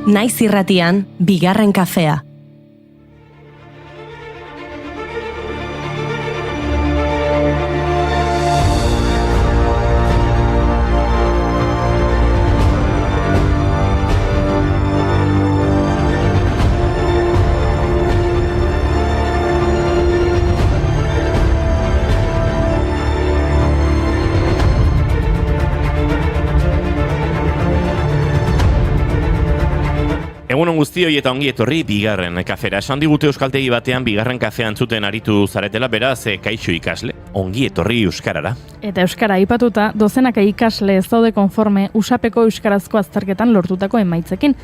Naiz irratian, bigarren kafea. Egunon guztioi eta ongi etorri bigarren kafera. Esan digute euskaltegi batean bigarren kafea entzuten aritu zaretela, beraz, kaixo ikasle, ongi etorri euskarara. Eta euskara aipatuta, dozenaka ikasle ez daude konforme usapeko euskarazko azterketan lortutako emaitzekin.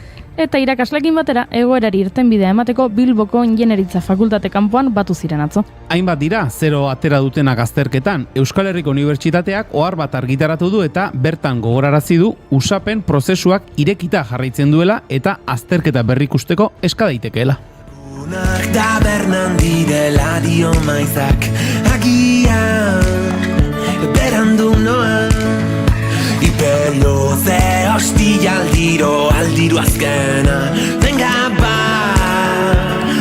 Eta irakaslekin batera, egoerari irtenbidea emateko Bilboko Ingeniaritza Fakultate kanpoan batu ziren atzo. Hainbat dira, 0 atera dutenak azterketan, Euskal Herriko Unibertsitateak ohar bat argitaratu du eta bertan gogorarazi du usapen prozesuak irekita jarraitzen duela eta azterketa berrikusteko eska daitekeela. Unak tabernan direla dio maizak, agian berandu noa. Ipelo ze hostia aldiro azkena, venga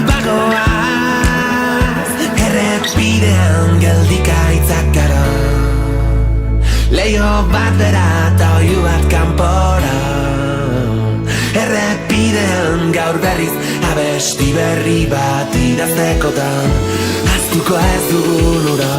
bagoaz, errepidean geldikaitzak gara. Leio bat bera eta oiu bat kanpora, errepidean gaur berriz abesti berri bat idaztekotan, aztuko ez dugun ura.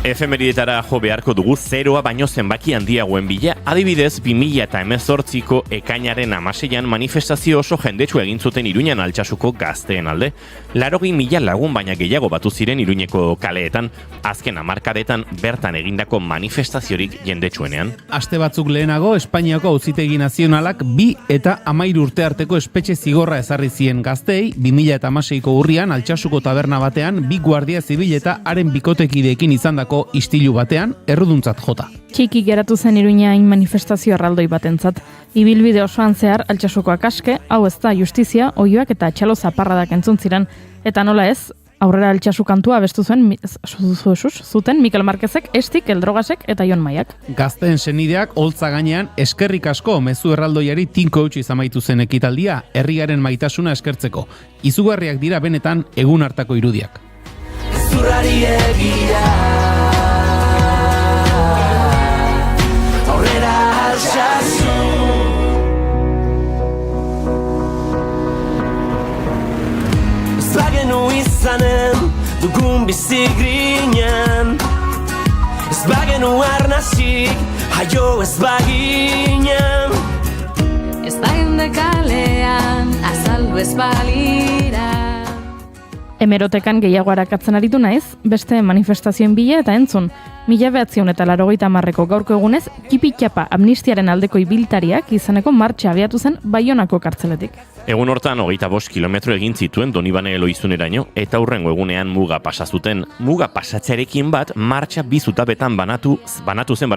Efemeridetara jo beharko dugu 0 baino zenbaki handiagoen bila, adibidez 2018ko ekainaren 16an manifestazio oso jendetsu egin zuten Iruñan Altsasuko gazteen alde. 80.000 lagun baina gehiago batu ziren Iruñeko kaleetan, azken hamarkadetan bertan egindako manifestaziorik jendetsuenean. Aste batzuk lehenago, Espainiako Auzitegi Nazionalak 2 eta 13 urte arteko espetxe zigorra ezarri zien gazteei, 2016ko urrian Altsasuko taberna batean 2 guardia zibil eta haren bikotekideekin izandako istilu batean erruduntzat jota. Txiki geratu zen Iruñain manifestazio erraldoi batentzat. Ibilbide osoan zehar Altsasukoak aske, hau ez da justizia, oioak eta txalo zaparradak entzun ziren. Eta nola ez, aurrera Altsasu kantua abestu zuten Mikel Marquezek, Estik, Eldrogasek eta Jon Maiak. Gazteen senideak holtza gainean eskerrik asko mezu erraldoiari tinko eutsi zamaitu zen ekitaldia, herriaren maitasuna eskertzeko. Izugarriak dira benetan egun hartako irudiak. Zurrari egia aurrera Altsasu. Ez bagenu izanen dugun bizigrinen, ez bagenu arnasik jaio ez baginen, ez bagende kalean azaldu ez balira. Hemerotekan gehiago arakatzen aritu naiz, beste manifestazioen bila eta entzun. 1980ko gaurko egunez, Kipitxapa amnistiaren aldeko ibiltariak izaneko martxa abiatu zen Baionako kartzeletik. Egun hortan 25 kilometro egin zituen Donibane Eloizuneraino eta hurrengo egunean muga pasa zuten. Muga pasatzearekin bat martxa 2 zutabetan banatu zen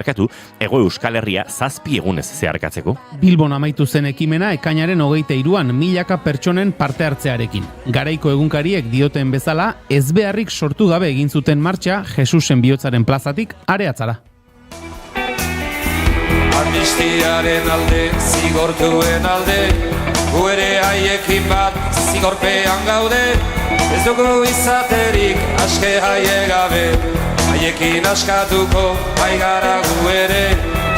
Hego Euskal Herria 7 egunez zeharkatzeko. Bilbon amaitu zen ekimena ekainaren 23an milaka pertsonen parte hartzearekin. Garaiko egunkariek dioten bezala, ez beharrik sortu gabe egin zuten martxa Jesusen bihotzaren plazatik areatzara. Amnistiaren alde, zigortuen alde, gu ere haiekin bat zigorpean gaude, ez dugu izaterik aske haie gabe, haiekin askatuko baigara gu ere,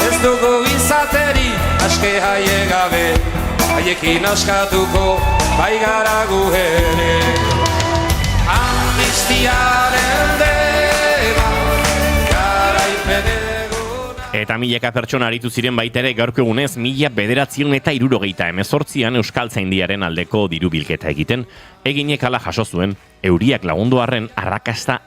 ez dugu izaterik aske haie gabe, haiekin askatuko baigara gu ere. Amnistiaren deba, garaipene. Eta milaka pertsona aritu ziren baita ere gaurko egunez 1978an Euskaltzaindiaren aldeko diru bilketa egiten. Eginek hala jaso zuen, euriak lagundu arren arrakasta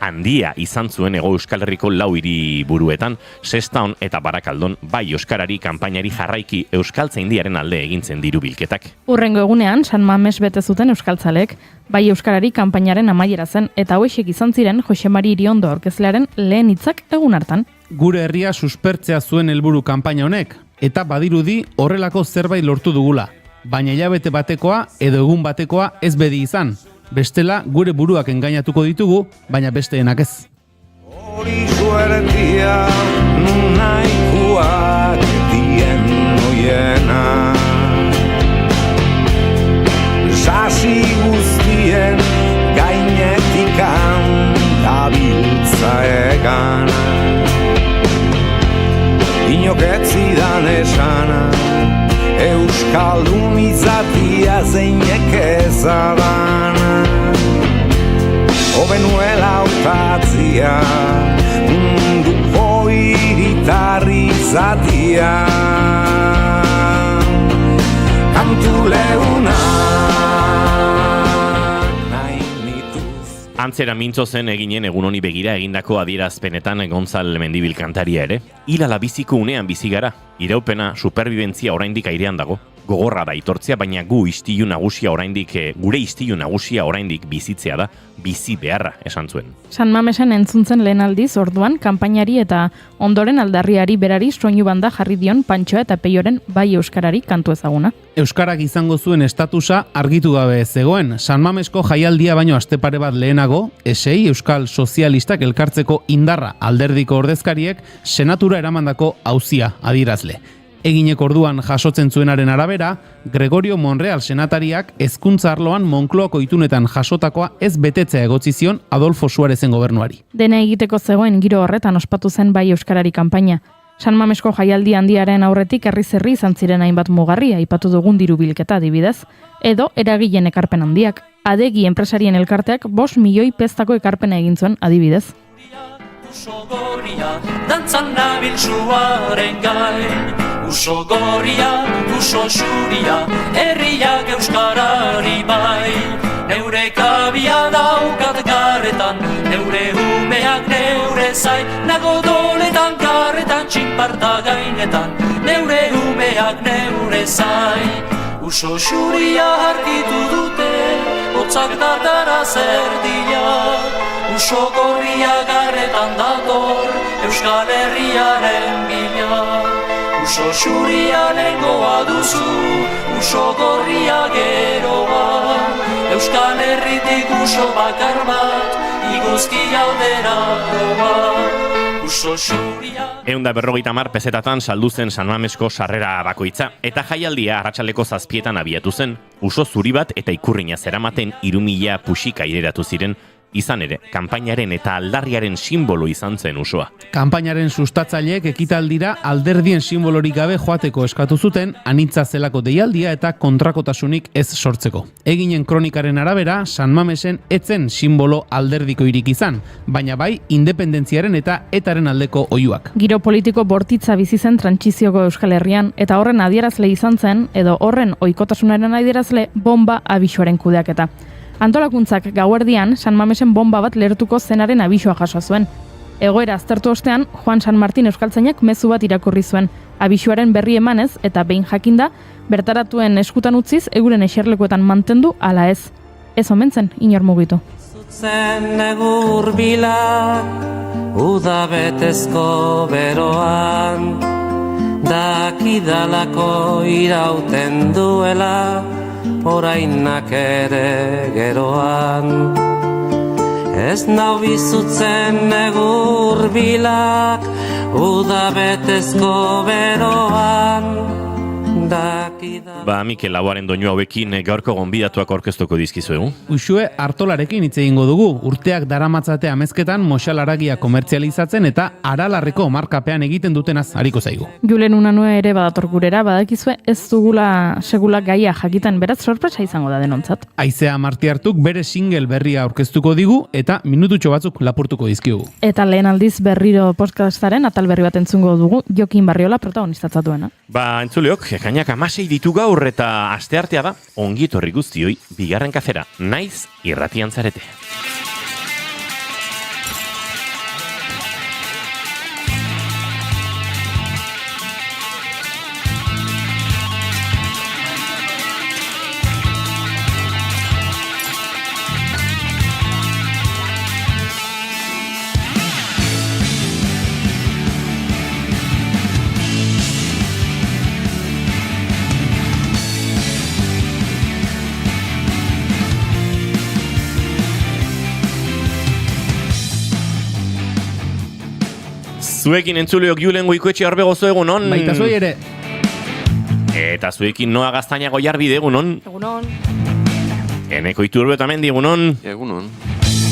handia izan zuen Hego Euskal Herriko 4 hiriburuetan, Sestaon eta Barakaldon, bai euskarari kanpainari jarraiki Euskaltzaindiaren alde egintzen diru bilketak. Hurrengo egunean, San Mames bete zuten euskaltzalek, bai euskarari kanpainaren amaiera zen, eta hauexek izan ziren Jose Mari Iriondo aurkezlearen lehen hitzak egun hartan. Gure herria suspertzea zuen helburu kanpaina honek, eta badirudi horrelako zerbait lortu dugula. Baina hilabete batekoa edo egun batekoa ez bedi izan. Bestela gure buruak engainatuko ditugu, baina besteenak ez. Hori suertia nahikoak dien inok ez zidan esana, Euskaldun izatia zeinek ezabana. Hobenuela hautatzia, munduko hiritarri izatia. Kantu leunak nahi nituz. Antzera mintzo zen eginen egun honi begira egindako adierazpenetan Gontzal Mendibil kantaria ere. Hilala biziko unean bizi gara. Iraupena, superbibentzia oraindik airean dago. Gogorra da aitortzea, baina gure istilu nagusia oraindik bizitzea da, bizi beharra esan zuen. San Mamesen entzuntzen lehen aldiz orduan kanpainari eta ondoren aldarriari berari soinu banda jarri dion Pantxoa eta Peioren bai euskarari kantu ezaguna. Euskarak izango zuen estatusa argitu gabe zegoen. San Mamesko jaialdia baino astepare bat lehenago, esei Euskal Sozialistak elkartzeko indarra alderdiko ordezkariek senatura eramandako auzia adierazle. Eginek orduan jasotzen zuenaren arabera, Gregorio Monreal senatariak hezkuntza arloan Moncloako itunetan jasotakoa ez betetzea egotzi zion Adolfo Suarezen gobernuari. Dena egiteko zegoen giro horretan ospatu zen bai euskarari kanpaina. San Mamesko jaialdi handiaren aurretik herri izan ziren hainbat mugarri aipatu dugun diru bilketa adibidez, edo eragileen ekarpen handiak. Adegi enpresarien elkarteak 5 milioi peztako ekarpena egin zuen adibidez. Uso gorria, dantzan nabiltzuaren gain. Uso gorria, uso xuria, herriak euskarari bai. Neure kabia daukat garretan, neure umeak neure zain. Nago doletan garretan, txinparta gainetan, neure umeak neure zain. Uso xuria argitu dute, hotzak datara zerdiak. Uso gorria garretan dator, Euskal Herriaren bila. Uso xuria lengoa duzu, uso gorria geroa. Euskal Herritik uso bakar bat, iguzki aldera doa. Uso xuria... 150 pezetatan saldu zen San Mamesko sarrera bakoitza, eta jaialdia arratsaldeko 7etan abiatu zen. Uso zuri bat eta ikurrina zeramaten 3.000 puxika aireratu ziren. Izan ere, kanpainaren eta aldarriaren simbolo izan zen usoa. Kanpainaren sustatzaileek ekitaldira alderdien simbolorik gabe joateko eskatu zuten, anitza zelako deialdia eta kontrakotasunik ez sortzeko. Eginen kronikaren arabera, San Mamesen etzen simbolo alderdikoirik izan, baina bai independentziaren eta etaren aldeko oihuak. Giro politiko bortitza bizi zen trantsizioko Euskal Herrian, eta horren adierazle izan zen, edo horren ohikotasunaren adierazle bomba abisuaren kudeaketa. Antolakuntzak gauerdian San Mamesen bomba bat lertuko zenaren abisua jaso zuen. Egoera aztertu ostean, Juan San Martin euskaltzainak mezu bat irakurri zuen, abisuaren berri emanez eta behin jakinda, bertaratuen eskutan utziz euren eserlekuetan mantendu ala ez. Ez omen zen, inor mugitu. Zutzen egur bila, uda betezko beroan, dakidalako irauten duela, orainak ere geroan. Ez nau bizutzen egur bilak, uda betezko beroan, dakida... Mikel Lauaren doinu hauekin gaurko gonbidatuak aurkeztuko dizkizuegu. Uxue Artolarekin hitz egingo dugu, urteak daramatzate amezketan moxalaragia komertzializatzen eta Aralarreko markapean egiten dutenaz hariko zaigu. Julen Unanue ere badator gurera, badakizue ez dugula segula gaia jakiten, beraz sorpresa izango da denontzat. Aizea Martiartuk bere single berria aurkeztuko digu eta minututxo batzuk lapurtuko dizkigu. Eta lehen aldiz berriro podcastaren atal berri bat entzungo dugu, Jokin Barriola protagonistatzatuena. Entzuleok, ekainak 16 ditu gaur eta asteartea da, ongi etorri guztioi, bigarren kafera, naiz irratian zarete. Zuekin entzuleok Julen Goikoetxe Arbegozo egunon. Baita zuei ere. Eta zuekin Noa Gaztainago Jarbide egunon. Egunon. Eneko Iturbe eta Mendi egunon. Egunon.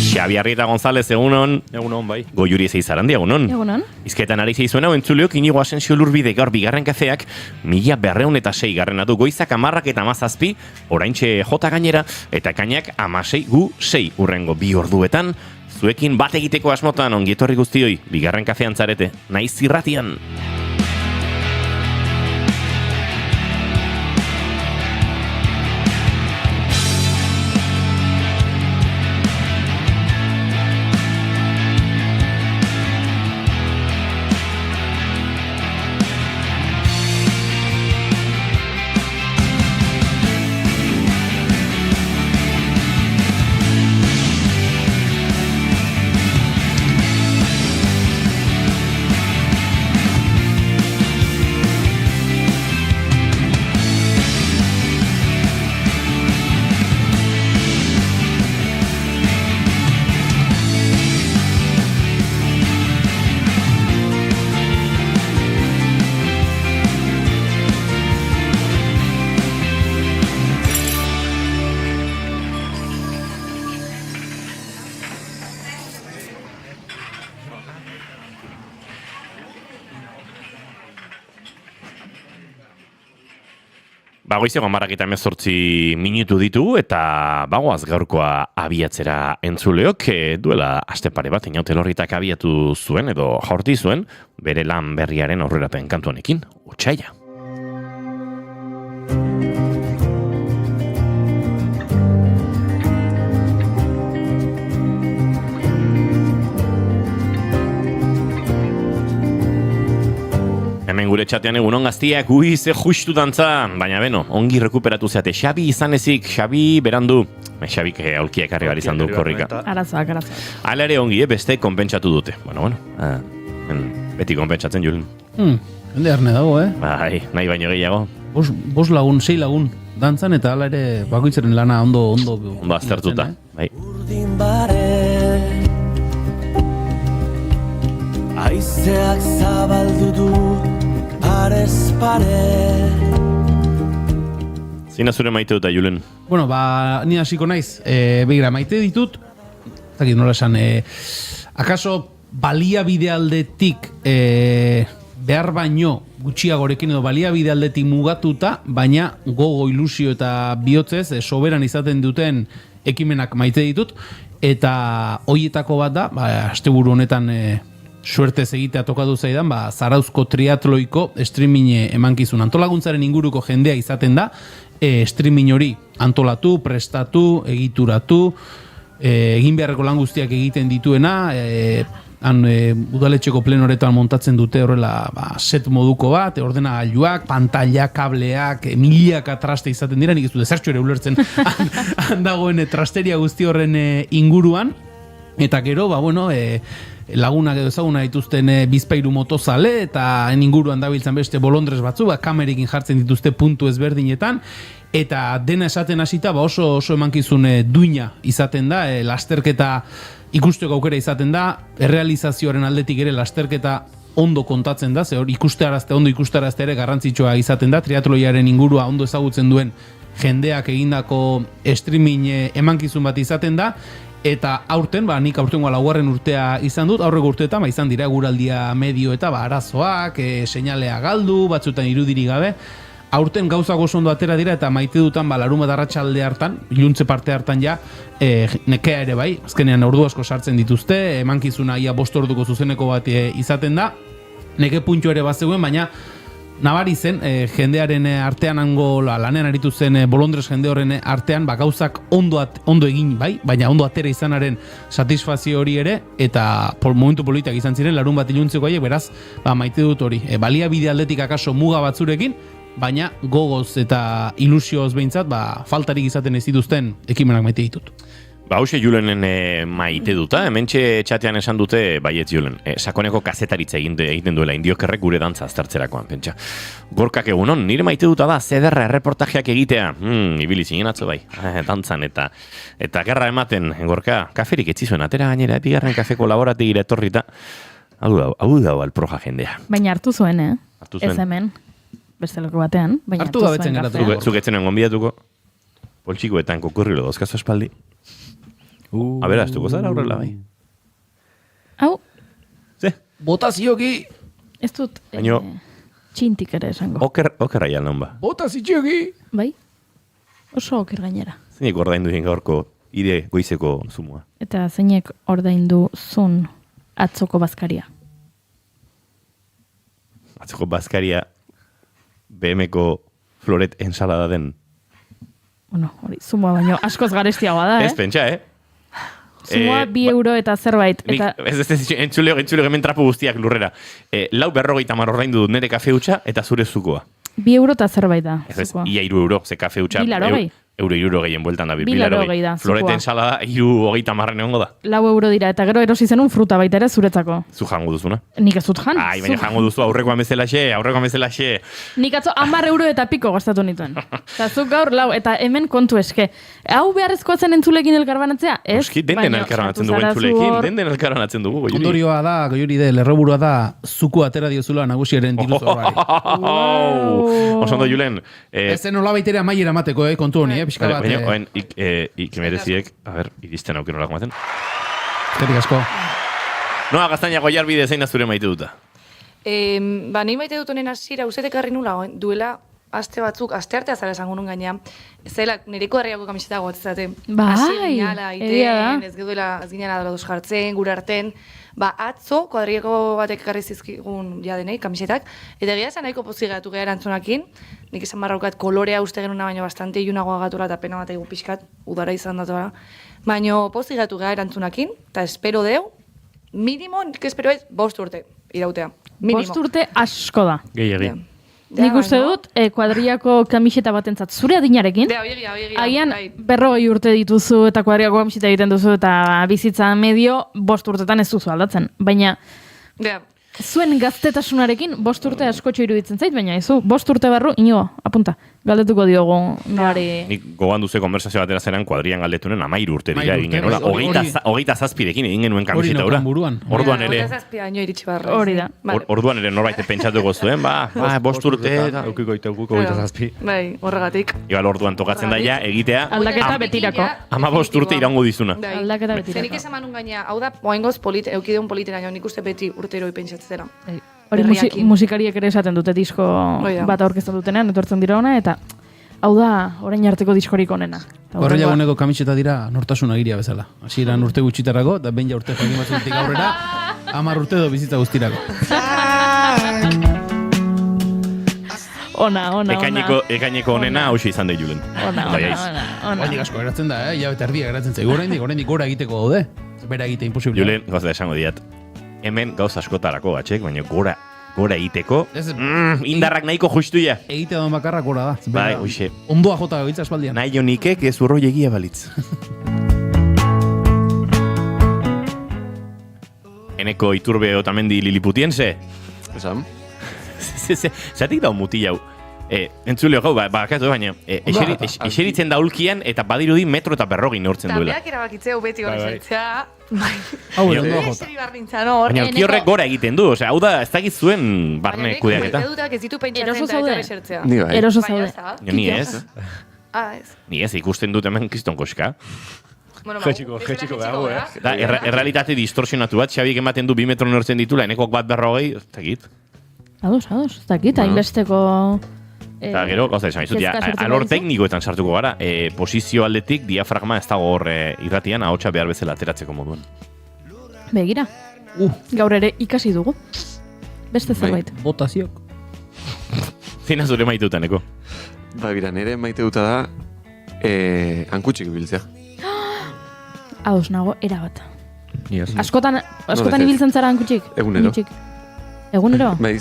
Xabi Arrieta González, egunon. Egunon, bai. Goiuri Zeizarandia, egunon. Egunon. Izketan ari zeizuena, entzuleok Inigo Asensio Lurbide gaur bigarren kafeak 1206 garrena du goizak 10:17, oraintxe jota gainera, eta kainak 16:06 urrengo 2 orduetan, zuekin bat egiteko asmotan ongi etorri guztioi, bigarren kafean zarete, naiz irratian. Goizeko 10:18 minutu ditugu eta bagoaz gaurkoa abiatzera entzuleok, duela aste pare bat Inaute Lorritak abiatu zuen edo jaurti zuen bere lan berriaren aurrerapen kantu honekin, Otsaila. Hemen gure txatean egunon gaztiak, ze justu dantza, baina beno, ongi rekuperatu zeate. Xabi izan ezik, Xabi berandu. Xabik aulkiak harri bar izan du korrika. Arazoak. Hala ere ongi, beste konpentsatu dute. Bueno, beti konpentsatzen Julen. Hende arne dago, Bai, nahi baino gehiago. 5 lagun, 6 lagun dantzan eta hala ere bakoitzaren lana ondo aztertuta, bai. Urdin bare Aizeak zabaldu du parez pare Zina zure maite dut, Julen? Bueno, ni hasiko naiz. Begira, maite ditut, zakit nola esan, akaso baliabide aldetik behar baino gutxiagorekin edo baliabide aldetik mugatuta, baina gogo, ilusio eta bihotzez soberan izaten duten ekimenak maite ditut, eta hoietako bat da, asteburu honetan suertez egitea tokatu zaidan, Zarauzko triatloiko streaming emankizun antolaguntzaren inguruko jendea izaten da, streaming hori antolatu, prestatu, egituratu, egin beharreko lan guztiak egiten dituena, udaletxeko plenoretan montatzen dute horrela set moduko bat, ordenagailuak, pantalla, kableak, milaka traste izaten dira, nik ez dut ezertxo ere ulertzen handagoen trasteria guzti horren inguruan, eta gero, lagunak edo ezaguna dituzten bizpairu motozale eta inguruan dabiltzan beste bolondrez batzu, kamerekin jartzen dituzte puntu ezberdinetan, eta dena esaten hasita oso emankizun duina izaten da, lasterketa ikusteko aukera izaten da, errealizazioaren aldetik ere lasterketa ondo kontatzen da, ondo ikustarazte ere garrantzitsua izaten da, triatloiaren ingurua ondo ezagutzen duen jendeak egindako streaming emankizun bat izaten da, eta aurten, nik aurtengoa 4. urtea izan dut, aurreko urteetan izan dira guraldia medio eta arazoak, seinalea galdu, batzutan irudiri gabe. Aurten gauzak oso ondo atera dira eta maite dutan larunbat arratsalde hartan, iluntze parte hartan nekea ere bai, azkenean ordu asko sartzen dituzte, emankizuna ia 5 orduko zuzeneko bat izaten da, neke puntxo ere bazegoen, baina nabari zen, jendearen artean lanean aritu zen bolondrez jende horren artean, gauzak ondo egin bai, baina ondo atera izanaren satisfazio hori ere, eta momentu politak izan ziren, larun bat iluntzeko haiek, beraz, maite dut hori. Baliabide aldetik akaso muga batzurekin, baina gogoz eta ilusioz behintzat, faltarik izaten ez dituzten ekimenak maite ditut. Hauxe Julenen maite duta, hementxe txatean esan dute baietz Julen, sakoneko kazetaritza egiten duela indiokerrek gure dantza aztertzerakoan, pentsa. Gorkak egunon, nire maite duta da, zederra erreportajeak egitea, ibili zinen atzo bai, dantzan eta gerra ematen, Gorka, kaferik etzizuen, atera gainera, bigarren kafeko laborategira etorrita, hau da alproja jendea. Baina hartu zuen, Hartu zuen. Ez hemen, beste loko batean, baina hartu zuen kafea. Zuketzen gonbidatuko, poltsikoetan kokurrilo dozkazu espaldi. Aberastuko zara aurrela bai. Hau, Ze, Botazioki! ez dut Baino- txintik ere esango. oker aian non ba. Botazioki! Bai? Oso oker gainera. Zeinek ordaindu din gaurko ire goizeko zumua. Eta zeinek ordaindu zun atzoko bazkaria. Atzoko bazkaria BMko floret ensalada den. Bueno, hori, zumua baino askoz garestiagoa da, Ez pentsa, Zumua 2 euro eta zerbait. Nik, Eta ez entzuleo hemen trapu guztiak lurrera. 450 ordaindu dut nire kafe hutsa eta zure zukoa. 2 euro eta zerbait da. Ez, zukua. ia 3 euro, ze kafe hutsa. 2,80. Euro gehien bueltan da. 2,80 da, Florete zukoa. ensalada 330 egongo da. 4 euro dira, eta gero erosi zenun fruta baita ere zuretzako. Zu jango duzuna. Nik ez dut jan. Ai, baina jango duzu aurrekoa bezalaxe. Nik atzo 10 euro eta piko gastatu nituen. Eta zuk gaur lau, eta hemen kontu eske. Hau beharrezkoa zen entzulekin elkarbanatzea? Ez? Oski, den Baina elkaranatzen sartu dugu zara entzulekin, zu hor. den elkaranatzen dugu. Goiuri. Ondorioa da, goiuri de, lerroburua da, zuku atera diozula nagusiaren diru zorrari. Oso ondo, Julen. Ez zen nola baitere amaiera mateko, kontu honi, pixka bat. Baina, oen, mereziek, a ber, iristen auken horako maten. Eskerrik asko. Noa, gaztainako jarbide zein da zure maite duta. Ba, nahi maite dut honen hasiera, ustetek harri nula, duela aste batzuk, aste artea zara esango nun gainean, zela nireko herriako kamiseta goatzate. Bai, egia da. Ez geduela, ez ginean adoradoz jartzen, gure arten. Ba, atzo, kuadriako batek ekarri zizkigun jadenei, kamisetak, eta egia esan nahiko pozik gatu geha erantzunakin, nik esan barraukat kolorea uste genuna, baina bastante ilunagoa gatura eta pena bat egun pixkat, udara izan datua. Baina pozik gatu geha erantzunakin, eta espero deu, minimo, nik espero ez, 5 urte irautea. Minimo. 5 urte asko da. Gehiagi. Nik uste dut, kuadriako kamiseta batentzat zure adinarekin, Oiegia. agian 40 urte dituzu eta kuadriako kamiseta egiten duzu eta bizitza medio 5 urtetan ez duzu aldatzen. Baina zuen gaztetasunarekin 5 urte askotxo iruditzen zait, baina ezu 5 urte barru, inigo, apunta, galdetuko diogu noari. Nik gogoan duze konversazio batera zeran kuadrian galdetunen 13 urte dira 13 egin genuela. urte, 27rekin egin genuen Hori kamiseta hura. neukan buruan. Orduan ere, Baino iritsi barra. Hori da. orduan ere norbait pentsatuko zuen, 5 urte eta Bai, horregatik. Igual orduan tokatzen daia egitea Aldaketa betirako. 15 urte iraungo dizuna. Aldaketa betirako. Zenik esan manun gaina, hau da, oaingoz eukideun politeraino, nik uste beti urtero pentsatzera. Hori Berriakin. musikariek ere esaten dute disko Hoi da. bat aurkezten dutenean, etortzen dira ona, eta hau da, orain arteko diskorik onena. Eta Horre hurrengoa- jaguneko kamiseta dira nortasun agiria bezala. Hasieran urte gutxitarako, eta behin ja urte jakin batzutik aurrera, 10 urte do bizitza guztirako. Ona. Ekaineko onena hauxe izan da Julen. Ona. Oraindik asko geratzen da, hilabete erdia geratzen zaigu. Oraindik gora egiteko daude. Bera egite imposible. Julen, gauza esango diat. Hemen gauza askotarako gatxek, baina gora egiteko, Ez- indarrak nahiko justuia. Egite duen bakarrak gora da. Bai, Bera, hoxe. Ondoa jota gaitza espaldian. Nahi jonikek ez urroi egia balitz. Eneko Iturbe Otamendi Liliputiense. Esan? Zatik dau mutil hau. Entzuleo gau, bakatu baina, eseritzen da ulkian eta badirudi 1,40 m neurtzen duela. Beak erabakitzeu beti Bai, hori bai. zaitzea. Hau, Baina- ondoa jota. Eseri behar nintzen hor. Baina ulki horrek gora egiten du, osea, hau da, ez dakit zuen barne kudeaketa. Edutak ez ditu pentsatzen Eroso eta zaude? etorri sertzea. Ni bai. Eroso Baina zaude. ez da. Jo, ni ez. Ez. Ni ez, ikusten dut hemen kriston koska. Bueno, Jetxiko dago, Da, errealitate distorsionatu bat, Xabik ematen du 2 metro neurtzen ditula, enekok bat 1,40, ez dakit. Ados, ez dakit, hainbesteko... Eta gero, gauza esan izut, kezka sortzen alor badizu. teknikoetan sartuko gara, posizio aldetik diafragma ez dago hor irratian, ahotsa behar bezala ateratzeko moduan. Begira, gaur ere ikasi dugu. Beste zerbait. Botaziok. Zina zure maitutan, eko? Ba, bira, nire maite duta da, hankutxik biltzea. Ados nago, erabat. Yes. Askotan ez. ibiltzen zara hankutxik? Egunero. Hankutxik. Egunero? Bai,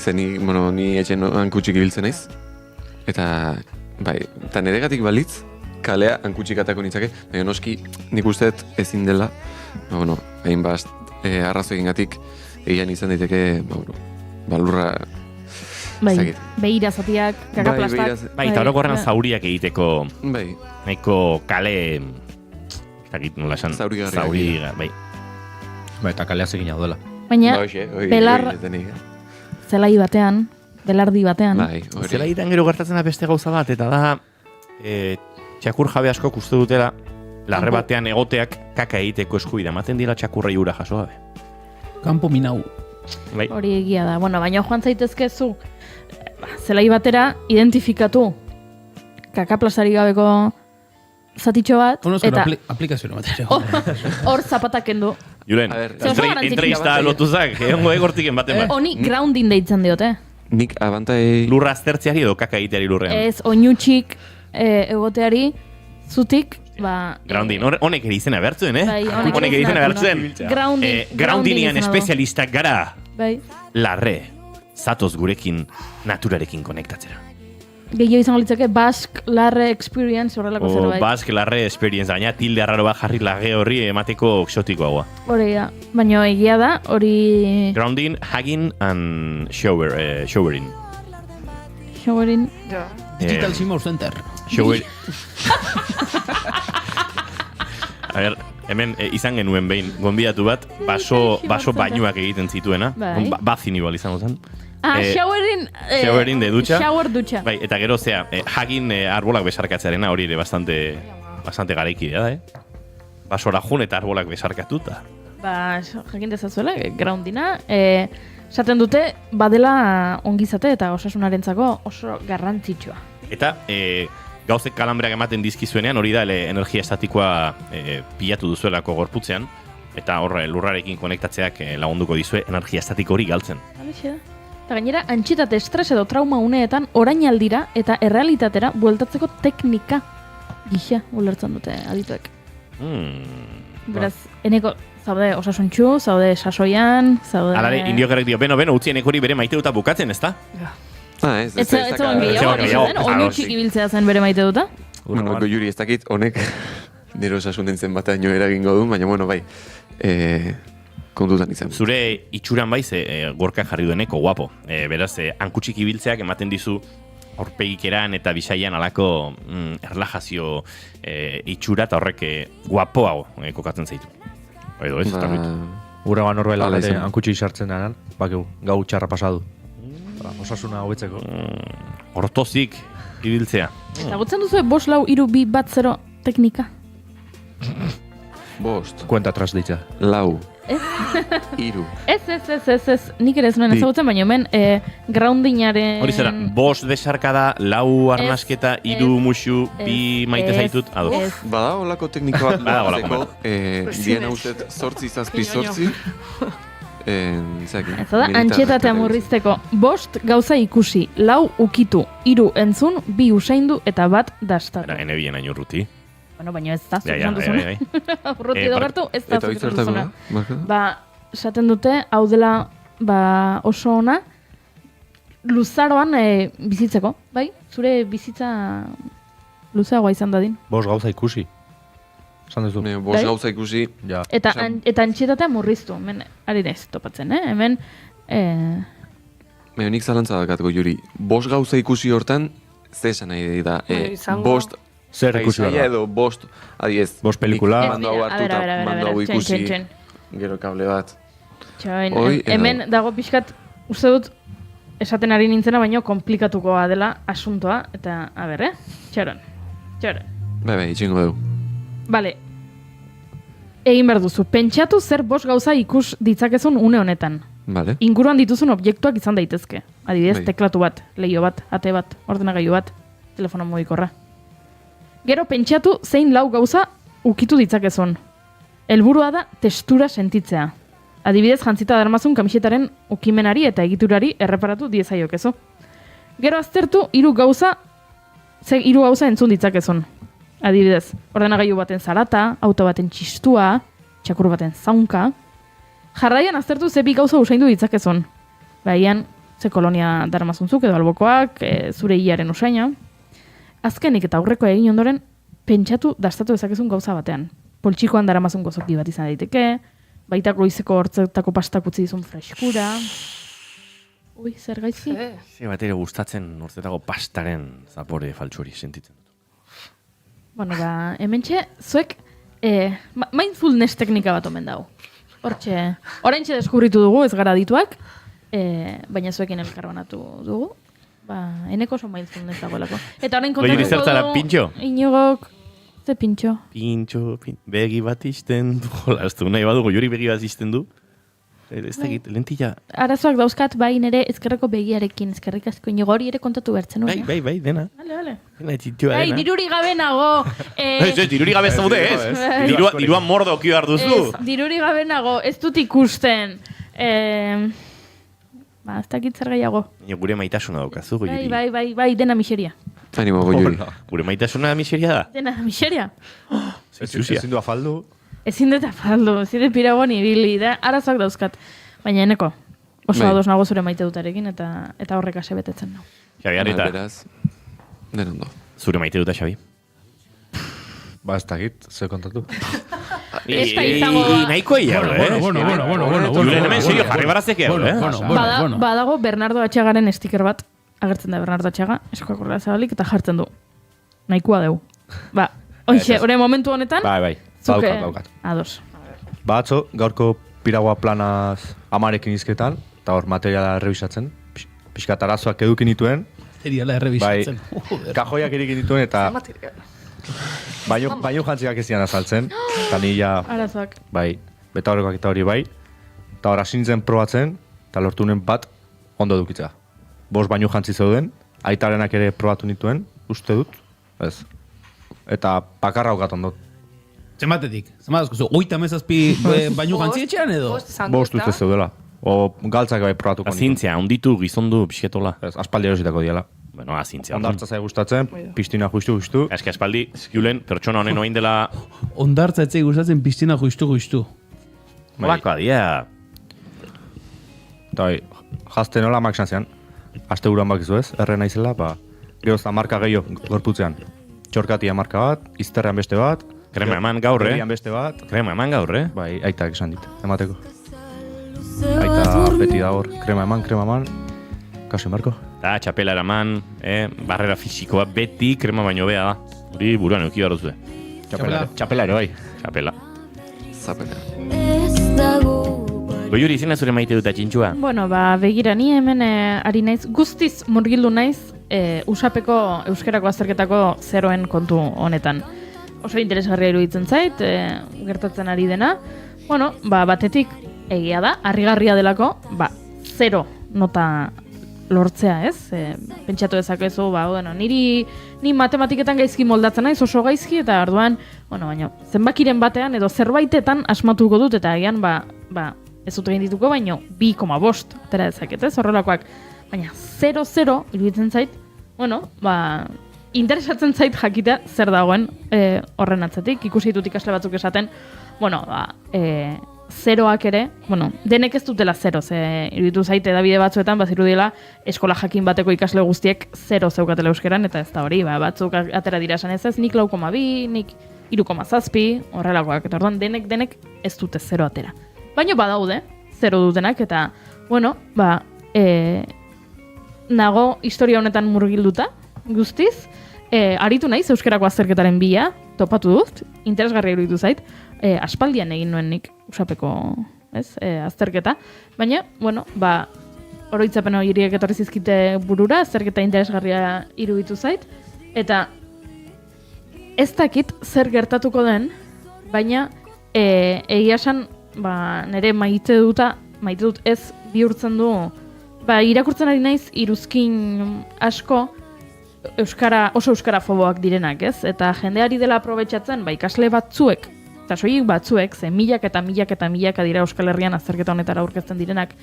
ni etxen hankutxik ibiltzen naiz. Eta, bai, eta niregatik balitz, kalea hankutxik atako nitzake, baina noski nik usteet ezin dela, bueno, hainbat arrazo egingatik egian izan daiteke, balurra, Bai, ez dakit. behira zatiak, kakaplastak. behiraz- Bai, eta orokorrean zauriak egiteko, Bai, nahiko kale, ez dakit nola esan, Zaurigarriak. bai. Ba, eta kalea zegina dela. Baina, hori belar netenik, zelai batean, belardi batean, Bai, Zela hori. iran gero gertatzen da beste gauza bat, eta da, txakur jabe asko uste dutela, Larre batean egoteak kaka egiteko eskubidea ematen dira txakurrei ura jaso gabe. Kanpo minau. Bai. Hori egia da. Bueno, baina joan zaitezkezu zelai batera identifikatu kakaplazari gabeko zatitxo bat, Conozco eta aplikazio batera. hor zapatak kendu. Julen, entrevista lotuzak, egongo egortiken baten bat. Honi grounding deitzen diote. Nik abantai... Lurra aztertzeari edo kaka egiteari lurrean. Ez, oinutxik egoteari zutik, Grounding, honek ere izena behartzen, Bai, honek ere izena behartzen. Groundingian espezialistak gara. Bai. Larre, zatoz gurekin naturarekin konektatzera. Gehiago izango litzake Basque Larre Experience horrelako zerbait. Basque Larre Experience, baina tilde arraro bat jarri lage horri emateko exotikoagoa. Hori da, baina egia da, hori... Grounding, hugging and showering. Showering... Digital Simor Center. Shower... A ver, hemen izan genuen behin gonbidatu bat, baso bainuak egiten zituena. Bai. Bazin igual izango zen. Showering de dutxa. Shower dutxa. Bai, eta gero hugging arbolak besarkatzearena hori ere bastante garaikidea da, Basora jun eta arbolak besarkatuta. Jakin dezazuela, groundina. Esaten dute, badela ongizate eta osasunarentzako oso garrantzitsua. Eta gauzek kalambreak ematen dizkizuenean, hori da energia estatikoa pilatu duzuelako gorputzean, eta horre lurrarekin konektatzeak lagunduko dizue energia estatiko hori galtzen. Halixe da. Eta gainera, antxietate, estres edo trauma uneetan orainaldira eta errealitatera bueltatzeko teknika gisa ulertzen dute adituek. Beraz, eneko zaude osasuntxu, zaude sasoian, zaude... Alare, indiokarek dio, beno, utzi eneko hori bere maiteuta bukatzen, ezta? Ez zegoen gehiago, oinutxik ibiltzea zen bere maite duta? Bueno, Juri, ez dakit, honek nire osasunen zen bataino eragingo du, baina bueno, bai, kontutan izan. Zure itxuran baiz, gorka jarri dueneko guapo. Beraz, hankutxik ibiltzeak ematen dizu aurpegikeran eta bisaian alako erlajazio itxura eta horrek guapoago kokatzen zaitu. Edo ez, Ura ban horbela hankutxik sartzen denan, bakeu, gau txarra pasadu. Osasuna hobetzeko. Hortozik ibiltzea. Eta gutzen duzu 5, 4, 3, 2, 1, 0 teknika? 5. Kuenta atrás ditza. 4. Ez. Nik ere ez nuen ezagutzen, baina hemen groundingaren... Hori zera, 5 besarkada, 4 arnasketa, 3 musu, 2 maite zaitut, ados. Bada holako teknika bat lortzeko, diena uzet 8, 7, 8. Ez da, antxietatea murrizteko 5 gauza ikusi, 4 ukitu, 3 entzun, 2 usaindu eta 1 dastatu. Era, ene bien aino urruti. Bueno, baina ez da, zuzen duzuna. Urruti edo gertu, ez da zuzen duzuna. Esaten dute, hau dela oso ona, luzaroan bizitzeko, bai? Zure bizitza luzeagoa izan dadin. 5 gauza ikusi. Esan duzu. 5 gauza ikusi. Eta antxietatea murriztu, hemen ari nez topatzen, hemen... Nik zalantza dakatko, Juri. 5 gauza ikusi hortan, ze esan nahi da. 5 zer ikusi da. Edo 5, adiez. 5 pelikula. Mando hau hartuta, mando hau ikusi. Gero kable bat. Hemen dago pixkat, uste dut, esaten ari nintzena, baino komplikatukoa dela asuntoa, eta, Txaron. Bai, itxingo dugu. Bale, egin behar duzu, pentsatu zer 5 gauza ikus ditzakezun une honetan. Vale. Inguruan dituzun objektuak izan daitezke. Adibidez, teklatu bat, leiho bat, ate bat, ordenagailu bat, telefono mugikorra. Gero pentsatu zein 4 gauza ukitu ditzakezun. Helburua da testura sentitzea. Adibidez, jantzita darmazun kamisetaren ukimenari eta egiturari erreparatu diezaiokezu. Gero aztertu 3 gauza entzun ditzakezun. Adibidez, ordenagailu baten zarata, auto baten txistua, txakur baten zaunka. Jarraian aztertu ze 2 gauza usaindu ditzakezun. Baian, ze kolonia darmazunzuk edo albokoak, zure hilaren usaina. Azkenik eta aurreko egin ondoren, pentsatu dastatu dezakezun gauza batean. Poltsikoan daramazun gozoki bat izan daiteke, baita goizeko hortzetako pastak utzi dizun freskura. Ui, zer gaizki? Ze bat ere gustatzen hortzetako pastaren zapore faltsuri sentitzen. Bueno, hementxe, zuek mindfulness teknika bat omen dago. Oraintxe deskubritu dugu, ez gara dituak, baina zuekin elkarbanatu dugu. Eneko oso mindfulness dagoelako. Eta orain kontatuko du, Inogok, Ze pintxo. Begi bat izten du. Jola, ez du, nahi badugu, jori begi bat izten du. Ez dakit, lentilla. Arazoak dauzkat, bai nere ezkerreko begiarekin, ezkerrik asko hori ere kontatu bertzen nuen. Bai, dena. Vale. Dena txitxua Bai, dena. diruri gabe nago. Ez, diruri gabe zaude, ez? Diruan mordo okio duzu. Diruri gabe nago, ez dut ikusten. Ez dakit zer gehiago. Gure maitasuna daukazu, goiuri. Bai, dena miseria. Animo, goiuri. Gure maitasuna miseria da? Dena miseria. Ezin du afaldu. Ezin dut afaldu, ezin dut piragoan ibili, da arazoak dauzkat. Baina eneko, oso ados nago zure maite dutarekin, eta horrek ase betetzen nau. Xabi, arreta. Beraz, derondo. Zure maite duta, Xabi? Ez dakit, ze kontatu. Ez da izango da. Nahiko eiago, Bueno. Julen hemen serio jarri barazek ego, Badago Bernardo Atxagaren sticker bat, agertzen da Bernardo Atxaga, eskoak horrela zabalik, eta jartzen du. Nahikoa deu. Oixe, hori momentu honetan, Bai. Daukat. Ados. Atzo, gaurko piragua planaz amarekin izketan, eta hor materiala errebisatzen. Piskat arazoak edukin dituen. Materiala errebisatzen. Kajoiak erikin dituen, eta baino jantziak ez dian azaltzen. Eta nila, Arazoak. bai, beta horrekoak eta hori bai. Eta hor asintzen probatzen, eta lortu nuen bat ondo edukitzea. 5 baino jantzi zeuden, aitarenak ere probatu nituen, uste dut, ez. Eta bakarra hokat ondot. Zematetik, zematazko, 37 baino jantzi etxean edo? 5 uste zeudela. O galtzak bai probatuko nituen. Azintzea, onditu gizondu pixketola. Ez, aspaldi erositako diela. Bueno, azintzea. Ondartza zai gustatzen, piztina justu. Eske aspaldi, Julen, pertsona honen oain dela... Ondartza etzei gustatzen piztina justu. Olakoa dia. Eta bai, jazten hola maksan zean. Aste buruan bakizu ez, erre naizela, geroz da marka gehiago gorputzean. Txorkatia marka bat, izterrean beste bat, Krema eman gaur, beste bat. Krema eman gaur, Bai, aitak esan dit, emateko. Aita beti da hor, krema eman, kaso marko. Da, txapela eraman, barrera fisikoa beti krema baino bea da. Hori buruan euki behar duzue. Txapela ere bai. Txapela. Zapela. Goiuri izena zure maite dut atxintxua? Bueno, begira, ni hemen ari naiz, guztiz murgildu naiz usapeko euskerako azterketako zeroen kontu honetan. Oso interesgarria iruditzen zait, gertatzen ari dena. Bueno, batetik egia da, harrigarria delako, 0 nota lortzea, ez? Pentsatu dezakezu, ni matematiketan gaizki moldatzen naiz, oso gaizki, eta orduan, baina, zenbakiren batean edo zerbaitetan asmatuko dut, eta egian, ez dut egin dituko, baino 2,5 atera dezaket, ez? Horrelakoak. Baina 0-0 iruditzen zait, interesatzen zait jakita zer dagoen horren atzetik. Ikusi ditut ikasle batzuk esaten, zeroak ere, denek ez dutela 0, ze iruditu zaite edabide batzuetan, bazirudiela eskola jakin bateko ikasle guztiek 0 zeukatela euskeran, eta ez da hori, batzuk atera dira esan ez, nik 4,2, nik 3,7, horrelakoak, eta orduan denek ez dute 0 atera. Baina badaude, 0 dutenak, eta, nago historia honetan murgilduta, guztiz, aritu naiz euskerako azterketaren bila, topatu dut, interesgarria iruditu zait, aspaldian egin nuen nik usapeko azterketa, baina, oroitzapen horiek etorri zizkite burura, azterketa interesgarria iruditu zait, eta ez dakit zer gertatuko den, baina egia esan nire maite dut ez bihurtzen du, irakurtzen ari naiz iruzkin asko oso euskarafoboak direnak, ez? Eta jendeari dela aprobetxatzen, ikasle batzuek, eta soilik batzuek, ze milaka dira Euskal Herrian azterketa honetara aurkezten direnak,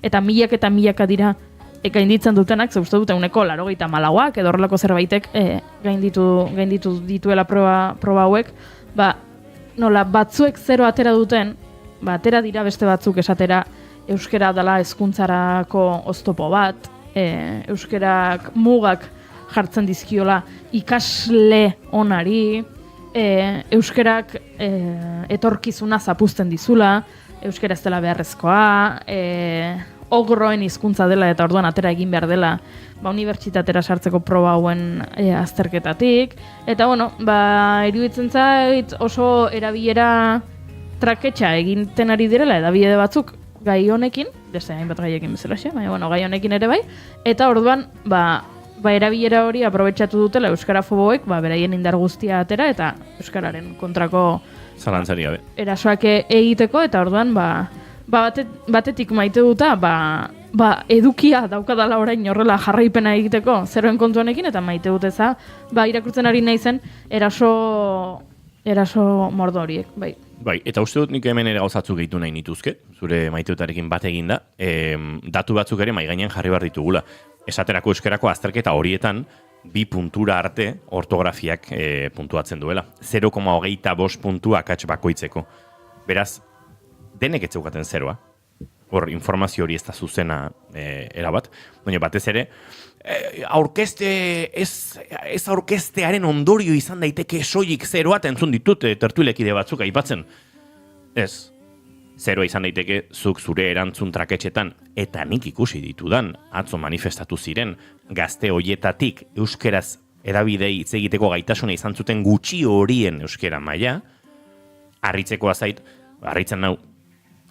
eta milaka dira gainditzen dutenak, ze uste dute 94ak edo horrelako zerbaitek gainditu dituela proba hauek, nola batzuek 0 atera duten, atera dira beste batzuk esatera euskera dela hezkuntzarako oztopo bat, euskerak mugak jartzen dizkiola ikasle onari, euskerak etorkizuna zapuzten dizula, euskera ez dela beharrezkoa, ogroen hizkuntza dela eta orduan atera egin behar dela unibertsitatera sartzeko proba hauen azterketatik, eta iruditzen zait oso erabilera traketxa egiten ari direla edabide batzuk gai honekin, beste hainbat gaiekin bezalaxe, baina gai honekin ere bai, eta orduan erabilera hori aprobetxatu dutela euskarafoboek, beraien indar guztia atera eta euskararen kontrako Zalantzari gabe. erasoak egiteko, eta orduan, batetik maite duta, edukia daukadala orain horrela jarraipena egiteko zeroen kontuanekin, eta maite duteza, irakurtzen ari naizen eraso mordo horiek, bai. Bai, eta uste dut nik hemen ere gauzatzuk gehitu nahi nituzke, zure maiteutarekin bat eginda, datu batzuk ere mai gainean jarri behar ditugula. Esaterako euskerako azterketa horietan, 2 puntura arte ortografiak puntuatzen duela. 0,25 puntua akats bakoitzeko. Beraz, denek ez zeukaten 0. Hor, informazio hori ez da zuzena erabat. Baina batez ere, ez aurkeztearen ondorio izan daiteke soilik 0 entzun ditut tertuilekide batzuk aipatzen. Ez. 0 izan daiteke zuk zure erantzun traketxetan, eta nik ikusi ditudan, atzo manifestatu ziren, gazte hoietatik euskeraz edabidei hitz egiteko gaitasuna izan zuten gutxi horien euskera maila, harritzekoa zait, harritzen nau,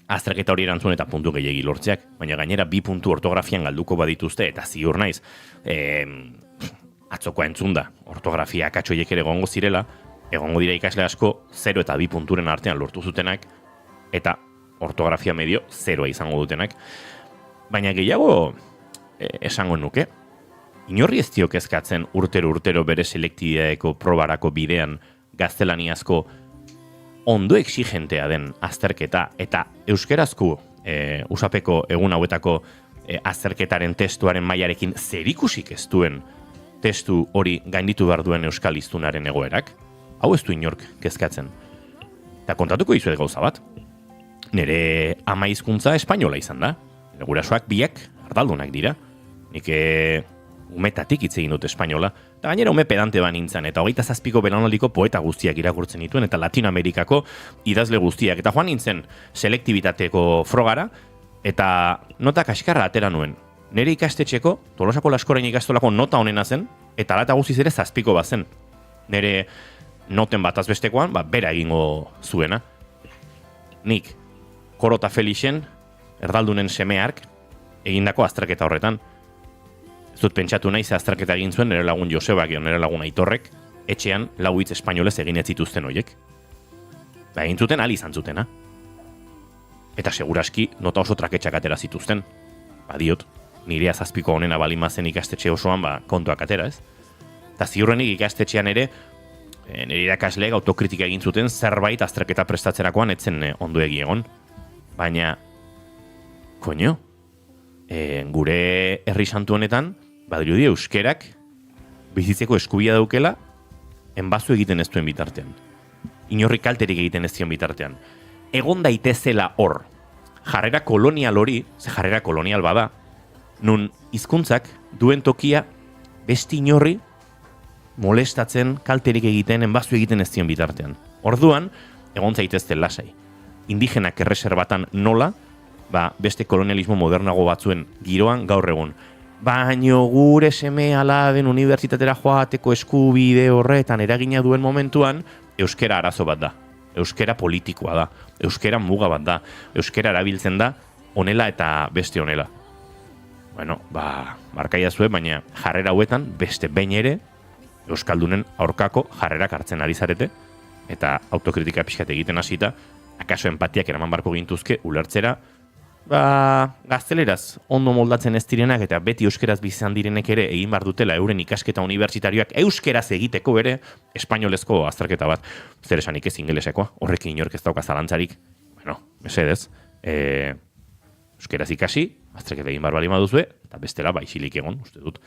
azterketa hori erantzun eta puntu gehiegi lortzeak, baina gainera 2 puntu ortografian galduko badituzte, eta ziur naiz, atzokoa entzunda, ortografia akatsoiek ere egongo zirela, egongo dira ikasle asko 0 eta 2 punturen artean lortu zutenak, eta ortografia medio 0 izango dutenak. Baina gehiago esango nuke, inorri ez dio kezkatzen urtero bere selektideako probarako bidean gaztelaniazko ondo exigentea den azterketa eta euskerazko usapeko egun hauetako azterketaren testuaren mailarekin zerikusik ez duen testu hori gainditu behar duen euskal hiztunaren egoerak, hau ez du inork kezkatzen. Eta kontatuko dizuet gauza bat. Nere ama hizkuntza espainola izan da. Nere gurasoak biak ardaldunak dira. Nik umetatik hitz egin dut espainola. Eta gainera ume pedante nintzen, eta 27ko belaunaldiko poeta guztiak irakurtzen dituen, eta Latinoamerikako idazle guztiak. Eta joan nintzen selektibitateko frogara, eta nota kaskarra atera nuen. Nere ikastetxeko, Tolosako Laskorain ikastolako nota honena zen, eta alata guztiz ere 7 bazen. Nere noten bat azbestekoan, bera egingo zuena. Nik Korota Felixen, erdaldunen semeark, egindako azterketa horretan. Ez dut pentsatu nahi ze azterketa egin zuen nire lagun Josebak, nire lagun Aitorrek, etxean lau hitz espainolez egin ez zituzten horiek. Egin zuten ali izan zutena. Eta seguraski nota oso traketxak atera zituzten. Badiot, nire 7ko honena balimazen ikastetxe osoan kontuak atera, ez? Eta ziurrenik ikastetxean ere, nire irakasleek autokritika egin zuten zerbait azterketa prestatzerakoan etzen ondoegi egon. Baina, koño, gure herri santu honetan, badirudi euskerak bizitzeko eskubia daukela, enbazu egiten ez duen bitartean. Inorri kalterik egiten ez zion bitartean. Egon daitezela hor, jarrera kolonial hori, ze jarrera kolonial bada, nun hizkuntzak duen tokia beste inorri molestatzen, kalterik egiten, enbazu egiten ez zion bitartean. Orduan, egon zaitezten lasai. Indigenak erreserbatan nola, beste kolonialismo modernago batzuen giroan gaur egun. Baino gure seme alaben unibertsitatera joateko eskubide horretan eragina duen momentuan, euskera arazo bat da. Euskera politikoa da. Euskera muga bat da. Euskera erabiltzen da, honela eta beste honela. Bueno, markaia zuen, baina jarrera hauetan beste behin ere, euskaldunen aurkako jarrerak hartzen ari zarete, eta autokritika pixkat egiten hasita, akaso empatiak eraman barko gintuzke ulertzera, gazteleraz ondo moldatzen ez direnak eta beti euskeraz bizan direnek ere egin bar dutela euren ikasketa unibertsitarioak euskeraz egiteko ere espainolezko azterketa bat. Zer esanik ez ingelesekoa, horrekin inork ez dauka zalantzarik. Bueno, mesedez, euskeraz ikasi, azterketa egin bar bali maduzue, eta bestela baixilik egon, uste dut,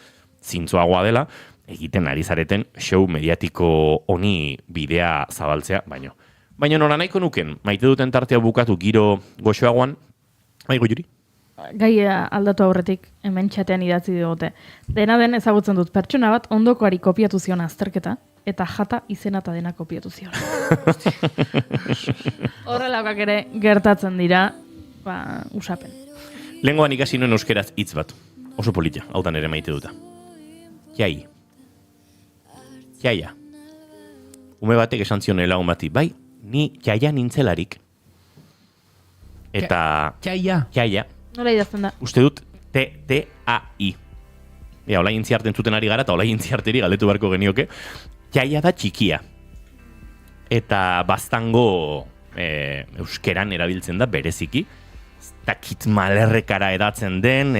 zintzoagoa dela, egiten ari zareten show mediatiko honi bidea zabaltzea, baino. Baina nola nahiko nuken, maite duten tartea bukatu giro goxoagoan, aigo juri? Gai aldatu aurretik hemen txatean idatzi dute. Dena den ezagutzen dut pertsona bat ondokoari kopiatu zion azterketa, eta jata izena eta dena kopiatu zion. Horrelakak ere gertatzen dira, usapen. Lehengoan ikasi nuen euskeraz hitz bat, oso polita, hau da nere maite duta. Jai. Jaia. Ume batek esan zion lagun bati, bai, ni jaia nintzelarik. Eta... Jaia. Jaia. Nola idazten da? Uste dut T-T-A-I. Olai intziarte entzuten ari gara, eta olai intziarteri galdetu beharko genioke, jaia da txikia. Eta baztango euskeran erabiltzen da bereziki, dakit malerrekara edatzen den,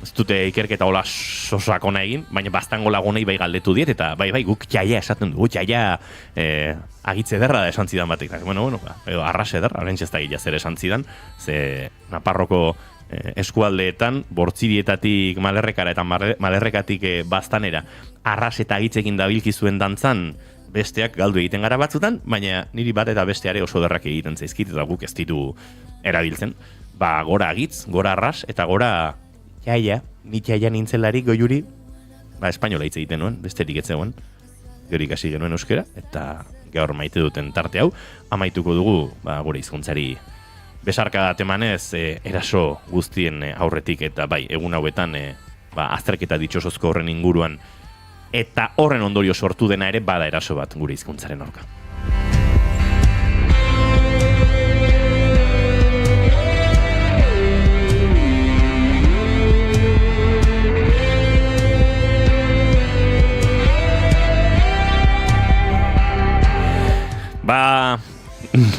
ez dute ikerketa hola sosakona egin, baina baztango lagunei bai galdetu diet, eta bai guk jaia esaten dugu, jaia agitze ederra da esan zidan batek. Bueno, edo arras ederra, horrentxe ez da gila zer esan zidan, ze Naparroko eskualdeetan, bortzirietatik malerrekara eta malerrekatik baztanera, arras eta agitzekin dabilki zuen dantzan, besteak galdu egiten gara batzutan, baina niri bat eta besteare oso derrak egiten zaizkit, eta guk ez ditu erabiltzen. Gora agitz, gora arras, eta gora jaia, ni jaia nintzelarik goiuri, espainola hitz egiten nuen, besterik ez zegoen, gero ikasi genuen euskera, eta gaur maite duten tarte hau, amaituko dugu, gure hizkuntzari besarka temanez, eraso guztien aurretik, eta egun hauetan, azterketa ditxosozko horren inguruan, eta horren ondorio sortu dena ere bada eraso bat gure hizkuntzaren aurka.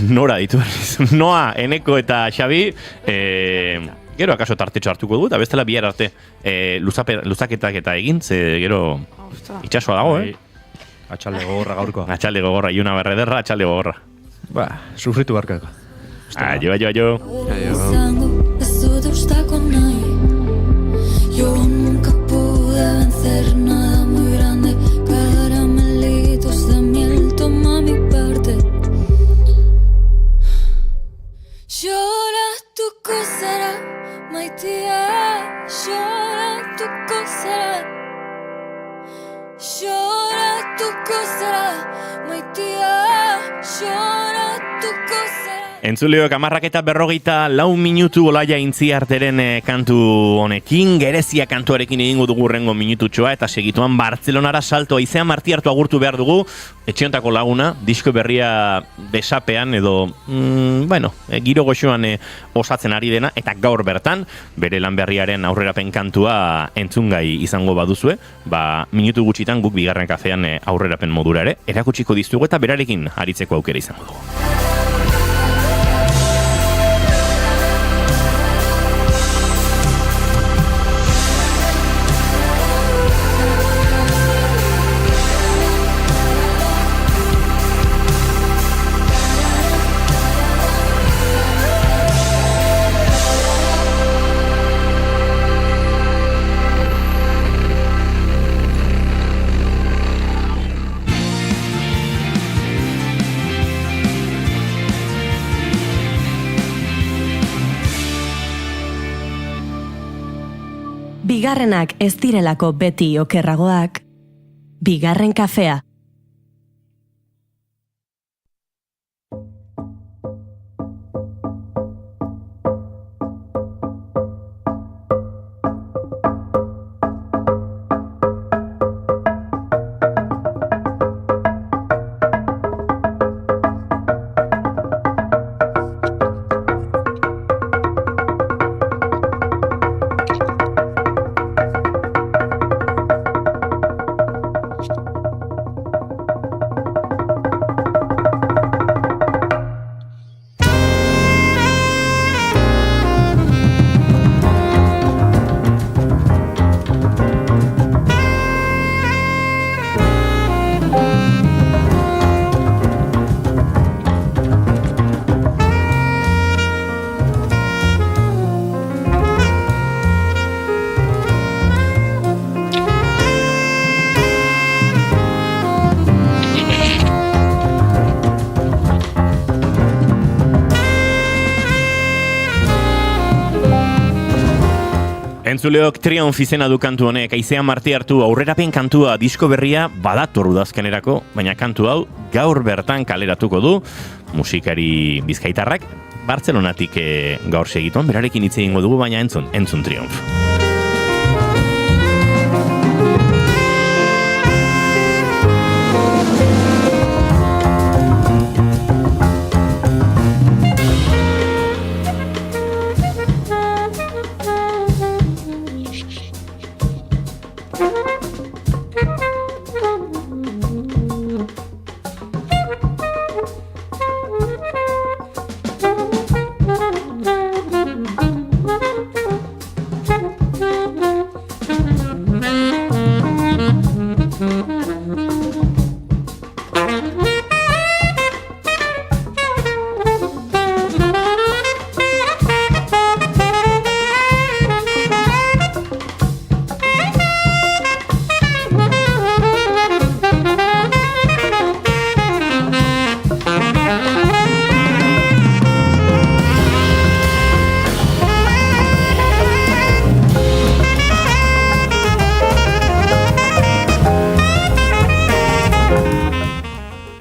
Nora ditu berriz. Noa, Eneko eta Xabi, gero akaso tartetxo hartuko dugu, eta bestela bihar arte luzaketak eta egin, ze gero itxasua dago, Atxalde gogorra gaurko. Atxalde gogorra, iuna berrederra, atxalde gogorra. Sufritu barkako. Aio. Ez dut eustako nahi, yo nunca pude vencer nada muy grande, caramelitos de miel, toma mi parte. Lloratuko zara, maitea, lloratuko zara. Lloratuko zara, maitea, lloratuko zara. Entzuleok 10:40 minutu Olaia Intziarteren kantu honekin, Gerezia kantuarekin egingo dugu urrengo minututxoa, eta segituan Bartzelonara salto Aizea Martiartu agurtu behar dugu, etxeontako laguna, disko berria besapean edo, giro goxoan osatzen ari dena, eta gaur bertan, bere lan berriaren aurrerapen kantua entzungai izango baduzue, minutu gutxitan guk bigarren kafean aurrerapen modura ere, erakutsiko dizugu eta berarekin aritzeko aukera izango dugu. Bigarrenak ez direlako beti okerragoak, bigarren kafea. Entzuleok Triumph izena du kantu honek, Aizea Martiartu aurrerapen kantua disko berria badator udazkenerako, baina kantu hau gaur bertan kaleratuko du musikari bizkaitarrak, Bartzelonatik gaur segituan, berarekin hitz egingo dugu, baina entzun Triumph.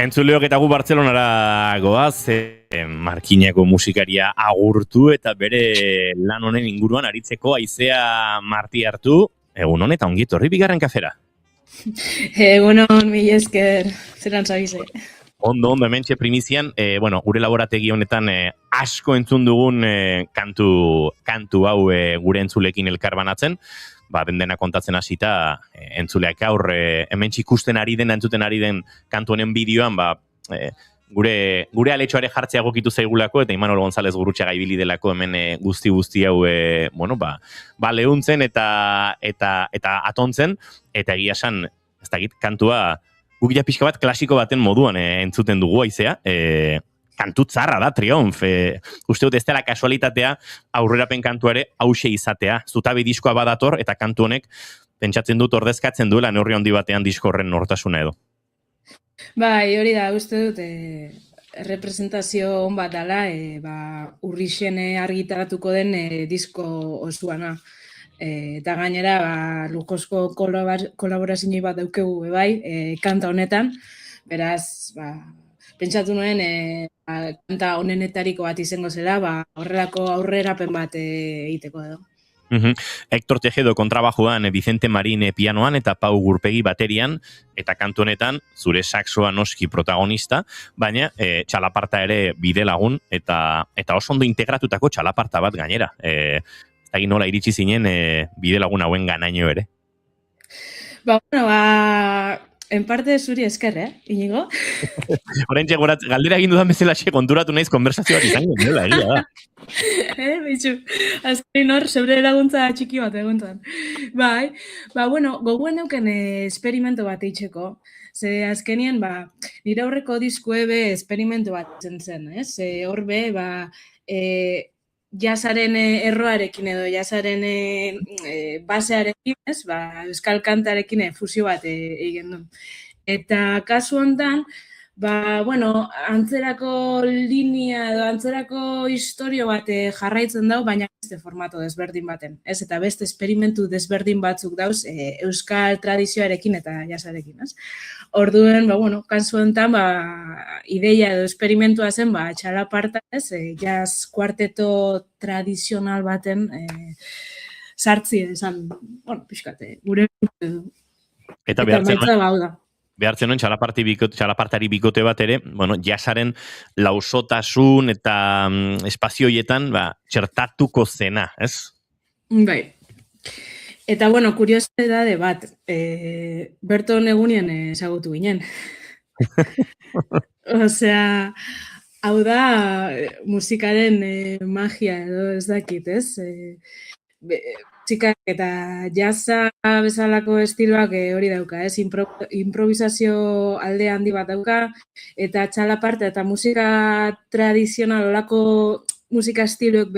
Entzuleok eta gu Bartzelonara goaz, Markinako musikaria agurtu eta bere lan honen inguruan aritzeko Aizea Marti hartu, egun honetan ongi etorri bigarren kafera. Egunon, mila esker, zeran zabize. Ondo, hementxe primizian, gure laborategi honetan asko entzun dugun kantu hau gure entzulekin elkarbanatzen, dena kontatzen hasita entzuleak aur hemen ikusten ari den, entzuten ari den kantu honen bideoan, gure aletxoare jartzea egokitu zaigulako, eta Imanol González Gurrutxaga ibili delako hemen guzti hau, lehuntzen eta atontzen, eta egia esan, ez dakit, kantua, guk ja pixka bat klasiko baten moduan entzuten dugu Aizea, kantu tzarra da, Triomf. Uste dut ez dela kasualitatea aurrerapen kantuare hause izatea. Zutabe diskoa badator eta kantu honek pentsatzen dut ordezkatzen duela neurri handi batean disko horren nortasuna edo. Bai, hori da, uste dut, representazio on bat dela, urrixen argitaratuko den disko osuana. Eta gainera, lujosko kolaborazioi bat daukegu bai, kanta honetan, beraz, pentsatu nuen kanta honenetariko bat izango zela, horrelako aurrerapen bat egiteko edo. Hector Tejedo kontrabajoan, Vicente Marín pianoan eta Pau Gurpegi baterian, eta kantu honetan zure saxoa noski protagonista, baina txalaparta ere bide lagun, eta oso ondo integratutako txalaparta bat gainera. Ez da nola iritsi zinen bide lagun hauen ganaino ere. En parte zuri esker, Inigo? Horentxe, galdera egin dudan bezala konturatu naiz konversazio bat izango, nola, egia da. Bitxu, azkenin hor, zeure laguntza txiki bat egontan. Bai, gogoen neuken esperimento bat eitzeko. Ze azkenien, nire aurreko diskue esperimento bat zen, horbe, jazaren erroarekin edo jazaren basearekin, euskal kantarekin fusio bat egin du. Eta kasu hontan, antzerako linea edo antzerako historio bat jarraitzen dau, baina beste formato desberdin baten. Eta beste esperimentu desberdin batzuk dauz euskal tradizioarekin eta jazarekin. Orduen, kasu hontan, ideia edo esperimentua zen, txalaparta, jazz kuarteto tradizional baten sartzi esan, pixkate, gure eta behartzen nuen txalapartari bikote bat ere, jazzaren lausotasun eta espazioietan txertatuko zena, ez? Bai. Eta, kuriosidade bat, Berton egunien ezagutu ginen. Osea, hau da musikaren magia edo ez dakit, ez? Txikak eta jazza bezalako estiloak hori dauka, ez? Improvisazio alde handi bat dauka, eta txalaparta eta musika tradizional olako musika estiloek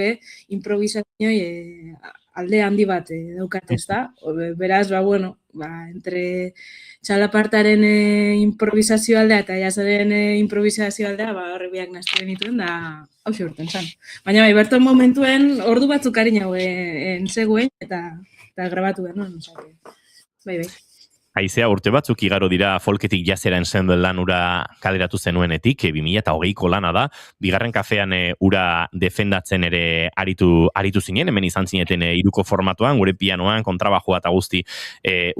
improvisazioa alde handi bat daukat, ez da? Beraz, entre txalapartaren improvisazio aldea eta jazzaren improvisazio aldea, horre biak naztu genituen, da hauxe urten zan. Baina Berton momentuen ordu batzuk harin hau entzeguen eta grabatu genuen. Bai. Aizea, urte batzuk igaro dira folketik jazera ensemble lan ura kaleratu zenuenetik, 2020ko lana da, bigarren kafean ura defendatzen ere aritu zinen, hemen izan zineten iruko formatuan, gure pianoan, kontrabajoa eta guzti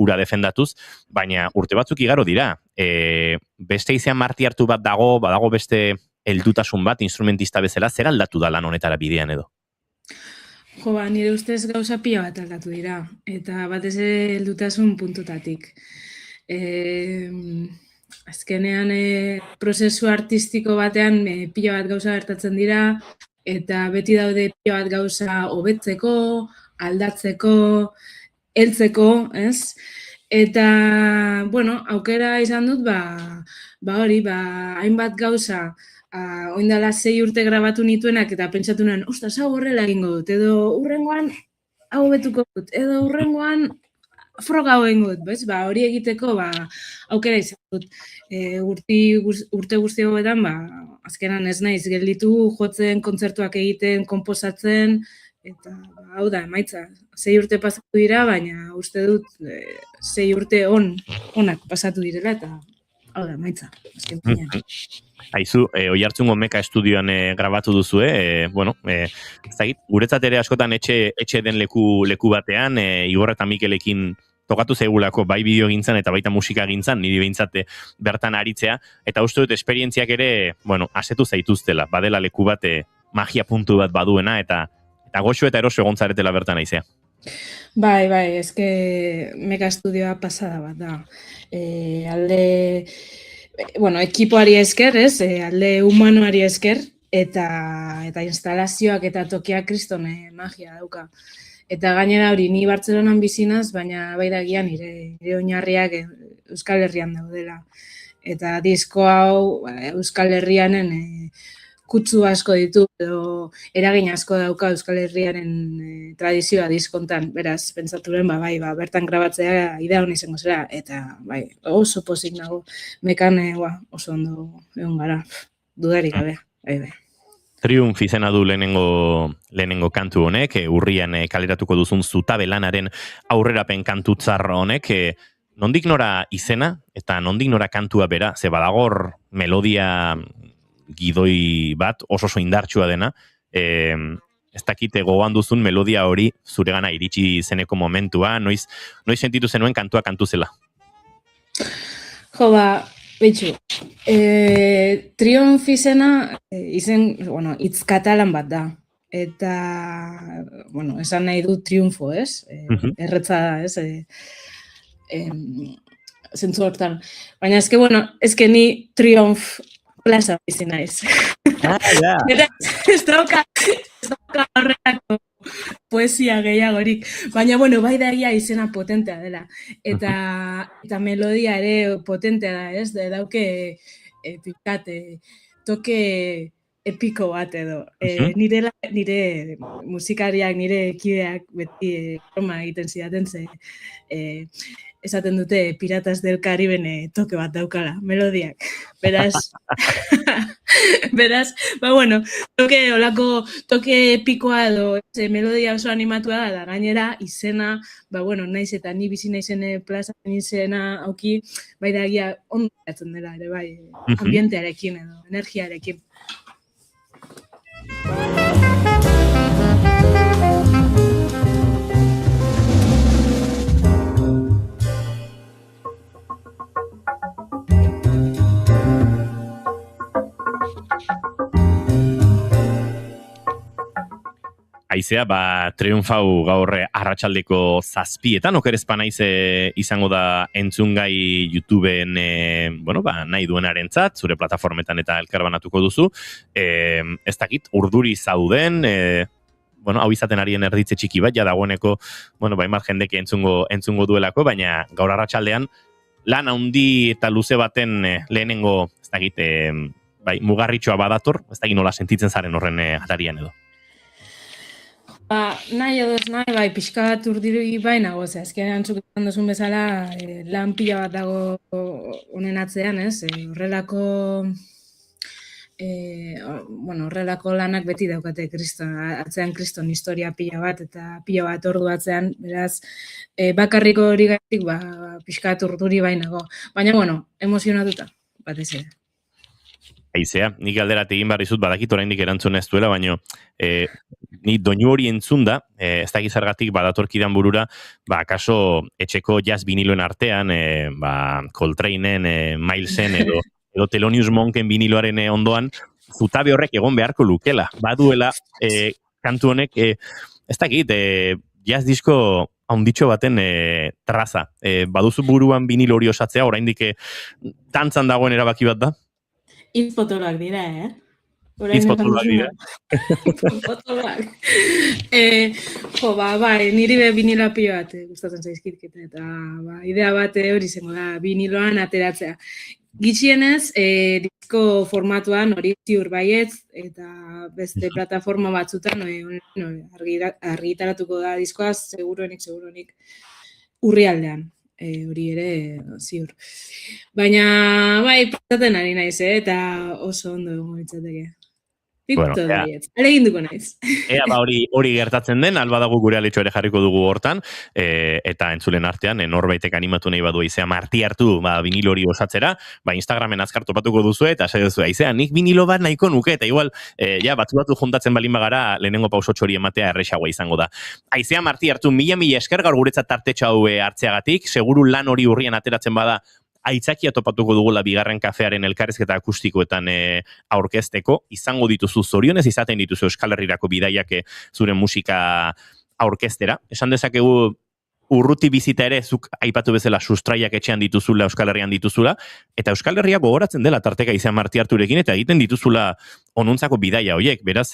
ura defendatuz, baina urte batzuk igaro dira. Beste Aizea Marti hartu bat badago beste heldutasun bat, instrumentista bezala, zer aldatu da lan honetara bidean edo? Nire ustez gauza pila bat aldatu dira, eta batez heldutasun puntutatik. Azkenean prozesu artistiko batean pila bat gauza gertatzen dira, eta beti daude pila bat gauza hobetzeko, aldatzeko, heltzeko, ez? Eta, aukera izan dut, hainbat gauza, oindala 6 urte grabatu nituenak eta pentsatu nuen, ostras, hau horrela egingo dut, edo hurrengoan hau betuko dut, edo hurrengoan froga hau egingo dut, bez? Hori egiteko aukera izan dut. Urte guzti hauetan, azkenan ez naiz gelditu, jotzen, kontzertuak egiten, konposatzen, eta hau da, emaitza. 6 urte pasatu dira, baina uste dut 6 urte onak pasatu direla, eta hau da, maitza. Azken finean. Aizu, Oiartzungo Meka estudioan grabatu duzue, ez dakit, guretzat ere askotan etxe den leku batean, Igor eta Mikelekin tokatu zegulako bai bideo gintzan eta baita musika gintzan, niri behintzat bertan aritzea, eta uste dut esperientziak ere, asetu zaituztela, badela leku bat, magia puntu bat baduena, eta goxo eta eroso egon zaretela bertan aizea. Bai, eske Meka estudioa pasada bat da. Alde... ekipoari esker, ez? Alde humanoari esker, eta instalazioak eta tokiak kriston magia dauka. Eta gainera hori, ni Bartzelonan bizinaz, baina bai dagian nire oinarriak Euskal Herrian daudela. Eta disko hau Euskal Herrianen kutsu asko ditu, edo eragin asko dauka Euskal Herriaren tradizioa diskontan. Beraz, pentsaturen, bertan grabatzea idea honi izango zera, eta oso pozik nago, Mekan oso ondo egon gara, dudarik gabe. Triumph izena du lehenengo kantu honek, urrian kaleratuko duzun Zutabe lanaren aurrerapen kantutzar honek, nondik nora izena, eta nondik nora kantua bera, ze badagor melodia gidoi bat, oso indartsua dena, ez dakite gogoan duzun melodia hori zuregana iritsi zeneko momentua, noiz sentitu zenuen kantua kantu zela? Jo, betxu, Triumph izena, hitz katalan bat da. Eta, esan nahi du triunfo, ez? Erretza da, ez? Zentzu hortan. Baina, eske ni Triumph plaza bizi naiz. Eta ez dauka horrelako poesia gehiagorik. Baina, bai daia izena potentea dela. Eta melodia ere potentea da, ez? Dauke toke epiko bat edo. Nire musikariak, nire kideak beti broma egiten zidaten ze esaten dute Piratas del Cariben toke bat daukala, melodiak. Beraz, toke epikoa edo melodia oso animatua da, gainera izena, naiz eta ni bizi naizen plaza izena auki, bai da egia ondo geratzen dela ere, bai, ambientearekin edo, energiarekin. Aizea, triunfau gaur arratsaldeko 7:00 okerezpa naiz izango da entzungai YouTubeen, nahi duenarentzat, zure plataformetan eta elkarbanatuko duzu. Ez dakit, urduri zauden, hau izaten arien erditze txiki bat, ja dagoeneko, hainbat jendek entzungo duelako, baina gaur arratsaldean lan handi eta luze baten lehenengo, ez dakit, mugarritxoa badator, ez dakit nola sentitzen zaren horren atarian edo. Nahi edo ez nahi, pixka bat urdiri nago, azkenean zuk izan duzun bezala lan pila bat dago honen atzean, ez? Horrelako lanak beti daukate atzean kriston historia pila bat eta pila bat ordu atzean, beraz, bakarriko hori gaitik, pixka bat urduri nago. Baina, emozionatuta, batez ere. Aizea, nik galderat egin behar dizut, badakit oraindik erantzun ez duela, baina ni doinu hori entzunda, ez dakit zergatik badatorkidan burura, kaso etxeko jazz viniloen artean, Coltrane'en, Milesen edo Thelonious Monken viniloaren ondoan, Zutabe horrek egon beharko lukela. Baduela, kantu honek, ez dakit, jazz disko haunditxo baten traza. Baduzu buruan vinilo hori osatzea, oraindik tantzan dagoen erabaki bat da? Hitz potoloak dira, Hitz potoloak dira. Potoloak. Niri vinilo pilo bat gustatzen zaizkit, eta idea bat hori izango da, viniloan ateratzea. Gitxienez, disko formatuan hori ziur baietz, eta beste plataforma batzutan argitaratuko da diskoa, seguruenik urrialdean. Hori ere ziur. Baina, pentsatzen ari naiz, eta oso ondo egongo litzateke. Bueno, Pito daiet. Aleginduko naiz. Ea ba hori gertatzen den, alba dago gure aletxo ere jarriko dugu hortan, eta entzulen artean, norbaitek animatu nahi badu aizea marti hartu, vinilo hori osatzera, Instagramen azkar topatuko duzu eta esan duzu, aizea, nik vinilo bat nahiko nuke, eta igual, batu juntatzen balin bagara, lehenengo pausotxo hori ematea erresagoa izango da. Aizea marti hartu, mila esker gaur guretzat tartetxa hau hartzeagatik, seguru lan hori urrian ateratzen bada, aitzakia topatuko dugula bigarren kafearen elkarrizketa akustikoetan aurkezteko, izango dituzu zorionez izaten dituzu Euskal Herrirako bidaiak zure musika aurkeztera. Esan dezakegu urruti bizita ere, zuk aipatu bezala sustraiak etxean dituzula, Euskal Herrian dituzula, eta Euskal Herria gogoratzen dela tarteka izan marti harturekin, eta egiten dituzula onuntzako bidaia hoiek, beraz,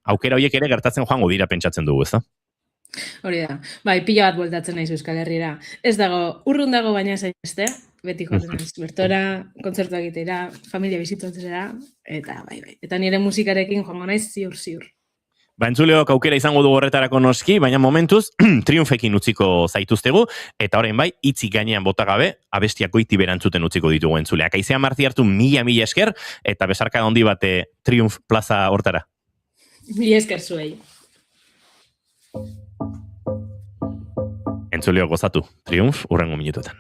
aukera hoiek ere gertatzen joango dira pentsatzen dugu, ez da? Hori da, pila bat bueltatzen naiz Euskal Herrira. Ez dago, urrun dago baina zain beste, beti joaten naiz bertora, kontzertuak egitera, familia bizitatzera, eta Eta nire musikarekin joango naiz ziur. Entzuleok aukera izango du horretarako noski, baina momentuz triunfekin utziko zaituztegu, eta orain hitzik gainean bota gabe, abestiak goiti berantzuten utziko ditugu entzuleak. Aizea marti hartu mila esker, eta besarka handi bat Triunf plaza hortara. Mila esker zuei. Entzuleo gozatu, Triunf, urrengo minutuetan.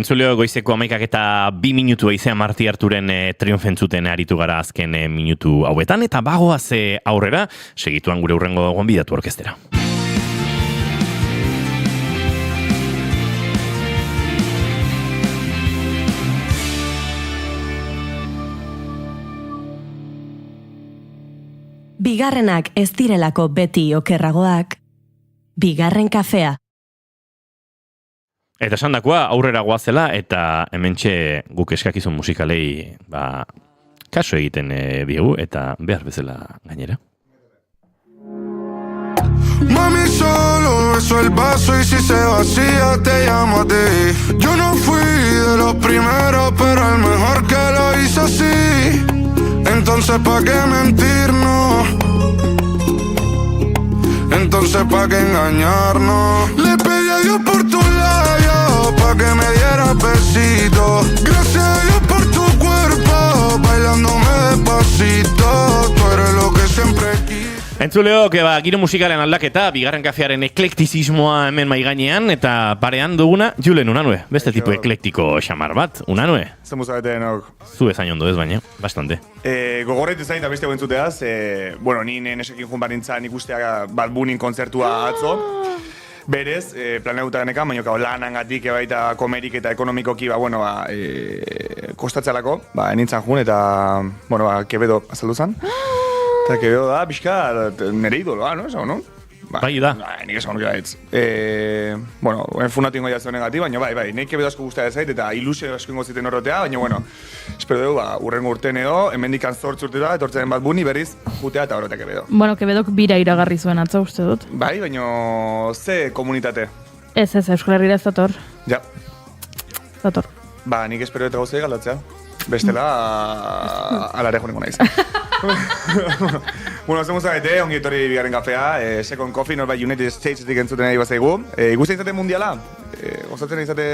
Entzuleo goizeko 11:02 minutu Aizea Marti Arturen triunfentzuten aritu gara azken minutu hauetan, eta bagoaz aurrera, segituan gure hurrengo gonbidatu orkestera. Bigarrenak ez direlako beti okerragoak, bigarren kafea. Eta esandakoa aurrera goazela, eta hementxe guk eskakizun musikalei kaso egiten diegu, eta behar bezala gainera. Mami, solo beso el vaso y si se vacía te llamo a ti. Yo no fui de los primeros, pero el mejor que lo hizo así. Entonces pa' qué mentirnos, entonces pa' qué engañarnos. Le pedí a Dios por tu labio, pa' que me diera besitos. Gracias a Dios por tu cuerpo, bailándome despacito. Tú eres lo que siempre quise. Entzuleo, giro musikalen aldaketa, bigarren kafearen eklektizismoa hemen maigainean, eta parean duguna, Julen Unanue, beste tipo eklektiko xamar bat, Unanue. Zemu zabete denok. Zu ezain ondo ez baina, bastante. Gogorretu zain da beste gentzuteaz, ni nesekin jun barintzan ikustea Bad Bunnyn kontzertua atzo. Berez, planeutaganekan, baina lanangatik baita komerik eta ekonomikoki, kostatzelako, nintzen jun eta, Quevedo azaldu zen. Eta Quevedo da, pixka, nire idoloa, no? Eso, no? Bai da. Nik esan honik gaitz. Funatu ingo jazte honegatik, baina bai, nik Quevedo asko guztia ezait, eta ilusio asko ingo ziten horretea, baina, espero dugu, urrengo urten edo, hemendikan 8 urteta, etortzen Bad Bunny berriz, jutea eta horretea Quevedo. Quevedok bira iragarri zuen atzo, uste dut. Bai, baina, ze komunitate? Ez, Euskal Herriera ez dator. Ja. Dator. Nik espero eta gauzei galdatzea. Bestela, alare joneko naiz. Zemuz zabete, ongi etorri bigarren kafea, Second Coffee, norbait United Statesetik entzuten nahi bazaigu. Igusten izate mundiala? Gozatzen izate...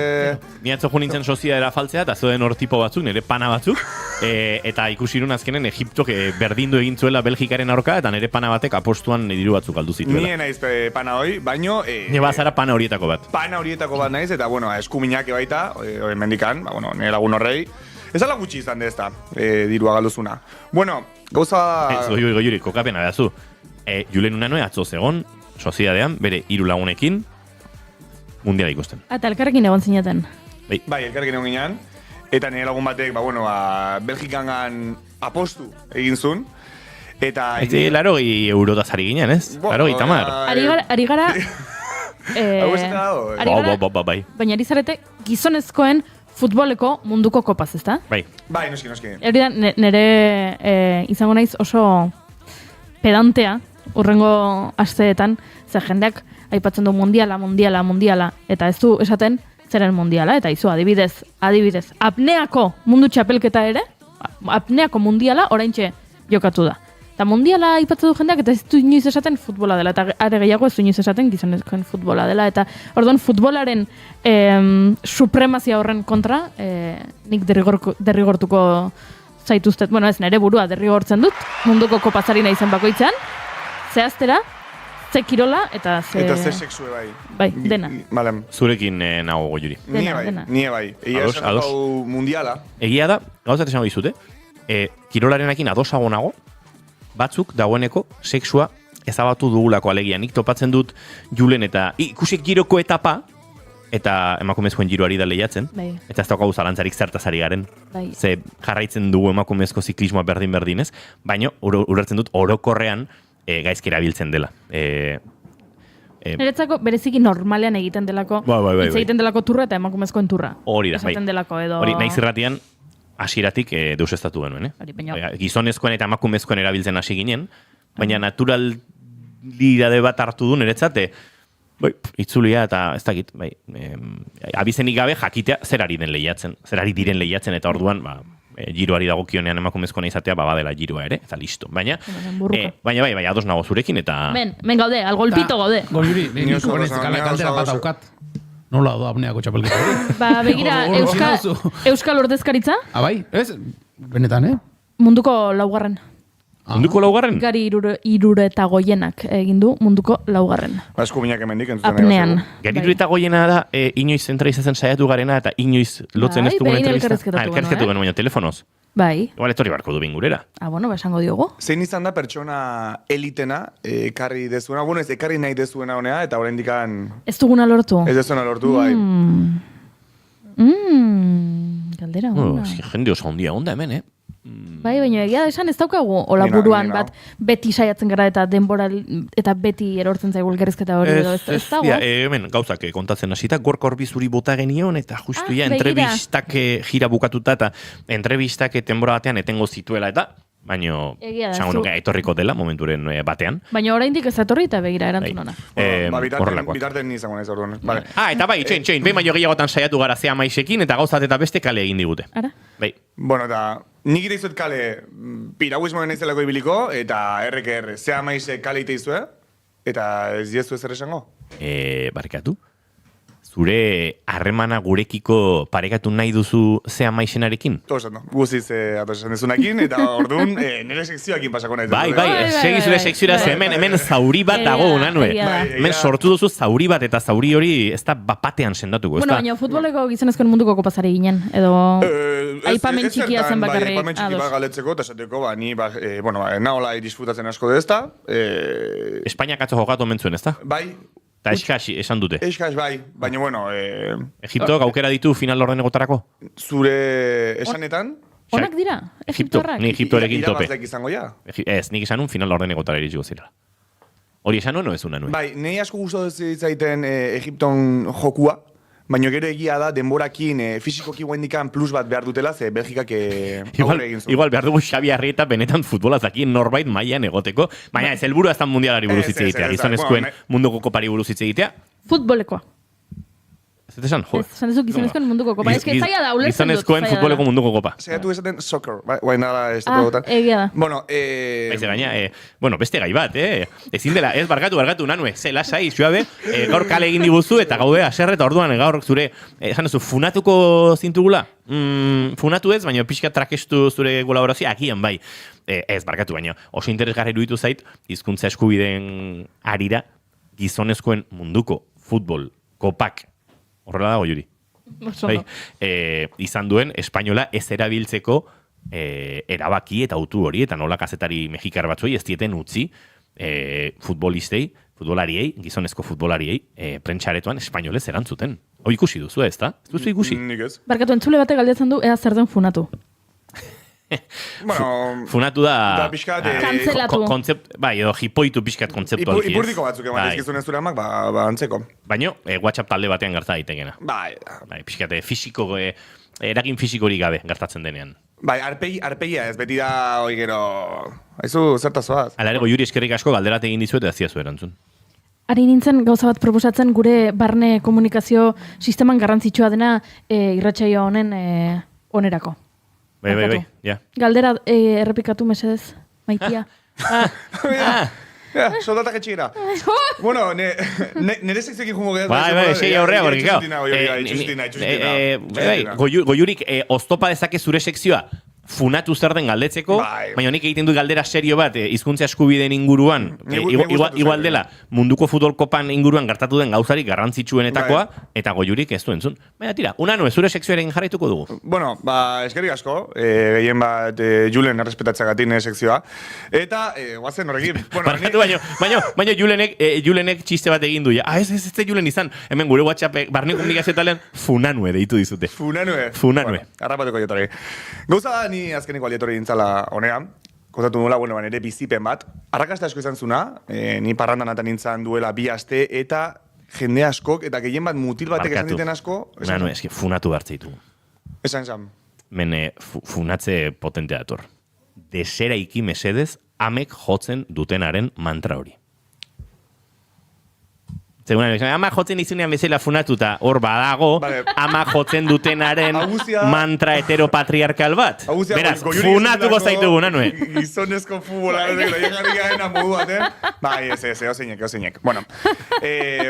Ni atzo jo nintzen soziadera faltzea, eta zoden hor tipo batzuk, nire pana batzuk, eta ikusi nun azkenen Egiptok berdindu egin zuela Belgikaren aurka, eta nire pana batek apostuan diru batzuk aldu zituela. Nien naiz pana hoi, baino... Nire bazara pana horietako bat. Pana horietako bat naiz, eta eskuminak baita, mendikan, nire lagun horrei. Ez ala gutxi izan dezta, dirua galduzuna. Gauza... Goi, kokapena behazu. Julen Unanue atzo zegon, soziadean, bere 3 lagunekin, mundiala ikusten. Eta elkarrekin egon zinaten. Bai, elkarrekin egon ginean. Eta nire lagun batek, Belgikangan apostu egin zuen. Eta... Laro eurotaz ari ginen, ez? Laro tamar. Ari gara... Hau ez dago. Bai. Baina ari zarete gizonezkoen futboleko munduko kopaz, ezta? Bai, noski. Hori da, nire izango naiz oso pedantea, urrengo asteetan, ze jendeak aipatzen du mundiala, eta ez du esaten zeren mundiala, eta izu adibidez, apneako mundu txapelketa ere, apneako mundiala oraintxe jokatu da. Eta mundiala aipatzen du jendeak, eta ez du inoiz esaten futbola dela, eta are gehiago ez du inoiz esaten gizonezkoen futbola dela, eta orduan futbolaren supremazia horren kontra, nik derrigortuko zaituztet, ez nire burua derrigortzen dut, munduko kopazari nahi zen bakoitzean, zehaztera, ze kirola, eta ze sexue bai. Bai, dena. Malem. Zurekin nago Goiuri. Nie bai. Egia esatau mundiala. Egia da, gauzat esango dizute, kirolarenakin adosago nago, batzuk dagoeneko sexua ezabatu dugulako alegia. Nik topatzen dut Julen eta ikusik giroko etapa, eta emakumezkoen giroari da lehiatzen. Bai. Eta ez daukagu zalantzarik zertazari garen. Bai. Ze jarraitzen dugu emakumezko ziklismoa berdin-berdinez, baina ulertzen dut orokorrean gaizki erabiltzen dela. Niretzako bereziki normalean egiten delako, hitz egiten delako turra eta emakumezkoen turra. Hori da, bai. Esaten delako edo... Hori, naiz irratian, hasieratik deusestatu genuen, gizonezkoen eta emakumezkoen erabiltzen hasi ginen, baina naturalidade bat hartu du niretzat, itzulia eta ez dakit, abizenik gabe jakitea zerari diren lehiatzen, eta orduan, giroari dagokionean emakumezkoena izatea, badela giroa ere, eta listo. Baina bai, ados nago zurekin, eta... Men gaude, al golpito gaude. Goiuri, nik honez kaldera bat daukat. Nola da apneako txapelketa hori? Begira, Euskal Ordezkaritza? Bai, ez? Benetan, Munduko laugarren. Munduko laugarren? Gari Irureta Goienak egin du munduko laugarren. Asko minak hemendik entzuten. Apnean. Gari Irureta Goiena da, inoiz zentralizatzen saiatu garena eta inoiz lotzen ez dugun entrevista. Elkarrizketatu genuen, baina telefonoz. Bai. Igual etorri barko du bingurera. Bueno, esango diogu. Zein izan da pertsona elitena ekarri dezuena, bueno, ez ekarri nahi dezuena honea, eta oraindikan Ez duguna lortu. ez dezuena lortu, bai. Galdera ona. Jende oso handia onda hemen, Bai, baina egia da esan ez daukagu hola buruan bat beti saiatzen gara eta denbora eta beti erortzen zaigu elkarrizketa hori edo ez dago. Hemen gauzak kontatzen hasita, gorka horbizuri bota genion eta justu ja entrevistak gira bukatuta eta entrevistak denbora batean etengo zituela eta baino esango nuke etorriko dela momenturen batean. Baina oraindik ez etorri eta begira erantzun ona. Bitarten izango naiz orduan. Vale. Eta bai, txoin, behin baino gehiagotan saiatu gara zea maisekin eta gauzat eta beste kale egin digute. Ara? Bai. Bueno, eta nik ite izuet kale piragüismoen naizelako ibiliko eta RKR, zea maize kale ite izue eta ez diezu ezer esango? Barkatu? Zure harremana gurekiko parekatu nahi duzu zea maizenarekin? Todos no. Guziz atosan dezunakin eta orduan nire sekzioakin pasako nahi. Bai, segi zure sekzioa hemen zauri bat dago, Unanue. Hemen sortu duzu zauri bat eta zauri hori ez da bapatean sendatuko. Bueno, baina futboleko gizonezkoen munduko kopazari ginen, edo aipamen txikia zen bakarrik. Aipamen txiki bat galetzeko eta esateko, ni nahola disfrutatzen asko dezta. Espainiak atzo jokatu mentzuen, ez da? Bai. Eta eskasi, esan dute. Eskasi, bai, baina bueno... Egiptok aukera ditu final ordenegotarako? Zure esanetan? Onak dira, Egiptorrak. Ni Egiptorekin tope. Irabazleak izango ja? Ez, nik esan un final ordenegotara iritsiko zirela. Hori esan nuen o ez unanuen? Bai, nahi asko guztu zaiten Egipton jokua, baina gero egia da denborakin fisikoki guendikan plus bat behar dutela, ze Belgikak aurre egin zuen. Igual behar dugu Xabi Arrieta benetan futbolaz aki norbait mailan egoteko, baina ez helburua ez da mundialari buruz hitz egitea, gizonezkoen munduko kopari buruz hitz egitea. Futbolekoa. Ez esan, jo. Ez dezu gizonezkoen munduko kopa. Ez que zaila da, ulertzen dut. Gizonezkoen futboleko munduko kopa. Zaiatu esaten soccer, guain dara ez da dutan. Egia da. Bueno, bueno, beste gai bat, ezin dela, ez barkatu, Unanue, ze lasai, suabe, gaur kale egin diguzu eta gaude aserre eta orduan gaur zure, esan duzu, funatuko zintugula? Funatu ez, baina pixka trakestu zure kolaborazioa, agian bai. Ez barkatu, baina oso interesgarri iruditu zait, hizkuntza eskubideen arira gizonezkoen munduko futbol kopak horrela dago, Juri. Bai, izan duen espainola ez erabiltzeko erabaki eta autu hori, eta nola kazetari mexikar batzuei ez dieten utzi futbolariei, gizonezko futbolariei, prentxaretoan espainolez erantzuten. Hoi ikusi duzu, ez da? Ez duzu ikusi? Nik ez. Barkatu, entzule batek galdetzen du, ea zer den funatu. Bueno, funatu da kantzelatu. Bai, edo hipoitu pixkat kontzeptualki. Ipurdiko batzuk eman ezkizun ez duremak, antzeko. Baina, WhatsApp talde batean gerta daitekena. Bai, pixkat fisiko, eragin fisikori gabe gertatzen denean. Bai, arpegia ez, beti da, hoi gero, haizu zertazoaz. Ala ere, Juri eskerrik asko galderat egin dizuet eta ziazu erantzun. Ari nintzen gauza bat proposatzen gure barne komunikazio sisteman garrantzitsua dena irratsaio honen onerako. Bai, ja. Galdera errepikatu mesedez, Maitia. Soldatak etxera. Bueno, nire sekzioekin jungo gehiago. Bai, segi aurrea, gorki gau. Goiurik, oztopa dezake zure sekzioa funatu zer den galdetzeko, baina nik egiten du galdera serio bat, hizkuntza eskubideen inguruan, igual dela, munduko futbol kopan inguruan gertatu den gauzarik garrantzitsuenetakoa, eta Goiurik ez du entzun. Baina tira, Unanue, zure sekzioaren jarraituko dugu. Bueno, eskerrik asko, gehien bat Julen errespetatzeagatik sekzioa, eta guazen horrekin. Barkatu, baina Julenek txiste bat egin du, ez Julen izan, hemen gure WhatsApp barne komunikazio talen Funanue deitu dizute. Funanue. Arrapatuko jotorri. Gauza da, ni azkeneko alietorri dintzala honean, kontatu nula, nire bizipen bat. Arrakasta asko izan zuna, ni parrandan atan nintzen duela 2 aste, eta jende askok, eta gehien bat mutil batek esan diten asko. Unanue, eski funatu hartzeitu. Esan. Funatze potentea dator. Desera iki mesedez, amek jotzen dutenaren mantra hori. Zegoen, ama jotzen izunean bezala funatuta, hor badago, ama jotzen dutenaren mantra heteropatriarkal bat. Beraz, funatuko zaitugu, nanue. Gizonezko futbola, jarri gaena modu baten. Bai, eozeinek. Bueno,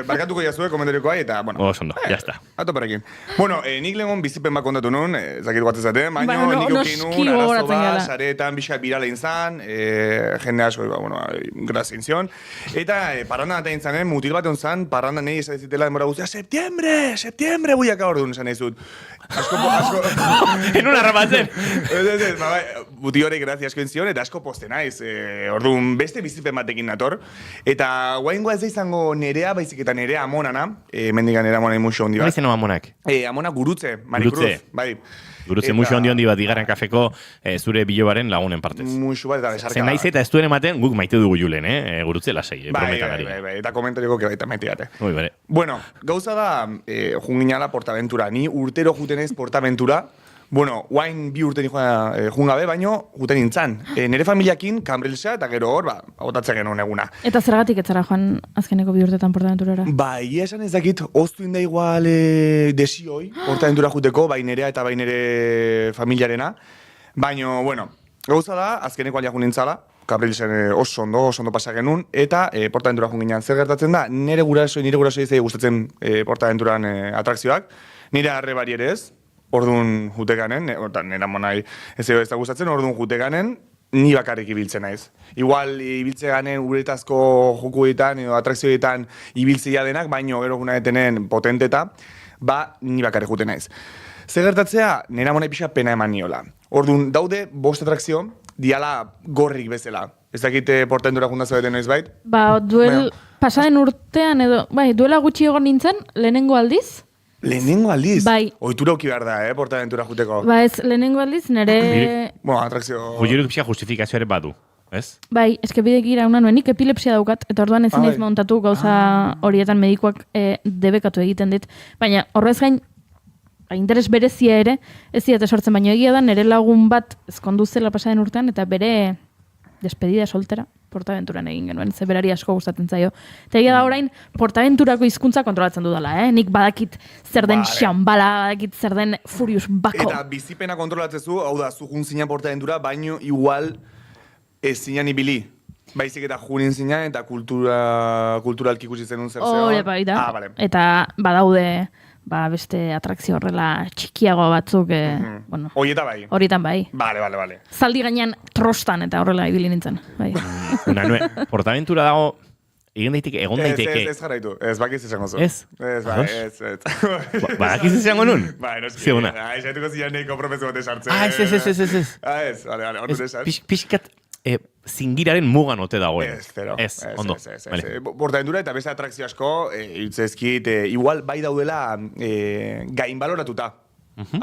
barkatuko jazue, komentariokoa, eta, bueno. Osondo, jazta. Ato parekin. Bueno, nik lehengon bizipen bat kontatu nun, zakit guatzezaten, baina nik eukin nun, arazo bat, saretan, bizka birala inzan, jende asko, bueno, grazien zion. Eta parranda eta intzanen, mutil bat onzan, parranda nahi izan zitela denbora guztia, septiembre buiaka hor duen, esan izut. Asko... En una rapatzen. Mutil horrek grazia asko entzion, eta asko poste naiz. Orduan, beste bizipen batekin nator. Eta guaingoa ez da izango nerea, baizik eta nerea amonana, mendigan nerea amona imuxo hondi bat. Bai zeno amonak? Amona Gurutze, Marikruz. Bai. Gurutze muxo hondi bat Bigarren kafeko zure bilobaren lagunen partez. Muxo bat eta besarka. Zen naiz eta ez duen ematen, guk maite dugu Julen, Gurutze lasai, brometan Bai, eta komentarioko baita maite gate. Bare. Bueno, gauza da, junginala Portaventura. Ni urtero juten ez Portaventura. Bueno, guain bi urte joan gabe, baino juten nintzen. Nere familiakin, Cambrelsa, eta gero hor, agotatzea genuen eguna. Eta zergatik etzara joan azkeneko bi urtetan Portaventurara? Ia esan ez dakit, oztu inda igual desioi, Portaventura juteko, bai nerea eta bai nere familiarena. Baino, bueno, gauza da, azkeneko alia joan nintzala, Cambrelsen oso ondo pasa genuen, eta Portaventura joan ginean. Zer gertatzen da, nire gurasoi izai gustatzen Portaventuran atrakzioak, nire arrebari ere ez, orduan jutekanen, nera monai ez da gustatzen, orduan jutekanen, ni bakarrik ibiltzen naiz. Igual ibiltze ganen uretazko jokuetan edo atrakzioetan ibiltzea denak, baino gero guna detenen potenteta, ni bakarrik juten naiz. Zer gertatzea, nera monai pixa pena eman niola. Orduan, daude, 5 atrakzio, diala gorrik bezala. Ez dakite Portaventura jundazo beten noiz bait? Pasaden urtean edo, duela gutxi egon nintzen, lehenengo aldiz, lehenengo aldiz? Bai. Oitura uki behar da, Portaventura juteko. Lehenengo aldiz, nire... Bueno, atrakzio... Juliuk pixka justifikazioare badu, ez? Bai, eske bidek gira una nuen, nik epilepsia daukat, eta orduan ezin naiz montatu gauza horietan medikuak debekatu egiten dit. Baina horrez gain, interes berezia ere, ez ziate sortzen, baina egia da, nire lagun bat ezkondu zela pasaden urtean, eta bere despedida soltera Portaventuran egin genuen, ze berari asko gustatzen zaio. Eta egia da orain, Portaventurako hizkuntza kontrolatzen dudala, Nik badakit zer den xambala, badakit zer den Furious Bako. Eta bizipena kontrolatzezu, hau da, zu jun zinan Portaventura, baino igual ez zinan ibili. Baizik eta junin zinan eta kulturalki ikusi zenun zer zeon. Hore bai da. Vale. Eta badaude beste atrakzio horrela txikiago batzuk, bueno. Horietan bai. Horietan bai. Vale. Zaldi gainean trostan eta horrela ibili nintzen. Bai. Portaventura dago, egon daiteke. Ez jarraitu, ez bakiz izango zu. Ez? Ez. Badakiz izango nun? Noski. Ez jaituko zian neiko profesio bate sartzen. Ez. Ez, hori esan. Pixkat, zingiraren mugan ote dagoen. Ez, ondo. Portaventura eta beste atrakzio asko, hiltzezkit, igual bai daudela gainbaloratuta.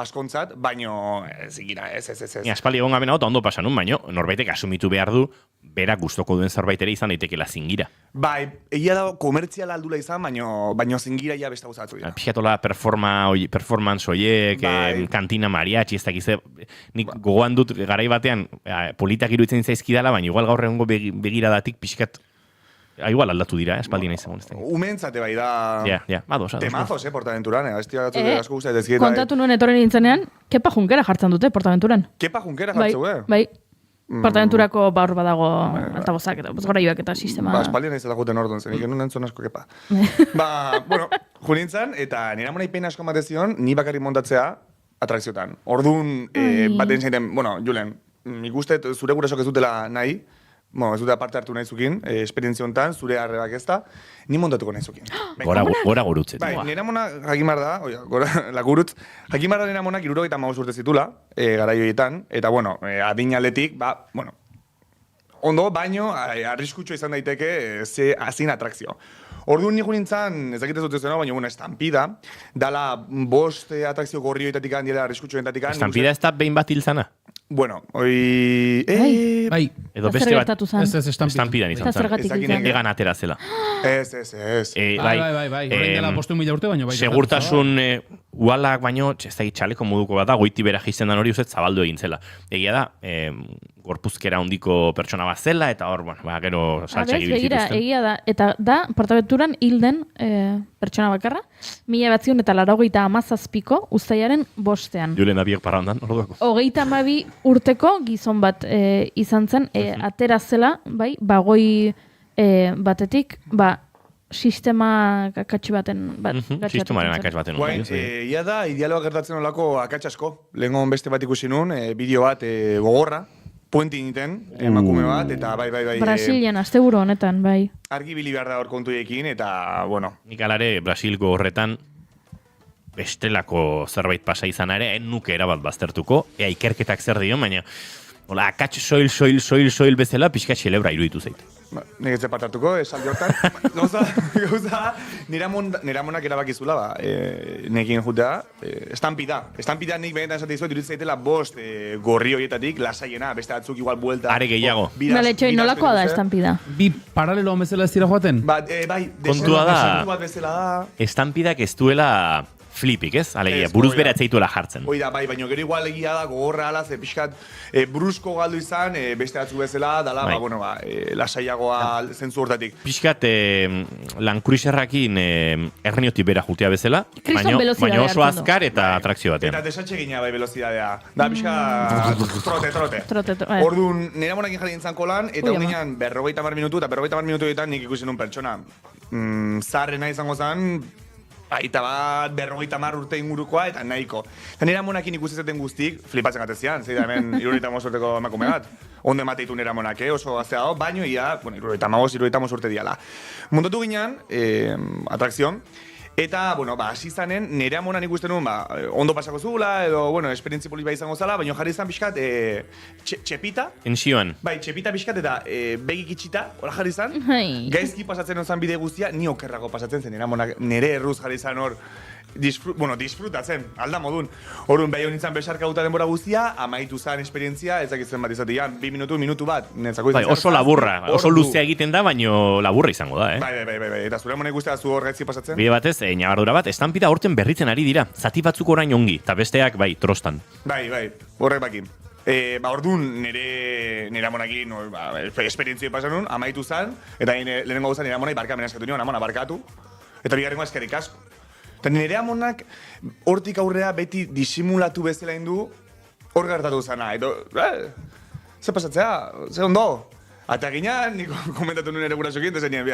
Askontzat, baino zingira, ez. Ni aspaldi egon gaben hau eta ondo pasa nun, baino norbaitek asumitu behar du, bera gustoko duen zerbait ere izan daitekela zingira. Bai, egia da komertziala aldula izan, baino zingira ja besta guztatzu dira. Pixatola performance oiek, kantina mariachi, ez dakize, nik gogoan dut garai batean politak iruditzen zaizkidala, baina igual gaur egongo begiradatik pixkat igual aldatu dira, espaldi nahi zegoen. Umentzate bai da... Ja, ados. Temazos, Portaventuran, bestia batzuk asko gustatzen ezkiet. Kontatu nuen etorren nintzenean, Kepa Junkera jartzen dute Portaventuran. Kepa Junkera jartzen, Bai. Portaventurako baur badago altabozak eta bozgoraiuak eta sistema. Espaldi nahi zela juten orduan zen, ikenun entzun asko Kepa. Bueno, junintzen, eta nire monai peina asko matezion, ni bakarrik montatzea atrakziotan. Orduan, baten zaiten, bueno, Julen, ikustet zure gurasok ez dutela nahi, ez dute aparte hartu nahi zukin, esperientzia honetan, zure arrebak ez da, ni montatuko nahi zukin. Gora gurutzet. Bai, nire mona jakimar da, la gurutz, jakimar da nire monak 75 urte zitula, garaioetan, eta bueno, adin aletik, ondo, baino, arriskutxo izan daiteke, ze azin atrakzio. Orduan nigu nintzen, ez dakit ez dut zena, baina estampida, dala 5 atrakzio gorrioetatik handiela arriskutxoetatik. Estampida ez da behin bat hilzana? Bueno, hoi... Bai. Edo beste bat... Ez estampidan izan zen. Egan atera zela. Ez. Bai. Horrein dela 5.000 urte, baina bai. Segurtasun ualak baino, txaleko moduko bat da, goiti bera jisten dan hori uzet zabaldu egin zela. Egia da, gorpuzkera hondiko pertsona bat zela, eta hor, bueno, gero saltsak ibil zituzten. Egia da, eta da, portabenturan hilden pertsona bakarra, 1987ko uztailaren 5ean. Julen abiek parrandan, orduako. 32 urteko gizon bat izan zen, atera zela, bai, bagoi batetik, sistema akatsi baten sistemaren akats baten. Guain, ia da, idealoa gertatzen olako akats asko. Lehengon beste bat ikusi nun, bideo bat gogorra, puenti niten, emakume bat, eta bai. Brasilian, asteburu honetan, bai. Argibili behar da hor kontuekin, eta, bueno. Nik alare, Brasilgo horretan, bestelako zerbait pasa izan ere, nuke erabat baztertuko, ikerketak zer dio, baina, hola, akats soil bezala, pixka xelebra iruditu zait. Nik ez zepartatuko, esaldi hortan. Gauza, neramonak erabakizula, nekin jutea, estampida. Estampida nik benetan esate dizuet, iruditzen zaitela bost gorri horietatik, lasaiena, beste batzuk igual buelta. Are gehiago. Bale, txoi, nolakoa da estampida? Bi paralelo bezala ez dira joaten? Bai, kontua da, bat bezala da. estampidak ez duela flipik, ez? Alegia, buruz bera etzaituela jartzen. Oida, bai, baina gero igual egia da, gogorra ala, ze pixkat, brusko galdu izan, beste batzu bezala, dala, lasaiagoa zentzu hortatik. Pixkat, lankruiserrakin ernioti bera jutea bezala, baina oso azkar eta atrakzio batean. Eta desatxe gina bai velozidadea. Da, pixkat, trote. Orduan, nera monakin jarri dintzanko lan, eta undinean 50 minutu, eta 50 minutu ditan nik ikusi nun pertsona. Zaharrena izango zen, Aita bat, 50 urte ingurukoa, eta nahiko. Eta nera monakin ikusizaten guztik, flipatzen gatezian, zei da hemen 75 urteko emakume bat. Onde mateitu nera monak, oso gaztea dago, baino ia, 75 urte diala. Montatu ginean, atrakzion, eta, hasi izanen, nera monan ikusten nuen, ondo pasako zula, edo, esperientzi polit bai izango zala, baina jarri izan pixkat, txepita. Ensioan. Bai, txepita pixkat eta begik itxita, hola jarri izan. Gaizki pasatzen ozan bide guztia, ni okerrago pasatzen zen, nera monak nere erruz jarri izan hor, disfrutatzen, alda modun. Horun, behar nintzen besarka guta denbora guztia, amaitu zen esperientzia, ezakitzen bat izatean, 2 minutu bat. Bai, oso laburra, oso luzea egiten da, baino laburra izango da, Bai, eta zure monek guztia zu horretzi pasatzen? Bide batez, nabardura bat, estampida horten berritzen ari dira, zati batzuk orain ongi, eta besteak, bai, trostan. Bai, horrek bakin. Orduan, nera monakin, esperientzio pasan nun, amaitu zen, eta lehenengo guztan nera monai barkamen eskatu nion, amona barkatu, eta bigarrengo eskerik asko. Eta nire amonak hortik aurrea beti disimulatu bezala indu hor gertatu zana. Edo, ze pasatzea, ze ondo. Eta ginean, niko komentatu nuen ere gurasokin, eta zenien,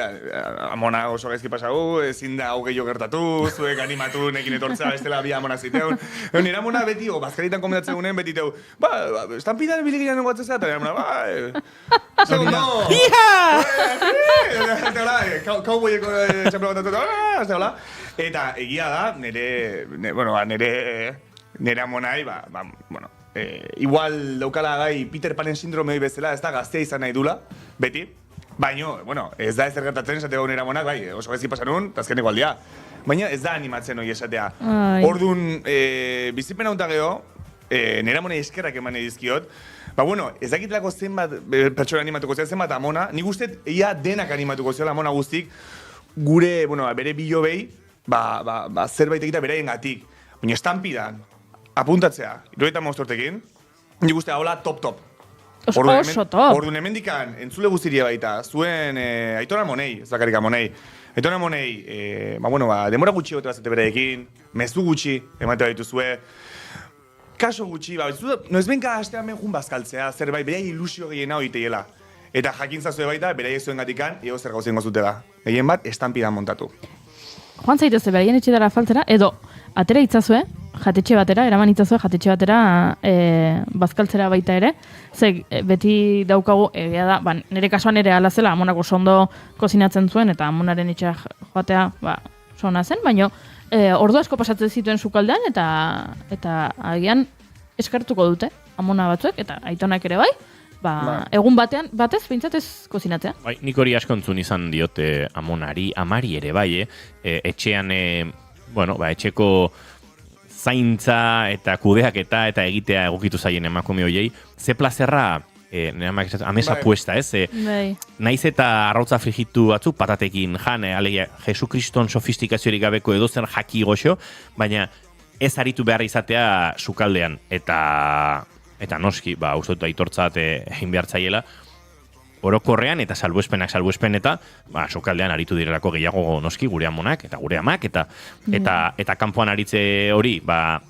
amona oso gaizki pasau, ezin da hau gehiago gertatu, zuek animatu nekin etortzea bestela bi amona ziteun. Nire amona beti, bazkaritan komentatzen gunen, beti teu, estampidan biliginan nengoatzen zera, eta nire amona, ze ondo! Eta kauboieko txampela batatu, eta egia da, nire amonai, igual daukala gai Peter Panen sindromei bezala, ez da gaztea izan nahi dula, beti. Baina, ez da ezer gertatzen esate gau nera monak, oso gaizki pasan nun, eta azken egualdia. Baina ez da animatzen hori esatea. Orduan, bizipen hau eta geho, nera monei eskerrak eman edizkiot, ez dakitelako zenbat pertsona animatuko zela, zenbat amona, nik uste ia denak animatuko zela amona guztik, gure, bere bilobei, zerbait egita beraien gatik. Baina estampidan, apuntatzea, 75 urtekin, nik uste hola top. Oso top. Orduan hemendikan, entzule guztiria baita, zuen Aitor Amonei, ez bakarrik Amonei. Aitor Amonei, demora gutxi gote bazate beraekin, mezu gutxi, emate baituzue, kaso gutxi, noiz benka hastean ben jun bazkaltzea, zerbait, berai ilusio gehiena hoiteiela. Eta jakintzazue baita, berai zuen gatikan, ego zer gauzen gozutela. Egin bat, estampidan montatu. Joan zaitezte, beraien etxetara faltzera, edo, atera itzazue, jatetxe batera, eraman itzazue, jatetxe batera bazkaltzera baita ere. Ze beti daukagu, egia da, nire kasuan ere ala zela, amonak oso ondo kozinatzen zuen, eta amonaren etxea joatea, zona zen, baina ordu asko pasatzen zituen sukaldean, eta agian eskartuko dute, amona batzuek, eta aitonak ere bai, egun batez, pintzat ez kozinatzea. Bai, nik hori asko entzun izan diote amonari, amari ere bai, etxean, etxeko zaintza eta kudeaketa eta egitea egokitu zaien emakume hoiei, ze plazerra, amesa puesta, ez? Naiz eta arrautza frijitu batzuk patatekin jan, alegia, Jesukriston sofistikaziorik gabeko edozer jaki goxo, baina ez aritu behar izatea sukaldean, eta noski, uste dut aitortzat egin behar zaiela, orokorrean eta salbuespen eta sukaldean aritu direlako gehiago noski gure amonak eta gure amak eta kanpoan aritze hori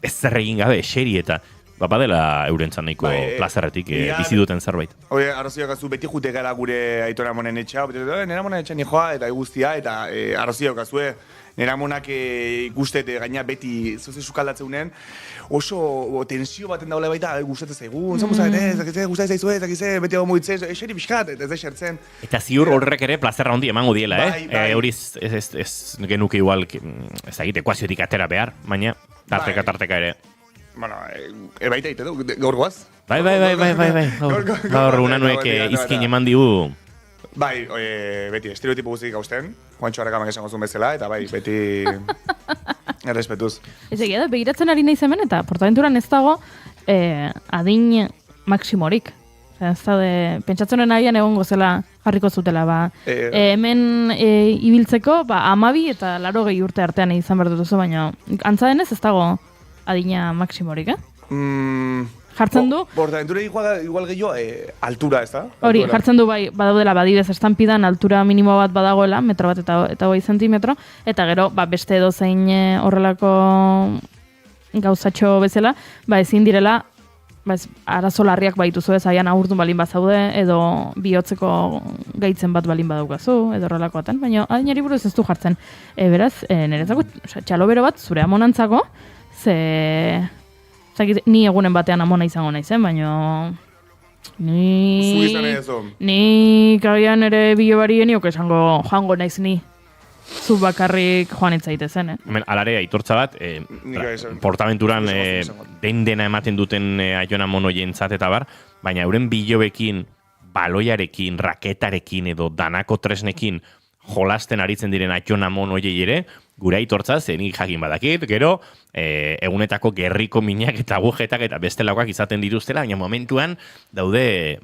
ez zer egin gabe eseri eta badela eurentzan nahiko plazerretik bizi duten zerbait. Oie, arrazioak azu beti jute gara gure aitora amonen etxea, nera amonen etxea nijoa eta guztia, eta arrazioak azue nera amonak ikustet gaina beti zoze sukaldatzeunen, oso tensio baten daule baita, gustatzen zaigun, gustatzen zaizue, beti hau moitzez, eseri pixkat, eta ez esertzen. Eta ziur horrek ere plazerra hondi emango diela, hori ez genuke igual, ez egite, ekuaziotik atera behar, baina tarteka ere. Bueno, baita egite du, gaur goaz? Bai. Gaur unanuek izkin eman digu. Bai, beti, estereotipo guztik gausten, Juancho Arrakamak esango zuen bezala, eta bai, beti errespetuz. Ez egia da, begiratzen ari nahi hemen eta Portaventuran ez dago adin maksimorik. Ez da, pentsatzen nahian egongo zela jarriko zutela, hemen ibiltzeko, 12 eta 80 urte artean izan behar dutuzu, baina antza denez ez dago adina maksimorik, Jartzen du? Portaventura igual gehiago altura, ez da? Hori, jartzen du badaudela badidez estampidan altura minimo bat badagoela, metro bat eta 20 zentimetro, eta gero beste edozein horrelako gauzatxo bezala, ezin direla arazo larriak baituzu ez, aian agurtun balin bazaude, edo bihotzeko gaitzen bat balin badaukazu, edo horrelako baten, baina adinari buruz ez du jartzen. Beraz, niretzako txalo bero bat zure amonantzako, ni egunen batean amona izango naizen, baina ni kabian ere bilobarien niok esango joango naiz ni. Zu bakarrik joan etzaitezen, Hemen, alare, aitortza bat, Portaventuran dena ematen duten aiona monoientzat eta bar, baina euren bilobekin, baloiarekin, raketarekin edo danako tresnekin jolasten aritzen diren aiona monoiei ere, gure aitortza zenik jakin badakit, gero egunetako gerriko minak eta agujetak eta bestelakoak izaten dituztela, baina momentuan daude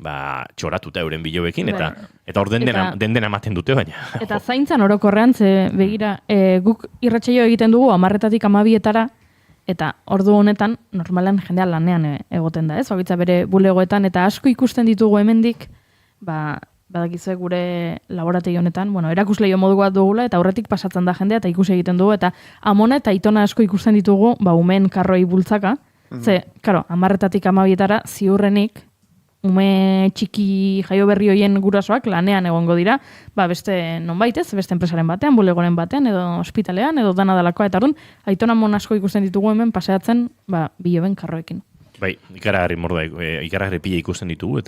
txoratuta euren bilobekin eta hor den ematen dute baina. Eta zaintzan orokorrean, begira, guk irratsaio egiten dugu 10-etatik 12etara, eta ordu honetan normalan jendea lanean egoten da, ez? Bakoitza bere bulegoetan eta asko ikusten ditugu hemendik, badakizue gure laborategi honetan, erakusleio modu bat dugula, eta aurretik pasatzen da jendea, eta ikusi egiten dugu, eta amona eta aitona asko ikusten ditugu, umen karroi bultzaka, karo, 10-etatik 12etara ziurrenik, ume txiki jaio berri hoien gurasoak lanean egongo dira, beste nonbait ez, beste enpresaren batean, bulegoren batean, edo ospitalean, edo dana dalakoa, eta orduan, aitona amona asko ikusten ditugu hemen paseatzen, biloben karroekin. Bai, ikaragarri pila ikusten ditugu,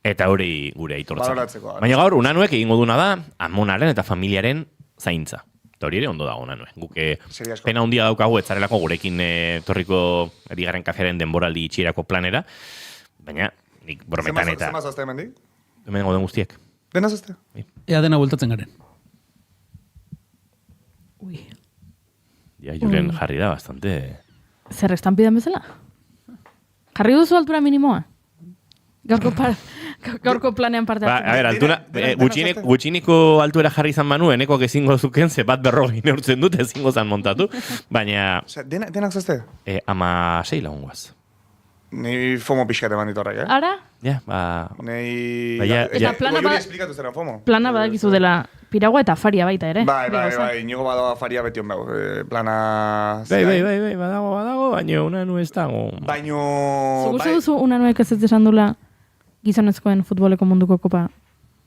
eta hori gure aitortza. Baina gaur, unanuek egingo duna da, amonaren eta familiaren zaintza. Eta hori ere ondo dago unanuek. Guke pena handia daukagu etzarelako gurekin torriko Bigarren Kafearen denboraldi itxierako planera. Baina, nik brometan eta... Zema zazte hemendik? Hemen gauden guztiek. Dena zazte? Ea dena bultatzen garen. Ja, Julen jarri da bastante... Zer estampidan bezala? Jarri duzu altura minimoa? Gaurko planean parte hartu. A ber, altura, gutxiniko altuera jarri izan manu, eneko ezingo zuken, ze bat 40 neurtzen dut, ezingo zan montatu, baina... Denak zazte? 16 lagunguaz. Ni fomo pixkat eman ditu horrek, Ara? Ja, Eta plana badakizu dela piragua eta afaria baita ere. Bai, nigo badago afaria beti hon bau. Plana... Bai, badago, baina unanu ez dago. Zuguzu duzu unanuek ez esan dula gizonezkoen futboleko munduko kopa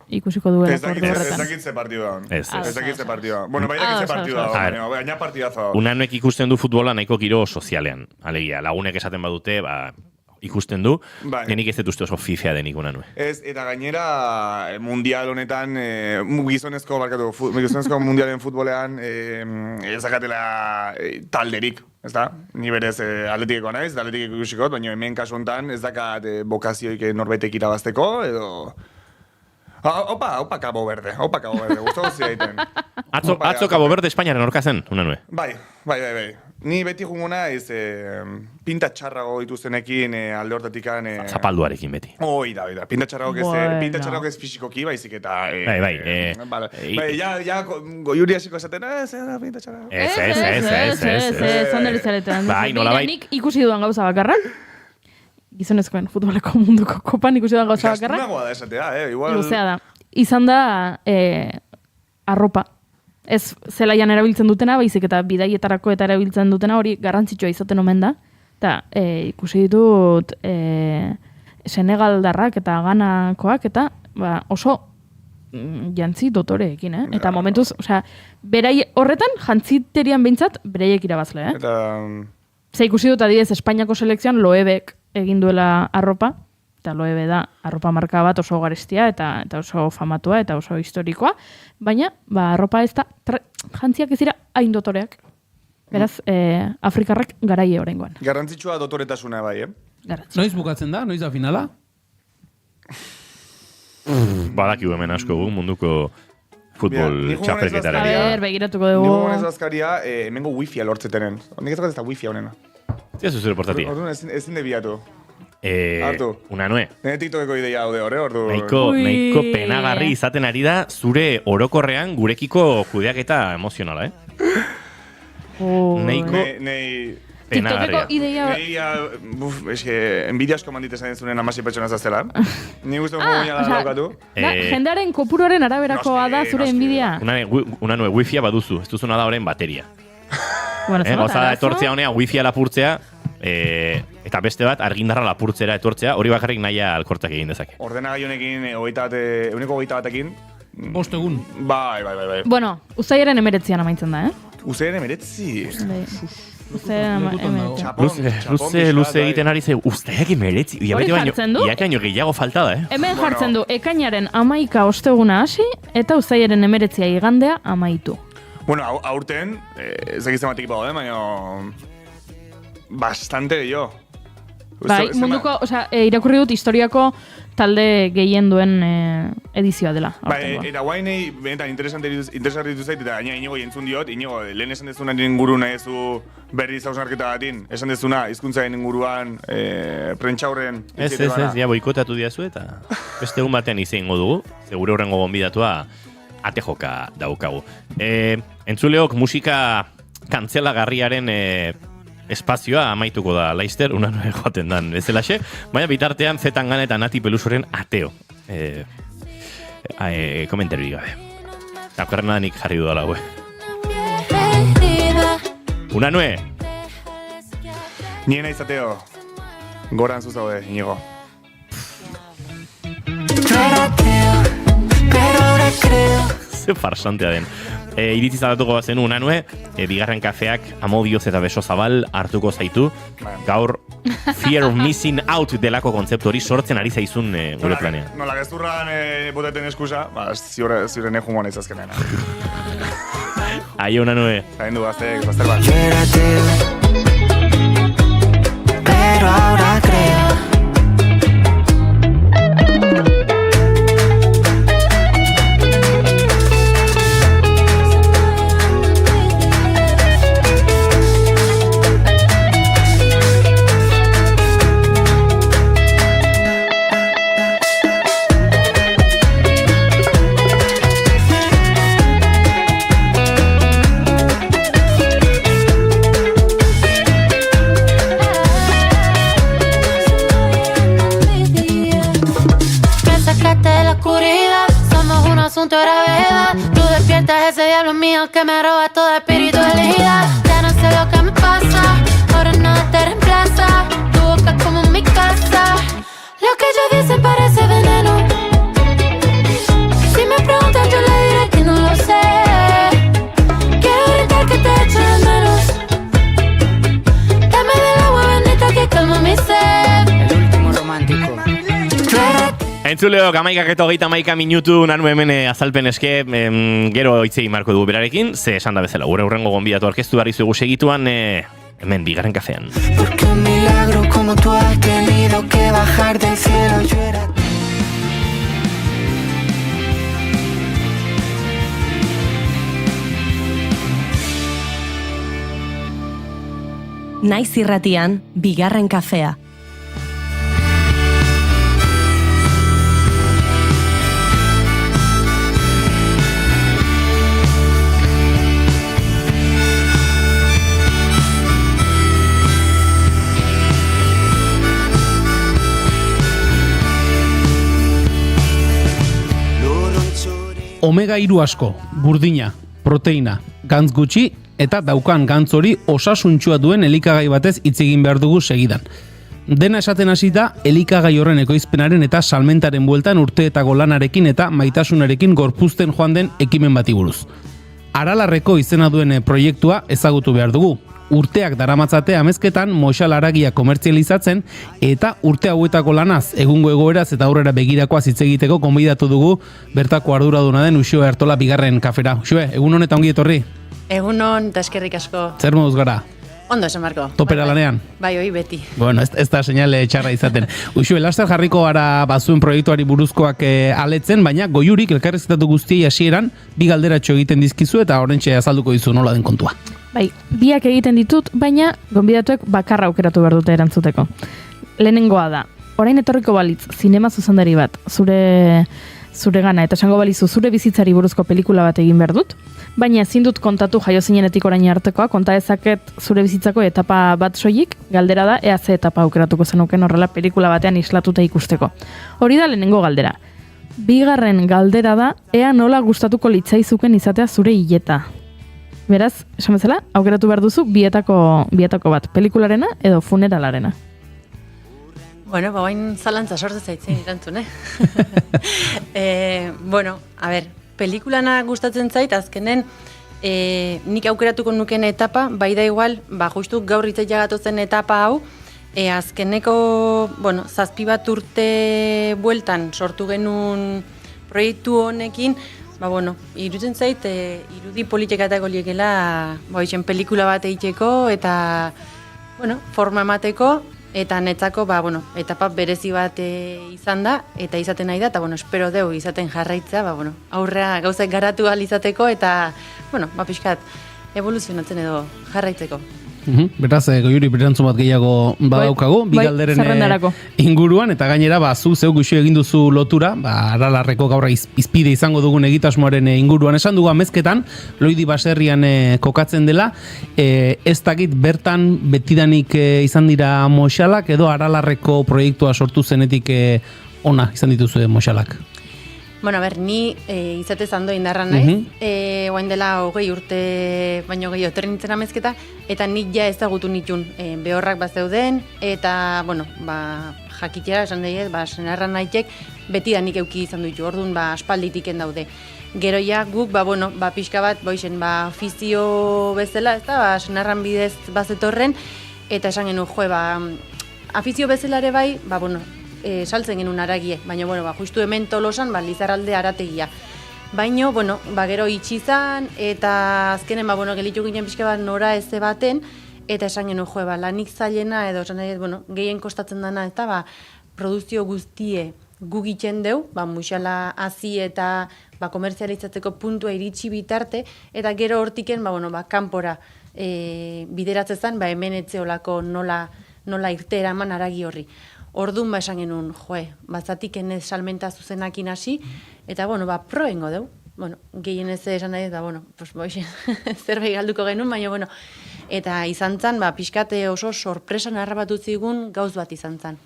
ikusiko duela. Ez dakit ze partidu da. Ez dakit ze partidu da. Bueno, bai dakit ze partidu da, baina partidazo. Unanuek ikusten du futbola nahiko giro sozialean. Alegia, lagunek esaten badute, ikusten du, denik ez dut uste oso fifea denik unanue. Eta gainera, mundial honetan, gizonezko mundialen futbolean, ezakatela talderik, ez da? Ni berez atletikeko naiz, atletikeko ikusikot, baina hemen kasu honetan ez dakat bokazioik norbaitek irabazteko, edo... Opa Cabo Verde, gustatu ziraiten. Atzo Cabo Verde Espainiaren orka zen, unanue. Bai. Ni beti jungo naiz, pinta txarrago dituzenekin alde hortatikan... Zapalduarekin beti. Oida. Pinta txarrago ez fisikoki, baizik eta... Bai, ja, goiuri hasiko esaten, zera pinta txarrago. Ez, onderi zaretan. Bai, nolabait. Nik ikusi dudan gauza bakarrak, gizonezkoen futboleko munduko kopan ikusi dudan gauza bakarrak. Gastunagoa da esatea, igual... Luzea da. Izan da arropa. Ez zelaian erabiltzen dutena, baizik eta bidaietarako eta erabiltzen dutena hori garrantzitsua izaten omen da. Eta ikusi ditut Senegaldarrak eta Ganakoak eta oso jantzi dotoreekin, Eta momentuz, berai horretan jantziterien behintzat bereiek irabazle, Eta... Ze ikusi dut adibidez Espainiako selekzioan Loebek egin duela arropa, eta Loewe da arropa marka bat oso garestia eta oso famatua eta oso historikoa, baina arropa ez da jantziak ez dira hain dotoreak. Beraz, Afrikarrak garaie oraingoan. Garrantzitsua dotoretasuna bai, Noiz bukatzen da? Noiz da finala? Badakigu hemen asko munduko futbol txapelketara. Begiratuko dugu. Nigo gonez bazkaria, hemengo wifi-a lortzetenen. Nik ez da wifi-a honena. Zia zuzure portatia. Orduan ezin debiatu. Hartu. Unanue. Nire TikTokeko ideia daude horre, ordu. Nahiko penagarri izaten ari da zure orokorrean gurekiko kudeaketa emozionala, Nahiko penagarria. TikTokeko ideia... Enbidia asko mandit esan zunen 16 pertsona zaztela. Ni guztu gogoina da daukatu. Jendearen kopuroren araberakoa da zure enbidia. Unanue, wifi-a baduzu, ez duzuna da horren bateria. Goza da etortzea honea wifi-a lapurtzea, eta beste bat argindarra lapurtzera etortzea, hori bakarrik nahia alkortak egin dezake. Ordenagai honekin, euneko 21 batekin. 5 egun. Bai. Bueno, uztailaren 19an amaitzen da, Uztailaren 19? Luze egiten ari ze, uztaiak 19? Hori jartzen du? Iak baino gehiago falta da, Hemen jartzen du, ekainaren 11 osteguna hasi, eta uztailaren 19 igandea amaitu. Bueno, aurten, ez egizten batik bago, baina... Bastante gehiago. Bai, munduko, irakurri dut historiako talde gehien duen edizioa dela. Bai, eta guainei, benetan interesante ditu zait, eta gaina Inigo jentzun diot, Inigo, lehen esan dezunaren inguru nahi ezu berriz hausnarketa batin, esan dezuna, hizkuntzaren inguruan, prentxaurren... Ez, ja boikotatu diazu eta beste egun batean izango dugu, segure horrengo gonbidatua ate joka daukagu. Entzuleok musika kantzelagarriaren espazioa amaituko da Laster, Unanue joaten dan bezalaxe, baina bitartean Zetangana eta Nati Pelusoren ateo. Komentari gabe. Eta okerrena nik jarri dudala, Unanue! Nien naiz ateo. Goran zuzaude, Inigo. Ze farsantea den. Iritzi zaldatuko bazen Unanue, bigarren kafeak amodioz eta beso zabal hartuko zaitu. Gaur fear of missing out delako kontzeptu hori sortzen ari zaizun gure planean. Nola gezurran boteten eskusa, ziure ne jumon ez azkenean. Aio, Unanue. Zain du, bazter bat. Pero ahora creo asunto de gravedad. Tú despiertas ese diablo mío que me roba toda espiritualidad. Ya no sé lo que me pasa, ahora nada te reemplaza. Tu boca es como mi casa, lo que ellos dicen parece veneno. Si me preguntan yo le diré que no lo sé. Quiero gritar que te echo de menos. Dame del agua bendita que calma mi sed. El último romántico. Entzuleok, 11:31 minutu, Unanue hemen azalpen eske, gero hitzei marko dugu berarekin, ze esan da bezala, gure hurrengo gonbidatu orkestu barri zuegu segituan, hemen bigarren kafean. Porque un milagro como tú has tenido que bajar del cielo, yo era... Naiz irratian, bigarren kafea. Omega 3 asko, burdina, proteina, gantz gutxi eta daukan gantz hori osasuntsua duen elikagai batez hitz egin behar dugu segidan. Dena esaten hasita, elikagai horren ekoizpenaren eta salmentaren bueltan urteetako lanarekin eta maitasunarekin gorpuzten joan den ekimen bati buruz. Aralarreko izena duen proiektua ezagutu behar dugu. Urteak daramatzate amezketan moxal haragia komertzializatzen eta urte hauetako lanaz, egungo egoeraz eta aurrera begirakoaz hitz egiteko gonbidatu dugu bertako arduraduna den Uxue Artola bigarren kafera. Uxue, egun honetan ongi etorri? Egunon, eta eskerrik asko. Zer moduz gara? Ondo esan Marko. Topera lanean? Bai, hoi beti. Bueno, ez da seinale txarra izaten. Uxue, laster jarriko gara bazuen proiektuari buruzkoak aletzen, baina goiurik elkarrezketatu guztiei hasieran bi galderatxo egiten dizkizu eta orentxe azalduko dizu nola den kontua. Bai, biak egiten ditut, baina gonbidatuek bakarra aukeratu behar dute erantzuteko. Lehenengoa da, orain etorriko balitz, zinema zuzendari bat, zure gana, eta esango balizu zure bizitzari buruzko pelikula bat egin behar dut, baina ezin dut kontatu jaio zinenetik orain artekoa, konta ezaket zure bizitzako etapa bat soilik, galdera da, ea ze etapa aukeratuko zenuken horrela pelikula batean islatuta ikusteko. Hori da lehenengo galdera. Bigarren galdera da, ea nola gustatuko litzaizuken izatea zure hileta. Beraz, esan bezala, aukeratu behar duzu bietako bat, pelikularena edo funeralarena. Bueno, bain zalantza sortze zaitzen irantzun, Bueno, a ber, pelikulana gustatzen zait, azkenen nik aukeratuko nuken etapa, bai da igual, justu gaur hitzaitea gatozen etapa hau, azkeneko, zazpi bat urte bueltan sortu genuen proiektu honekin, irutzen zait, irudi politikatako liekela, pelikula bat egiteko eta, forma emateko, eta netzako, etapa berezi bat izan da, eta izaten nahi da, eta, espero deu izaten jarraitza, aurrea gauzak garatu ahal izateko, eta, pixkat, evoluzionatzen edo jarraitzeko. Beraz, goiuri berantzun bat gehiago badaukagu, bi galderen inguruan, eta gainera, zu zeu guxu egin duzu lotura, Aralarreko gaurra izpide izango dugun egitasmoaren inguruan. Esan dugu amezketan, Loidi baserrian kokatzen dela, ez dakit bertan betidanik izan dira moxalak, edo Aralarreko proiektua sortu zenetik ona izan dituzu moxalak? Bueno, ni izate zando indarra naiz, oain dela 20 urte baino gehiago etorri nintzen amezketa, eta nik ja ezagutu nitun behorrak bat zeuden, eta, jakitera esan daiet, senarra nahitek, beti da nik euki izan ditu, orduan, aspalditiken daude. Gero ja, guk, pixka bat, ofizio bezala, ez da, senarran bidez bazetorren, eta esan genuen, afizio bezalare bai, saltzen genuen aragie, baina, justu hemen Tolosan, Lizarralde arategia. Baina, gero itxizan, eta azkenen, gelitu ginen pixka bat nora ez baten, eta esan genuen, lanik zailena, edo esan gehien kostatzen dana, eta produzio guztie guk itxen deu, muixala hazi eta komertzializatzeko puntua iritsi bitarte, eta gero hortiken, kanpora bideratzen, hemen etzeolako nola irte eraman aragi horri. Orduan esan genuen, bazatik enez salmenta zuzenakin hasi, eta, proengo deu. Gehien ez esan nahi, eta, zerbait galduko genuen, baina, eta izan zan, pixkate oso sorpresan harrapatu zigun gauz bat izan zan.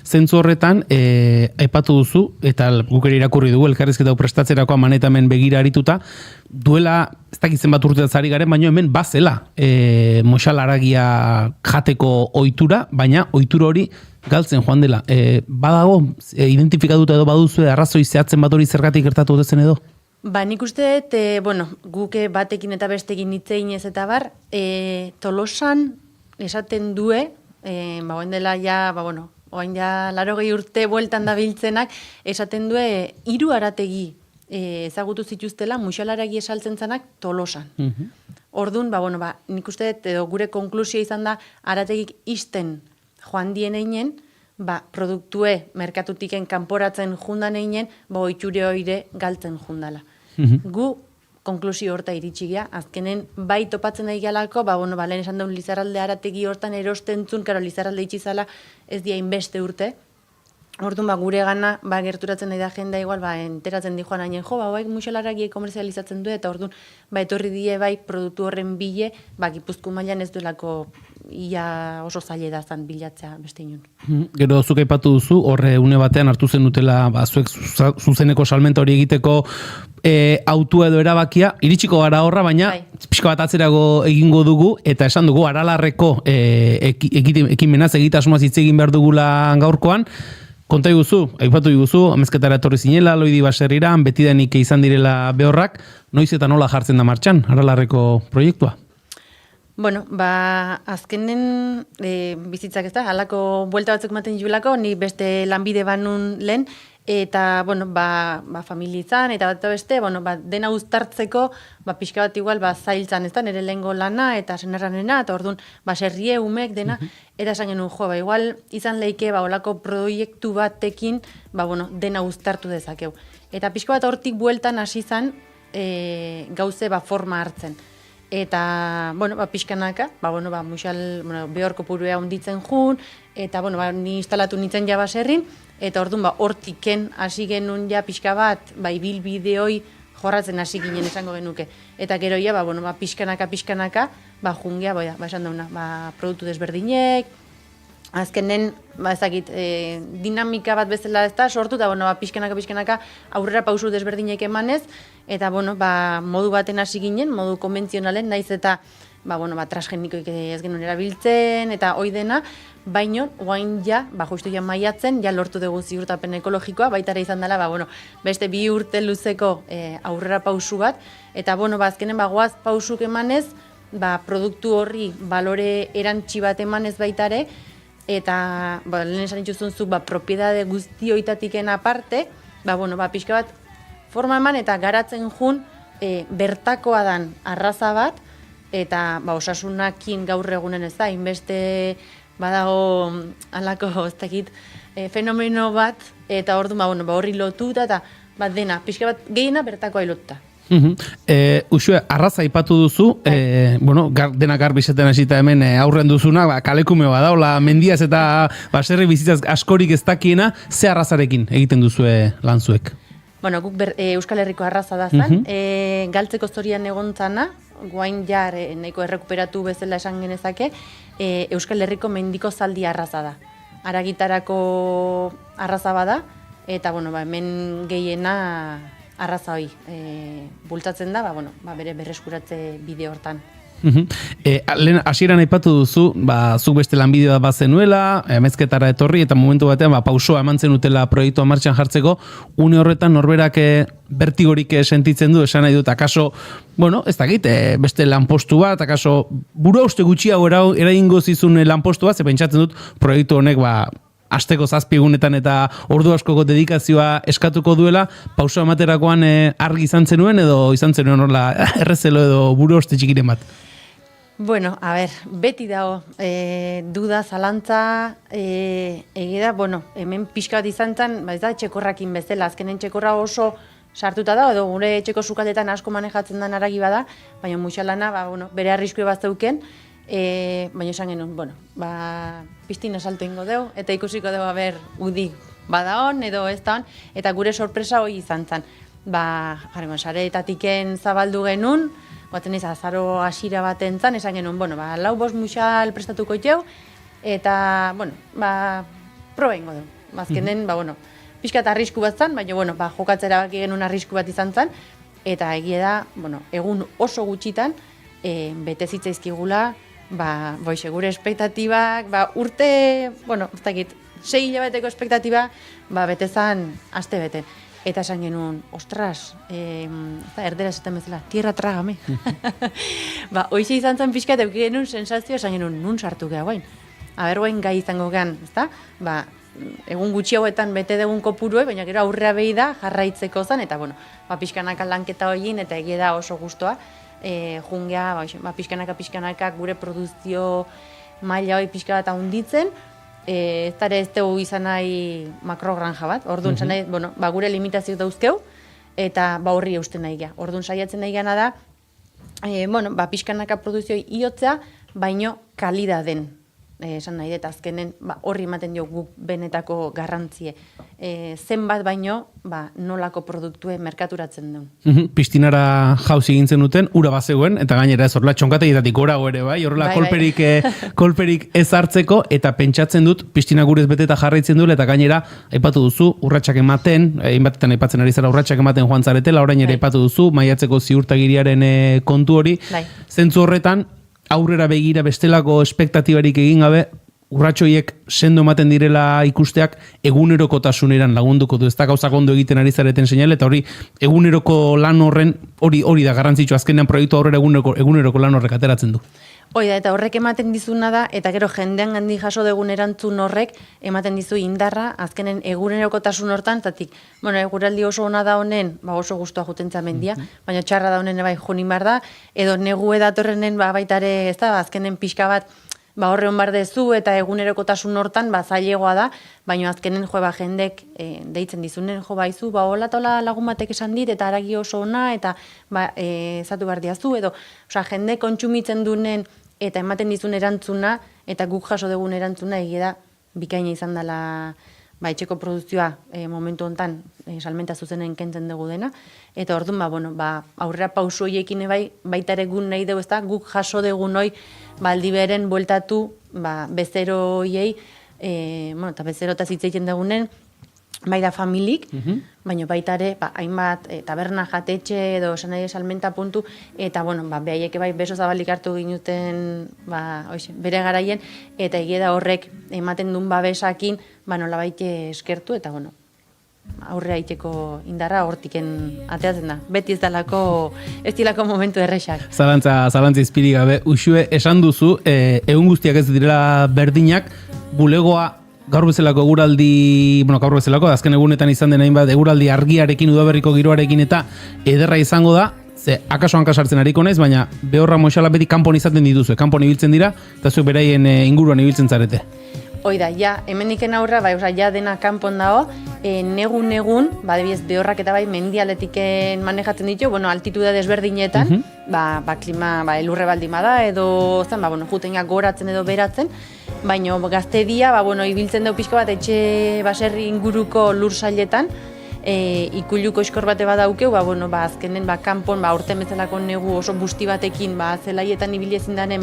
Zentzu horretan, aipatu duzu, eta guk ere irakurri dugu, elkarrizketa prestatzerako amanetamen begira arituta, duela, ez dakitzen bat urtean zari garen, baina hemen bazela moxal haragia jateko ohitura, baina ohitura hori galtzen joan dela. Badago, identifikatuta edo baduzu, arrazoi zehatzen bat hori zergatik gertatu dezen edo? Nik uste dut, guk batekin eta bestekin hitzein ez eta bar, Tolosan esaten due, oain dela ja, oain ja 80 urte bueltan da biltzenak, esaten due 3 arategi ezagutu zituztela muxalaragi esaltzen zanak Tolosan. Orduan, nik uste dut, edo gure konklusio izan da, arategik isten joan dien einen, produktue merkatutiken kanporatzen jundan einen, oitxure hoire galtzen jundala. Gu konklusio horta iritsi gea. Azkenen bai topatzen da igalako, lehen esan daun Lizarralde arategi hortan erostentzun, karo Lizarralde itxizala ez dia inbeste urte. Orduan, gure gana, gerturatzen nahi da jenda igual, enteratzen di joan hainen, baik muxalaragie komerzializatzen du, eta orduan, etorri die bai produktu horren bile, Gipuzkoa mailan ez duelako ia oso zaila da zan bilatzea beste inun. Gero zuk aipatu duzu, horre une batean hartu zen dutela, zuek zuzeneko salmenta hori egiteko autua edo erabakia, iritsiko gara horra, baina pixka bat atzerago egingo dugu, eta esan dugu, Aralarreko ekimenaz egitasmoaz hitz egin behar dugula gaurkoan. Konta iguzu, aipatu iguzu, amezketara etorri zinela, Loidi baserriran, betidanik izan direla behorrak, noiz eta nola jartzen da martxan, Aralarreko proiektua? Bueno, azkenen bizitzak ez da, halako buelta batzuk maten julako, ni beste lanbide banun lehen, eta, familizan, eta bat beste, dena uztartzeko, pixka bat igual, zailtzan, ez da, nire lehengo lana, eta senarranena, eta orduan, serrie, umek, dena, eta esan genuen, igual, izan leike, olako proiektu batekin, dena uztartu dezakeu. Eta pixka bat hortik bueltan hasi zan, gauze, forma hartzen. Eta, pixkanaka, behorko purua onditzen jun, eta, ni instalatu nintzen ja baserrin, eta orduan, hortiken hasi genuen ja pixka bat, ibilbideoi jorratzen hasi ginen esango genuke. Eta gero ja, pixkanaka, jungea, esan dauna, produktu desberdinek, azkenen, ezakit, dinamika bat bezala ez da, sortu, eta, pixkanaka, aurrera pausu desberdinek emanez, eta, modu baten hasi ginen, modu konbentzionalen, naiz eta, transgenikoik ez genuen erabiltzen, eta hoi dena, baino, guain ja, justu ja maiatzen, ja lortu dugu ziurtapen ekologikoa, baitara izan dela, beste 2 urte luzeko aurrera pausu bat, eta, azkenen, goaz pausuk emanez, produktu horri balore erantzi bat emanez baitare, eta, lehen esan dituzun zuk, propiedade guztioitatiken aparte, pixka bat, forma eman eta garatzen jun, bertakoa dan arraza bat, eta osasunakin gaur egunen ez da, inbeste badago alako, ez dakit, fenomeno bat, eta orduan, horri lotuta, eta dena, pixka bat, gehiena bertakoa lotuta. Uxue, arraza aipatu duzu, dena garbizeten hasita hemen aurren duzuna, kalekume badaola, mendiaz eta baserri bizitzaz askorik ez dakiena, ze arrazarekin egiten duzue lanzuek? Guk Euskal Herriko arraza da zan, galtzeko zorian egontzana, guain jar nahiko errekuperatu bezala esan genezake, Euskal Herriko mendiko zaldi arraza da. Aragitarako arraza bada, eta hemen gehiena arraza hoi bultzatzen da, bere berreskuratze bide hortan. Lehen hasieran aipatu duzu, zuk beste lanbide bat bazenuela, mezketara etorri, eta momentu batean pausoa eman zenutela proiektua martxan jartzeko, une horretan norberak bertigorik sentitzen du, esan nahi dut, akaso, ez dakit, beste lanpostu bat, akaso, burua uste gutxiago eraingo zizun lanpostu bat, ze pentsatzen dut, proiektu honek, asteko 7 egunetan eta ordu askoko dedikazioa eskatuko duela, pausoa ematerakoan argi izan zenuen, edo izan zenuen horla errezelo edo burua uste txikiren bat? Beti dago duda, zalantza, egida, hemen pixka bat izan zen, ez da, txekorrakin bezala, azkenen txekorra oso sartuta da, edo gure txeko sukaldetan asko manejatzen den aragi bada, baina muxalana, bere arriskue bat zeuken, baina esan genuen, piztina salto ingo deu, eta ikusiko deu udik bada hon, edo ez da hon, eta gure sorpresa hori izan zen. Sareetatiken zabaldu genuen, baten ez azaro asira bat entzan, esan genuen, 4-5 muxal prestatuko itxeu, eta, proba ingo du. Azkenen, pixkat arrisku bat zan, baina, jokatzera baki genuen arrisku bat izan zan, eta egia da, egun oso gutxitan, bete zitzaizkigula, gure espektatibak, urte, ez dakit, 6 hilabeteko espektatiba, bete zan aste bete. Eta esan genuen, ostras, erdera esaten bezala, tierra trágame. Hoize izan zen pixka, eta genuen sensazio, esan genuen, nun sartu geha guain. Guain gai izango gehan, ezta? Egun gutxi hauetan bete degun kopuruei, baina gero aurrea behi da, jarraitzeko zen, eta pixkanaka lanketa horien, eta egia da oso gustoa, jungea, pixkanaka gure produzio maila hori pixka bat handitzen, ez dara ez dugu izan nahi makrogranja bat, orduan, gure limitazio dauzkeu, eta ba horri eusten nahi gea. Orduan saiatzen nahi gana da, pixkanaka produzioi iotzea, baino kalidaden. Esan nahi dut, azkenen horri ematen dio guk benetako garrantzie. Zenbat baino, nolako produktue merkaturatzen duen. Pistinara jauzi egintzen duten, ura bazegoen, eta gainera ez horrela txonkategietatik gorago ere, bai? Horrela kolperik ez hartzeko, eta pentsatzen dut, pistina gurez beteta jarraitzen duela, eta gainera, aipatu duzu, urratsak ematen, hainbatetan aipatzen ari zara urratsak ematen joan zaretela, orain ere aipatu duzu, maiatzeko ziurtagiriaren kontu hori, zentzu horretan, aurrera begira bestelako espektatibarik egin gabe, urratxoiek sendo ematen direla ikusteak egunerokotasuneran lagunduko du, ez da gauzak ondo egiten ari zareten seinale, eta hori eguneroko lan horren, hori da garrantzitsu, azkenean proiektu aurrera eguneroko lan horrek ateratzen du. Hoi da, eta horrek ematen dizuna da, eta gero jendean gandi jaso dugun erantzun horrek ematen dizu indarra, azkenen egunerokotasun hortan, zatik, eguraldi oso ona da honen, oso gustua jutentza mendia, baina txarra da honen bai junin bar da, edo negue datorrenen baitare, ez da, azkenen pixka bat, horre hon bar dezu, eta egunerokotasun hortan, zailegoa da, baina azkenen jendek deitzen dizunen, baizu, hola tola lagun batek esan dit, eta aragi oso ona, eta zatu behar diazu, edo, jende kontsumitzen dunen, eta ematen dizun erantzuna, eta guk jaso dugun erantzuna, egia da, bikaina izan dela etxeko produzioa momentu hontan salmenta zuzenen kentzen dugu dena, eta orduan, aurrera pausu horiekin baita ere gun nahi dugu, ezta, guk jaso dugu noi, aldiberen bueltatu, bezero hiei, eta bezero eta zitzeiten dugunen, bai da familik, baina baita ere, hainbat taberna jatetxe edo esan nahi salmenta puntu, eta, behaieke beso zabalik hartu ginuten, bere garaien, eta egia da horrek ematen duen babesakin, nola baite eskertu, eta, aurre haiteko indarra hortiken ateatzen da. Beti ez dilako momentu errexak. Zalantza izpiri gabe, Uxue, esan duzu, egun guztiak ez direla berdinak, bulegoa gaur bezalako eguraldi, gaur bezalako, azken egunetan izan den hainbat eguraldi argiarekin, udaberriko giroarekin eta ederra izango da, ze akaso hankasartzen hariko naiz, baina behorra moixala beti kanpon izaten dituzu, kanpon ibiltzen dira, eta zuek beraien inguruan ibiltzen zarete. Hoi da, hemendiken aurra, ja dena kanpon dago, negun, debiez behorrak eta mendialetiken manejatzen ditu, altitude desberdinetan, klima, elurre baldima da, edo, juten goratzen edo beratzen, baina gaztedia, ibiltzen dugu pixka bat etxe baserri inguruko lur sailetan, ikuluko eskor bate badaukeu, azkenen kanpon, urten bezalako negu oso busti batekin, zelaietan ibili ezin danen,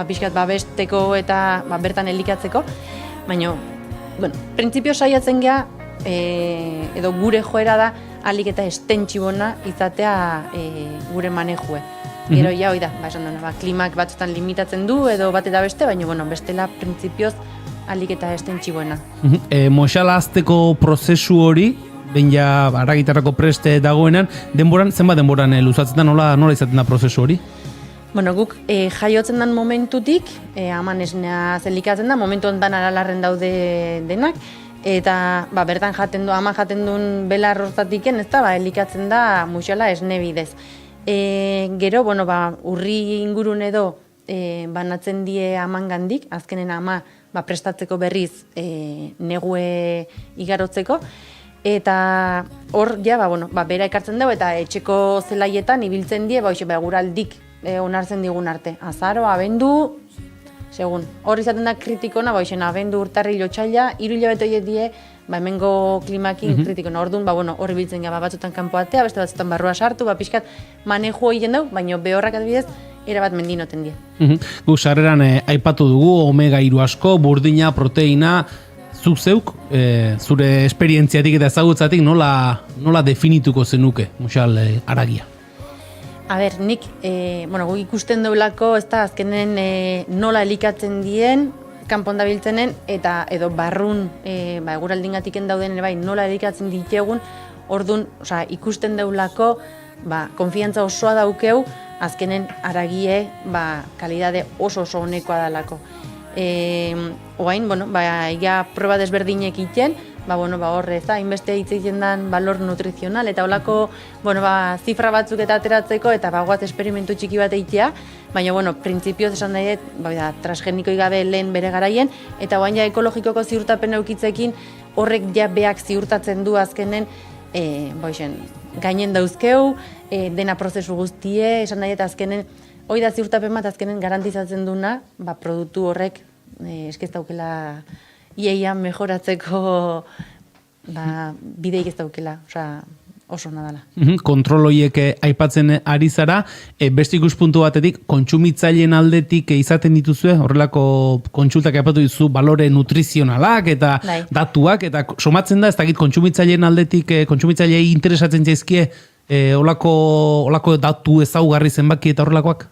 pixkat babesteko eta bertan elikatzeko, baina, printzipio saiatzen gea, edo gure joera da, alik eta estentxibona izatea gure manejue. Gero, hoi da, esan duna, klimak batzutan limitatzen du, edo bat eta beste, baina, bestela, printzipioz, alik eta estentxibuena. Moxala azteko prozesu hori, behin ja aragitarrako preste dagoenan, zenbat denboran luzatzen da, nola izaten da prozesu hori? Guk jaiotzen den momentutik, aman esnea zelikatzen da, momentu ondan aralarren daude denak, eta bertan aman jaten duen belar hortatiken, ez da, elikatzen da muxala esne bidez. Gero, urri ingurun edo banatzen die aman gandik, azkenen ama prestatzeko berriz negue igarotzeko, eta hor, bera ekartzen dugu, eta etxeko zelaietan ibiltzen die, guraldik onartzen digun arte. Azaro, abendu, segun, hor izaten da kritikona, abendu urtarri lotxaila, 3 hilabete horiek die, hemengo klimakin kritikona. Orduan, hor ibiltzen gara, batzutan kanpoatea, beste batzutan barrua sartu, pixkat manejo egiten dugu, baina behorrak adibidez, erabat mendinoten die. Guk sarreran aipatu dugu, omega 3 asko, burdina, proteina, zuk zeuk, zure esperientziatik eta ezagutzatik nola definituko zenuke, muxal, aragia? Nik, guk ikusten deulako, ez da, azkenen nola elikatzen dien, kanpon dabiltzenen, eta edo barrun, eguraldingatiken dauden, nola elikatzen ditegun, orduan, ikusten deulako, konfiantza osoa daukeu, azkenen aragie, kalidade oso honekoa dalako. Oain, ja proba desberdinek iten, horre, hainbeste hitz egiten den balor nutrizional, eta holako, zifra batzuk eta ateratzeko, eta guaz esperimentu txiki bat egitea, baina, printzipioz esan daite, transgeniko igabe lehen bere garaien, eta oain ja ekologikoko ziurtapen eukitzekin, horrek ja beak ziurtatzen du azkenen, gainen dauzkeu, dena prozesu guztie, esan nahi eta azkenen, hoi da ziurtapen bat azkenen garantizatzen duna, produktu horrek eskez daukela ieian mejoratzeko bideik ez daukela, oso nadala. Kontrol horiek aipatzen ari zara, beste ikuspuntu batetik, kontsumitzaileen aldetik izaten dituzue, horrelako kontsultak aipatu dizu, balore nutrizionalak eta datuak, eta somatzen da, ez dakit kontsumitzaileen aldetik, kontsumitzailei interesatzen zaizkie, olako datu ezaugarri zenbaki eta horrelakoak?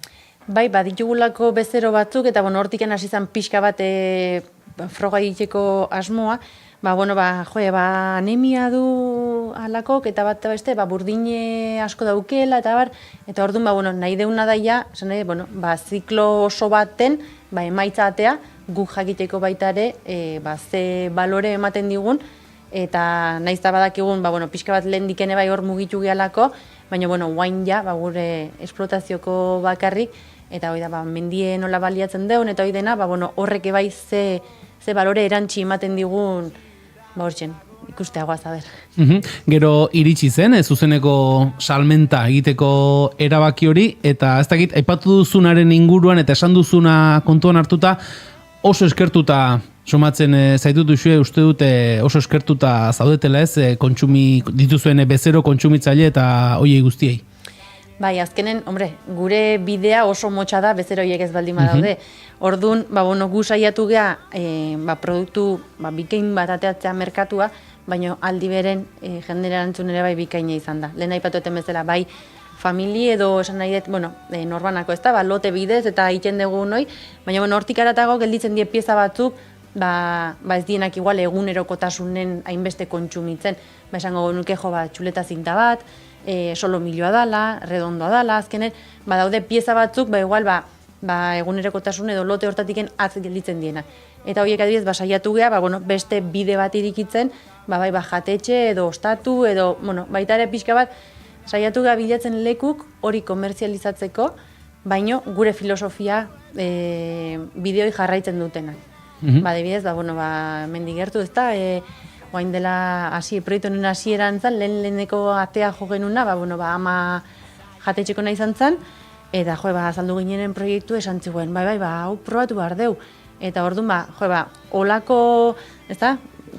Bai, ditugulako bezero batzuk, eta hortiken hasi zen pixka bat froga egiteko asmoa, anemia du alakok, eta bat beste, burdine asko daukela, eta orduan, nahi deuna daia, ziklo oso baten, emaitza atea, guk jakiteko baita ere, ze balore ematen digun, eta nahiz da badakigun, pixka bat lehen dikene hor mugitu gehalako, baina, guain ja, gure esplotazioko bakarrik, eta hori da, mendie nola baliatzen deun, eta hori dena, horrek bai ze balore erantzi ematen digun, hortzen, ikusteagoa zaber. Gero iritsi zen, zuzeneko salmenta egiteko erabaki hori, eta ez dakit, aipatu duzunaren inguruan, eta esan duzuna kontuan hartuta, oso eskertuta somatzen zaitut duzue, uste dute oso eskertuta zaudetela ez, dituzuen bezero kontsumitzaile eta hoiei guztiei. Bai, azkenen, gure bidea oso motxa da, bezero horiek ez baldin badaude. Orduan, gu saiatu gea, produktu bikain bat ateatzea merkatua, baina aldi beren jendera erantzun ere bikaina izan da. Lehen aipatu eten bezala, famili edo esan nahi dut, norbanako ez da, lote bidez eta egiten dugu noi, baina hortik aratago gelditzen die pieza batzuk, ez dienak igual egunerokotasunen hainbeste kontsumitzen, esango nuke txuleta zinta bat, solo milioa dala, redondoa dala, azkenen, daude pieza batzuk, igual, egunerokotasun edo lote hortatiken atz gelditzen diena. Eta horiek adibidez, saiatu gea, beste bide bat irikitzen, jatetxe edo ostatu, edo, baita ere pixka bat, saiatu gea bilatzen lekuk hori komerzializatzeko, baino gure filosofia bideoi jarraitzen dutenak. Adibidez, mendik gertu, ez da, oain dela proiektu honen hasieran zan, leheneko atea jo genuna, ama jatetxeko nahi izan zan, eta azaldu ginenen proiektu esan ziguen, hau probatu behar deu. Eta orduan, olako, ez da,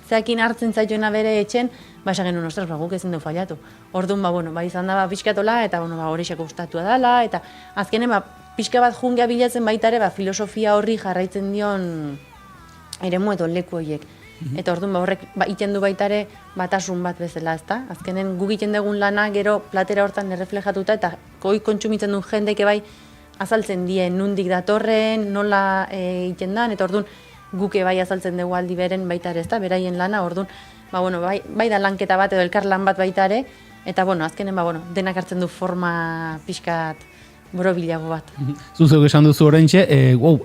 zeakin hartzen zaituena bere etxen, esan genuen, ostras, guk ezin du fallatu. Orduan, izan da pixkatola, eta horrexako gustatua dela, eta azkenen, pixka bat jungea bilatzen baita ere, filosofia horri jarraitzen dion eremu edo leku horiek. Eta orduan horrek iten du baita ere batasun bat bezala, ezta? Azkenen guk egiten dugun lana gero platera hortan erreflejatuta eta goi kontsumitzen duen jendeke bai azaltzen die nundik datorren, nola egiten dan, eta orduan guke bai azaltzen dugu aldi beren baita ere, ezta? Beraien lana, orduan bai da lanketa bat edo elkar lan bat baita ere, eta azkenen denak hartzen du forma pixkat borobilago bat. Zuzuk esan duzu oraintxe,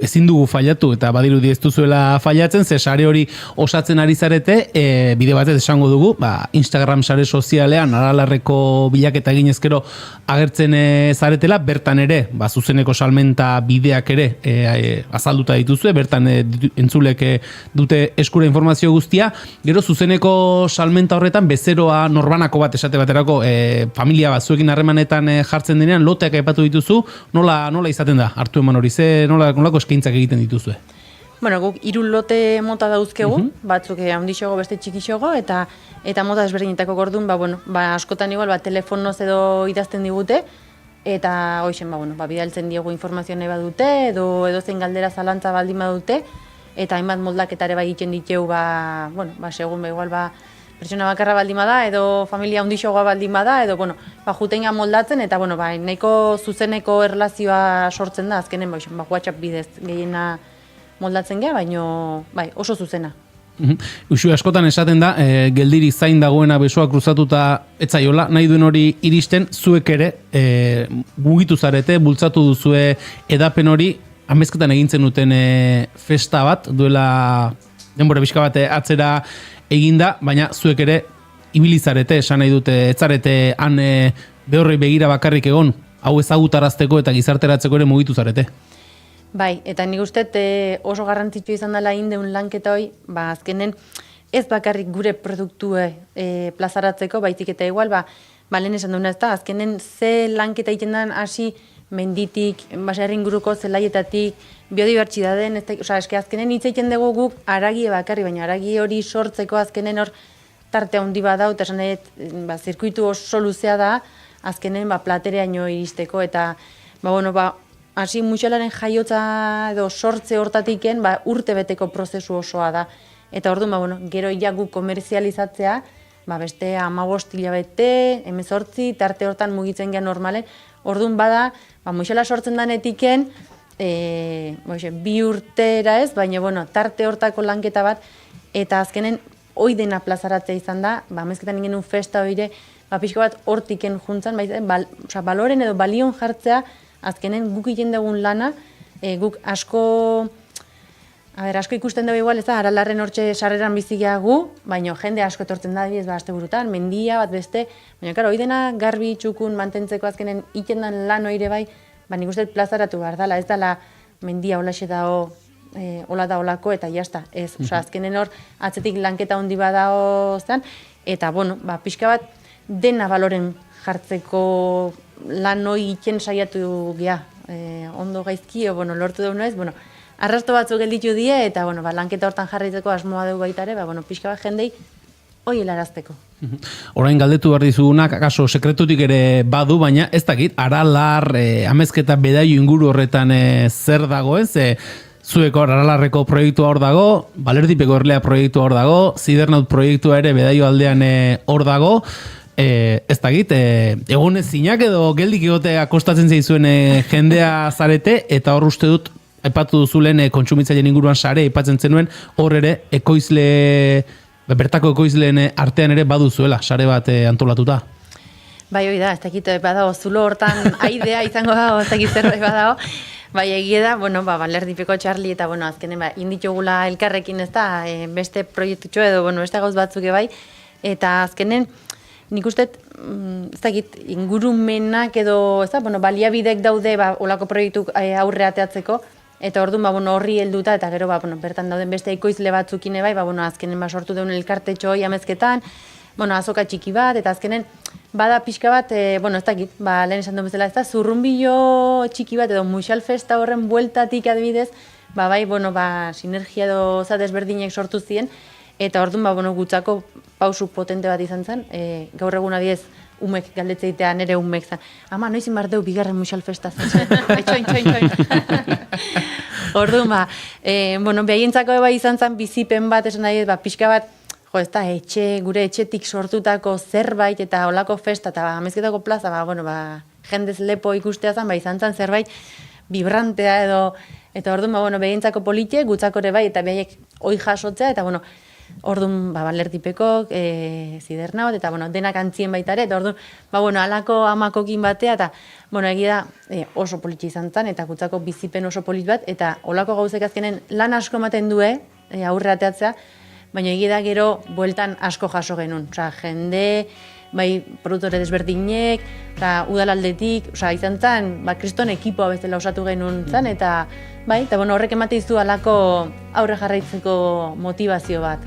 ezin dugu fallatu eta badirudi ez duzuela fallatzen, ze sare hori osatzen ari zarete, bide batez esango dugu, Instagram sare sozialean Aralarreko bilaketa egin ezkero agertzen zaretela, bertan ere, zuzeneko salmenta bideak ere azalduta dituzue, bertan entzulek dute eskura informazio guztia, gero zuzeneko salmenta horretan bezeroa norbanako bat esate baterako familia bat zuekin harremanetan jartzen denean, loteak aipatu dituzu, nola izaten da, hartu eman hori, nolako eskaintzak egiten dituzue? Guk 3 lote mota dauzkegu, batzuk handixogo, beste txikixogo, eta mota desberdinetako gordun, askotan igual, telefonoz edo idazten digute, eta hoixen, bidaltzen diegu informazioa nahi badute, edo zein galdera zalantza baldin badute, eta hainbat moldaketare bai egiten diteu, segun, igual, pertsona bakarra baldin bada, edo familia handixogoa baldin bada, edo, jutenga moldatzen, eta, nahiko zuzeneko erlazioa sortzen da, azkenen, WhatsApp bidez gehiena moldatzen geha, baino, oso zuzena. Uxu, askotan esaten da, geldiri zain dagoena besoa kruzatuta etzaiola, nahi duen hori iristen, zuek ere, mugitu zarete, bultzatu duzue edapen hori, amezketan egintzen duten festa bat, duela denbora pixka bat atzera eginda, baina zuek ere ibilizarete, esan nahi dute, etzarete han behorrei begira bakarrik egon, hau ezagutarazteko eta gizarteratzeko ere mugitu zarete. Bai, eta nik uste oso garrantzitsu izan dela indeun lanketa hoi, azkenen ez bakarrik gure produktue plazaratzeko, baizik eta igual, lehen esan duna, ez da, azkenen ze lanketa egiten den hasi menditik, baserri inguruko zelaietatik, biodibertsitateen, eske azkenen hitz egiten dugu guk aragie bakarri, baina aragi hori sortzeko azkenen hor tarte handi badau, eta esan zirkuitu oso luzea da, azkenen platereaino iristeko, eta hasi muixalaren jaiotza edo sortze hortatiken urte beteko prozesu osoa da. Eta orduan, gero guk komerzializatzea, beste 15 hilabete, 18, tarte hortan mugitzen gehan normalen, orduan bada, muixala sortzen danetiken, 2 urtera ez, baina tarte hortako lanketa bat, eta azkenen hoi dena plazaratzea izan da, amezketan ingen festa hoire, pixko bat hortiken juntzan, baloren edo balion jartzea, azkenen guk egiten dugun lana, guk asko ikusten dugu igual, ez da, Aralarren hortxe sarreran bizigia gu, baina jende asko etortzen da, ez aste burutan, mendia bat beste, baina karo, hoi dena garbi txukun mantentzeko azkenen iten den lan oire bai, nik uste plazaratu behar dela, ez dela mendia holaxe dao, hola da holako, eta jazta, ez, azkenen hor, atzetik lanketa handi badao zen, eta, pixka bat, dena baloren jartzeko lan hoi iten saiatu gea, ondo gaizki, lortu dugu ez, arrasto batzuk gelditu die, eta lanketa hortan jarritzeko asmoa dugu baita ere, pixka bat jendei hoi helarazteko. Orain galdetu behar dizugunak, akaso sekretutik ere badu, baina ez dakit, Aralar, amezketa bedaio inguru horretan zer dago ez, zueko Aralarreko proiektua hor dago, Balerdipeko Erlea proiektua hor dago, Zidernaut proiektua ere bedaio aldean hor dago, ez dakit, egon ezinak edo geldik egotea kostatzen zaizuen jendea zarete, eta hor uste dut, aipatu duzulen kontsumitzaileen inguruan sare aipatzen zenuen, hor ere ekoizle, bertako ekoizleen artean ere baduzuela, sare bat antolatuta. Bai, hoi da, ez dakit badago, zulo hortan aidea izango da, ez dakit zerbait badago, bai, egie da, Balerdipeko Charlie, eta, azkenen, inditugula elkarrekin ez da, beste proiektutxo edo, beste gauz batzuk bai, eta azkenen, nik uste, ez dakit, ingurumenak edo, ez da, baliabidek daude, olako proiektu aurre ateatzeko, eta orduan, horri helduta, eta gero, bertan dauden beste ekoizle batzukine bai, azkenen sortu deun elkartetxo hoi amezketan, azoka txiki bat, eta azkenen, bada pixka bat, ez dakit, lehen esan duen bezala, ez da, zurrunbilo txiki bat, edo muixal festa horren bueltatik adibidez, sinergia edo desberdinek sortu ziren, eta orduan, gutzako pausu potente bat izan zen, gaur egun adibidez, umek galdetzeitea, nire umek zen. Ama, noizin bar deu bigarren muixal festa zen. Txoin. Orduan, behaientzako eba izan zen bizipen bat, esan nahi, pixka bat, ez da, gure etxetik sortutako zerbait, eta olako festa, eta amezketako plaza, jendez lepo ikustea zen, izan zen zerbait vibrantea edo, eta orduan, behaientzako polite, gutzako ere bai, eta behaiek hoi jasotzea, eta orduan, Balerdipeko, Zidernaut, eta, denak antzien baita ere, eta orduan, alako amakokin batea, eta, egia da, oso politxe izan zen, eta gutzako bizipen oso polit bat, eta olako gauzek azkenen lan asko ematen due, aurre ateatzea, baina egia da gero, bueltan asko jaso genuen, jende, produktore desberdinek, udalaldetik, izan zen, kriston ekipoa bezala osatu genuen zen, eta, horrek emate izu alako aurre jarraitzeko motivazio bat.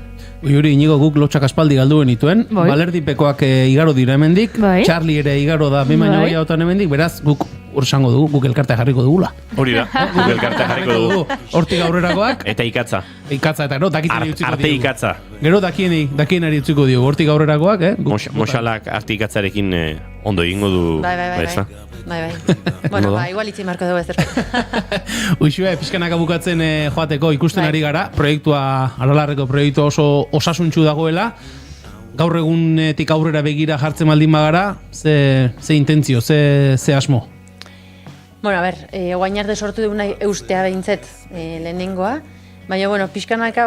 Hori, inigo guk lotxak aspaldi galdu genituen, Balerdipekoak igaro dira hemendik, Charlie ere igaro da bimaino gehiagotan hemendik, beraz, guk ursango dugu, guk elkartea jarriko dugula. Hori da, guk elkartea jarriko dugu. Hortik aurrerakoak. Eta ikatza. Ikatza, eta dakiten utziko arte ikatza. Gero dakienari utziko diogu, hortik aurrerakoak, Moxalak arte ikatzarekin ondo egingo du. Bai. Igual itzi marko dugu ezer. Uxue, pixkanaka bukatzen joateko ikusten ari gara, proiektua, Aralarreko proiektua oso osasuntxu dagoela, gaur egunetik aurrera begira jartzen baldin bagara, ze intentzio, ze asmo? Oain arte sortu duguna eustea behintzet lehenengoa, baina, pixkanaka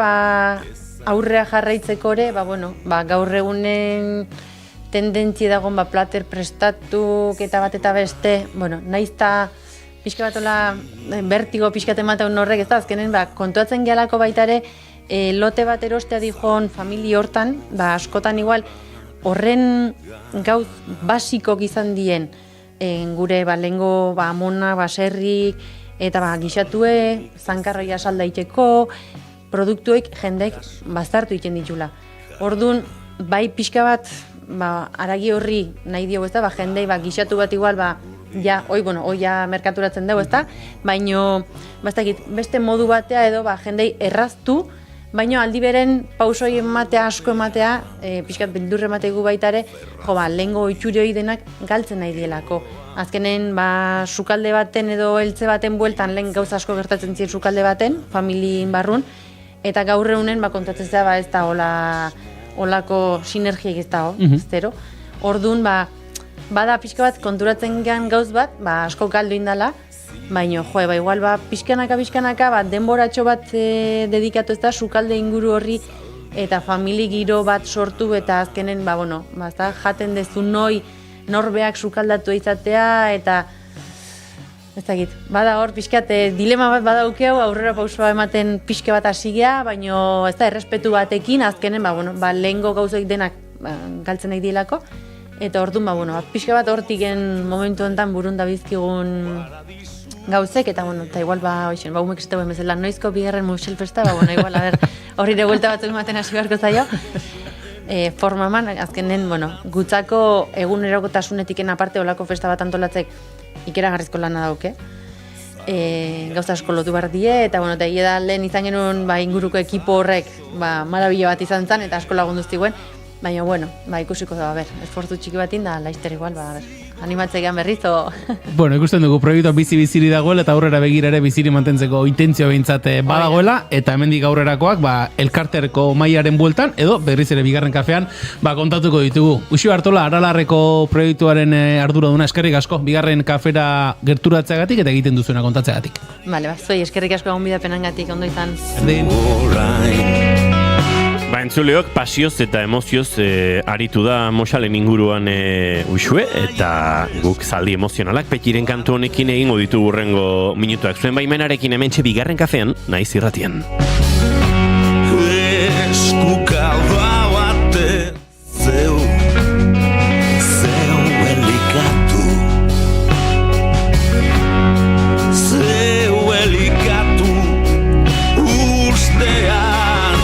aurrea jarraitzeko ere, gaur egunen tendentzia dagoen plater prestatuk eta bat eta beste, naizta pixka bat ola bertigo pixkat ematen horrek, ez da, azkenen kontuatzen gehalako baita ere, lote bat erostea dijon famili hortan, askotan igual horren gauz basikok izan dien gure lehengo amona, baserrik, eta gixatue, zankarroia saldaiteko, produktuek jendek bazartu iten ditula. Orduan, bai pixka bat aragi horri nahi diogu, ez da, jendei, gixatu bat igual, ja merkaturatzen dugu, ez da, baino, beste modu batea edo, jendei erraztu, baino aldi beren pausoi ematea, asko ematea, pixkat beldurre emategu baitare, lehengo itxuri hori denak galtzen nahi dielako. Azkenen, sukalde baten edo heltze baten bueltan lehen gauza asko gertatzen ziren sukalde baten, familien barrun, eta gaur egunen kontatzen da ez da olako sinergiek ez dago, zero. Orduan, bada pixka bat konturatzen gean gauz bat, asko galdu indala, baina, igual, pixkanaka, denboratxo bat dedikatu ez da, sukalde inguru horri, eta famili giro bat sortu, eta azkenen, jaten dezu norbeak sukaldatu izatea, eta ez dakit, bada hor pixkat dilema bat badaukeu, aurrera pausua ematen pixke bat hasigea, baina ez da errespetu batekin, azkenen, lehengo gauzoik denak galtzen nahi dielako, eta orduan, pixka bat hortiken momentu enten burun da bizkigun gauzek, eta igual, umek ez duen bezala, noizko bigarren Musel Festa, igual, horri de vuelta batzuk ematen hasi beharko zaio, forma eman, azkenen, gutzako egunerokotasunetik aparte olako festa bat antolatzek ikeragarrizko lana dauke. Gauza asko lotu behar die, eta da lehen izan genuen inguruko ekipo horrek marabila bat izan zen, eta asko lagundu ziguen, baina, ikusiko da, esfortu txiki batin da, laizter igual, animatzegean berriz, o... Ikusten dugu proiektua bizi-biziri dagoela, eta aurrera begira ere biziri mantentzeko intentzio behintzat badagoela, eta hemendik aurrerakoak, elkarterko mailaren bueltan, edo berriz ere bigarren kafean, kontatuko ditugu. Uxio Artola, Aralarreko proiektuaren arduraduna eskerrik asko, bigarren kafera gerturatzeagatik eta egiten duzuena kontatzeagatik. Bale, zuei eskerrik asko egon bidapenangatik, ondo izan. Entzuleok pasioz eta emozioz aritu da Moxalen inguruan Uxue, eta guk zaldi emozionalak petiren kantu honekin egingo ditu hurrengo minutuak. Zuen baimenarekin hementxe bigarren kafean, naiz irratian. Eskukalba bate zeu elikatu ustean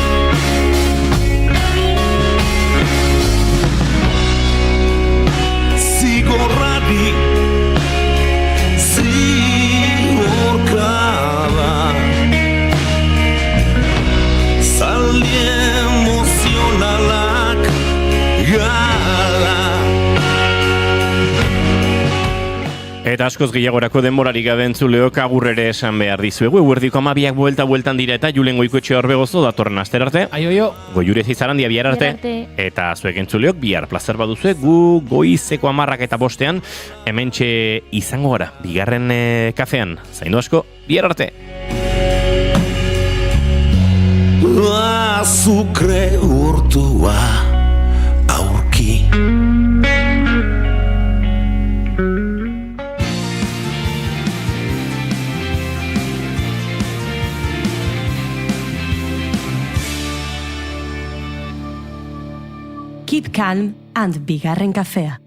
Eta askoz gehiagorako denborarik gabe entzuleok agurrere esan behar dizuegu. Eguerdiko 12 bueltan dira eta Julen Goikoetxe Orbegozo datorren aster arte. Aio. Goiurez Izarandia bihar arte. Eta zuek entzuleok bihar plazer baduzue gu goizeko 10 eta 5 hementxe izango gara. Bigarren kafean. Zaindu asko, bihar arte. Azukre urtua aurki Keep calm and bigarren kafea.